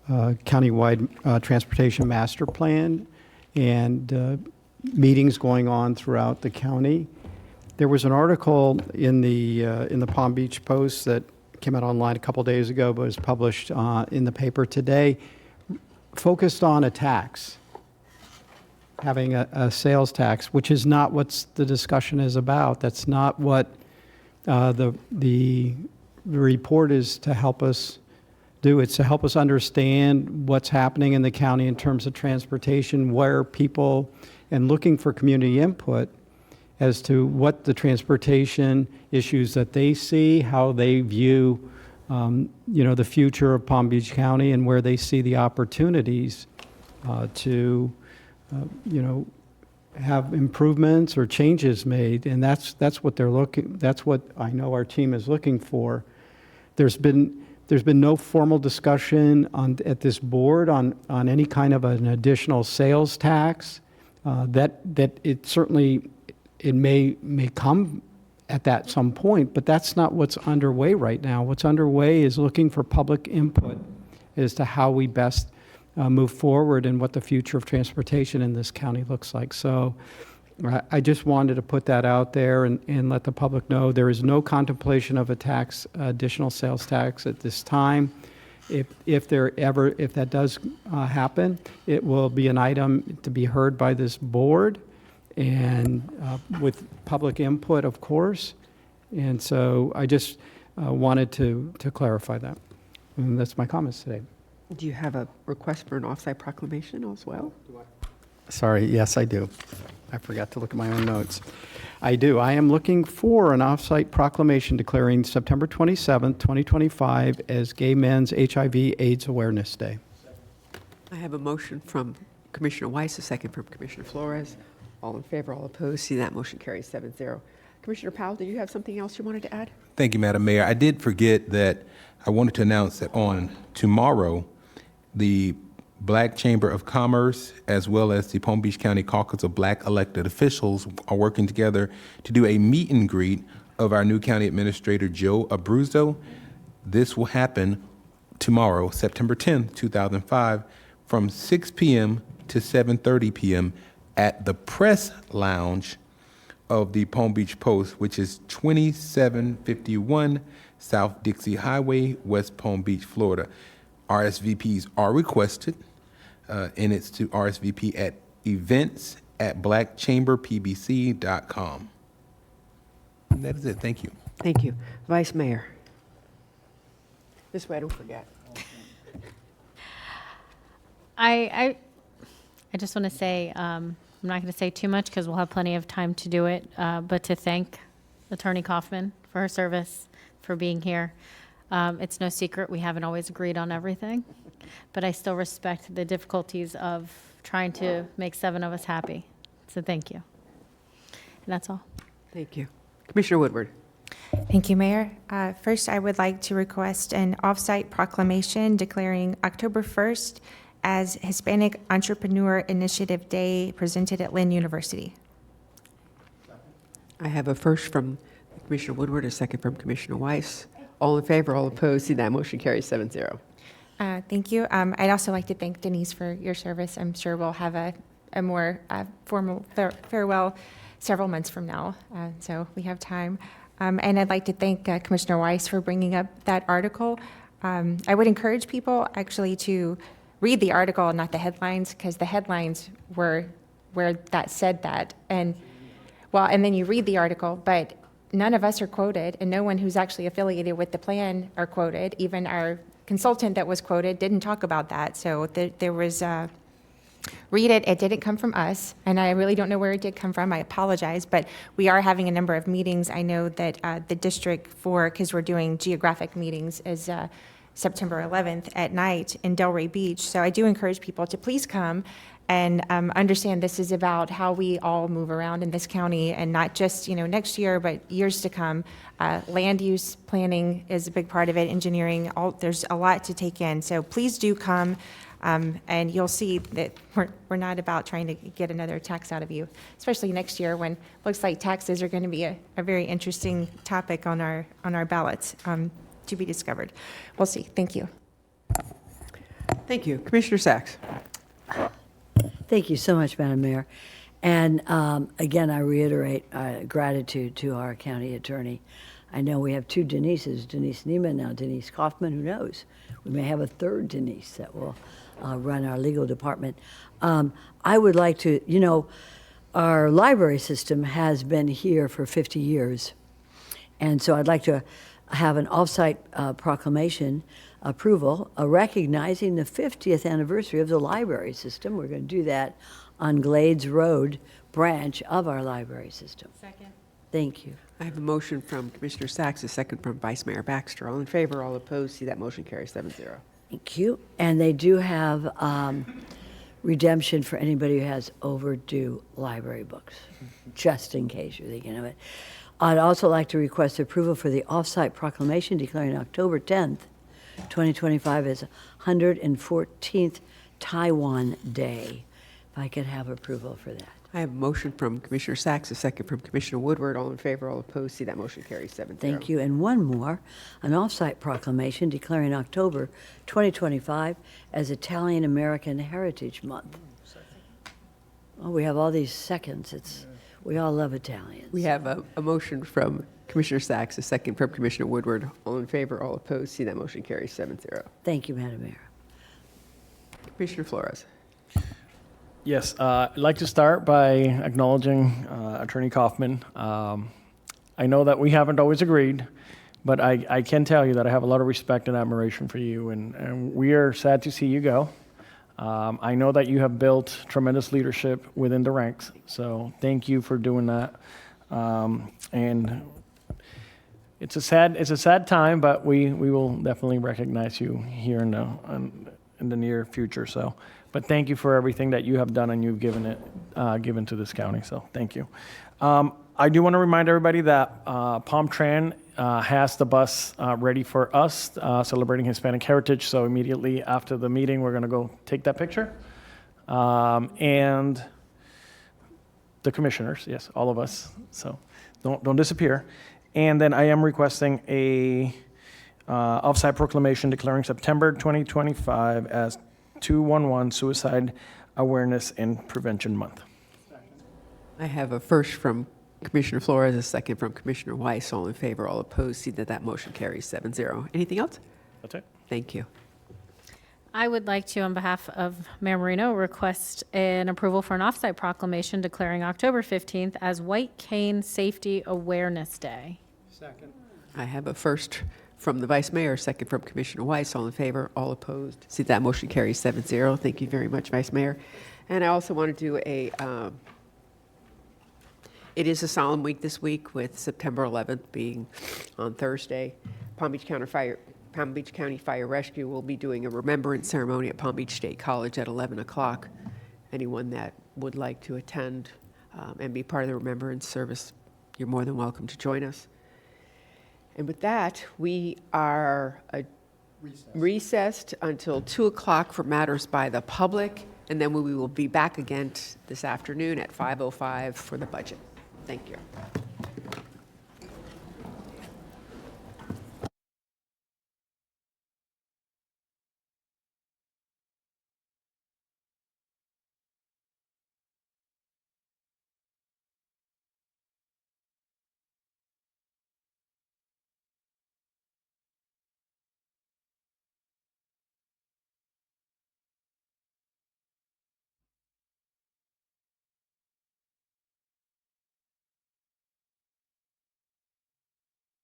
countywide transportation master plan and meetings going on throughout the county. There was an article in the Palm Beach Post that came out online a couple days ago, but was published in the paper today, focused on a tax, having a sales tax, which is not what the discussion is about. That's not what the report is to help us do. It's to help us understand what's happening in the county in terms of transportation, where people, and looking for community input as to what the transportation issues that they see, how they view the future of Palm Beach County, and where they see the opportunities to have improvements or changes made. And that's what they're looking. That's what I know our team is looking for. There's been no formal discussion at this board on any kind of an additional sales tax. That it certainly it may come at that some point, but that's not what's underway right now. What's underway is looking for public input as to how we best move forward and what the future of transportation in this county looks like. So I just wanted to put that out there and let the public know there is no contemplation of a tax, additional sales tax at this time. If that does happen, it will be an item to be heard by this board and with public input, of course. And so I just wanted to clarify that. And that's my comments today. Do you have a request for an off-site proclamation as well? Sorry, yes, I do. I forgot to look at my own notes. I do. I am looking for an off-site proclamation declaring September 27th, 2025 as Gay Men's HIV/AIDS Awareness Day. I have a motion from Commissioner Weiss, a second from Commissioner Flores. All in favor, all opposed. See, that motion carries 7-0. Commissioner Powell, did you have something else you wanted to add? Thank you, Madam Mayor. I did forget that I wanted to announce that on tomorrow, the Black Chamber of Commerce, as well as the Palm Beach County Caucus of Black Elected Officials, are working together to do a meet and greet of our new county administrator, Joe Abruzzo. This will happen tomorrow, September 10th, 2005, from 6 p.m. to 7:30 p.m. at the Press Lounge of the Palm Beach Post, which is 2751 South Dixie Highway, West Palm Beach, Florida. RSVPs are requested, and it's to RSVP at events@blackchamberpbc.com. And that is it. Thank you. Thank you. Vice Mayor. This way I don't forget. I just want to say, I'm not going to say too much because we'll have plenty of time to do it, but to thank Attorney Kaufman for her service, for being here. It's no secret we haven't always agreed on everything, but I still respect the difficulties of trying to make 7 of us happy. So thank you. And that's all. Thank you. Commissioner Woodward. Thank you, Mayor. First, I would like to request an off-site proclamation declaring October 1st as Hispanic Entrepreneur Initiative Day presented at Lynn University. I have a first from Commissioner Woodward, a second from Commissioner Weiss. All in favor, all opposed, see that motion carries 7-0. Thank you. I'd also like to thank Denise for your service. I'm sure we'll have a more formal farewell several months from now, so we have time. And I'd like to thank Commissioner Weiss for bringing up that article. I would encourage people actually to read the article and not the headlines, because the headlines were where that said that. And then you read the article, but none of us are quoted, and no one who's actually affiliated with the plan are quoted. Even our consultant that was quoted didn't talk about that. So there was, read it, it didn't come from us, and I really don't know where it did come from. I apologize, but we are having a number of meetings. I know that the District 4, because we're doing geographic meetings, is September 11th at night in Delray Beach. So I do encourage people to please come and understand this is about how we all move around in this county, and not just next year, but years to come. Land use planning is a big part of it, engineering, there's a lot to take in. So please do come, and you'll see that we're not about trying to get another tax out of you, especially next year when it looks like taxes are going to be a very interesting topic on our ballots to be discovered. We'll see. Thank you. Thank you. Commissioner Sachs. Thank you so much, Madam Mayor. And again, I reiterate gratitude to our county attorney. I know we have 2 Denises, Denise Neiman, now Denise Kaufman, who knows? We may have a 3rd Denise that will run our legal department. I would like to, our library system has been here for 50 years. And so I'd like to have an off-site proclamation approval recognizing the 50th anniversary of the library system. We're going to do that on Glades Road branch of our library system. Second. Thank you. I have a motion from Commissioner Sachs, a second from Vice Mayor Baxter. All in favor, all opposed, see that motion carries 7-0. Thank you. And they do have redemption for anybody who has overdue library books, just in case you're thinking of it. I'd also like to request approval for the off-site proclamation declaring October 10th, 2025 as 114th Taiwan Day. If I could have approval for that. I have a motion from Commissioner Sachs, a second from Commissioner Woodward. All in favor, all opposed, see that motion carries 7-0. Thank you. And one more, an off-site proclamation declaring October 2025 as Italian American Heritage Month. Oh, we have all these seconds. We all love Italians. We have a motion from Commissioner Sachs, a second from Commissioner Woodward. All in favor, all opposed, see that motion carries 7-0. Thank you, Madam Mayor. Commissioner Flores. Yes, I'd like to start by acknowledging Attorney Kaufman. I know that we haven't always agreed, but I can tell you that I have a lot of respect and admiration for you, and we are sad to see you go. I know that you have built tremendous leadership within the ranks, so thank you for doing that. And it's a sad time, but we will definitely recognize you here in the near future. So, but thank you for everything that you have done and you've given to this county. So thank you. I do want to remind everybody that Palm Tran has the bus ready for us, celebrating Hispanic heritage. So immediately after the meeting, we're going to go take that picture. And the commissioners, yes, all of us. So don't disappear. And then I am requesting a Offsite proclamation declaring September 2025 as 211 Suicide Awareness and Prevention Month. I have a first from Commissioner Flores, a second from Commissioner Weiss. All in favor, all opposed. See that that motion carries 7-0. Anything else? That's it. Thank you. I would like to, on behalf of Mayor Marino, request an approval for an offsite proclamation declaring October 15th as White Cane Safety Awareness Day. Second. I have a first from the Vice Mayor, second from Commissioner Weiss. All in favor, all opposed. See that motion carries 7-0. Thank you very much, Vice Mayor. And I also want to do it is a solemn week this week with September 11th being on Thursday. Palm Beach County Fire Rescue will be doing a remembrance ceremony at Palm Beach State College at 11 o'clock. Anyone that would like to attend and be part of the remembrance service, you're more than welcome to join us. And with that, we are recessed until 2 o'clock for matters by the public, and then we will be back again this afternoon at 5:05 for the budget. Thank you.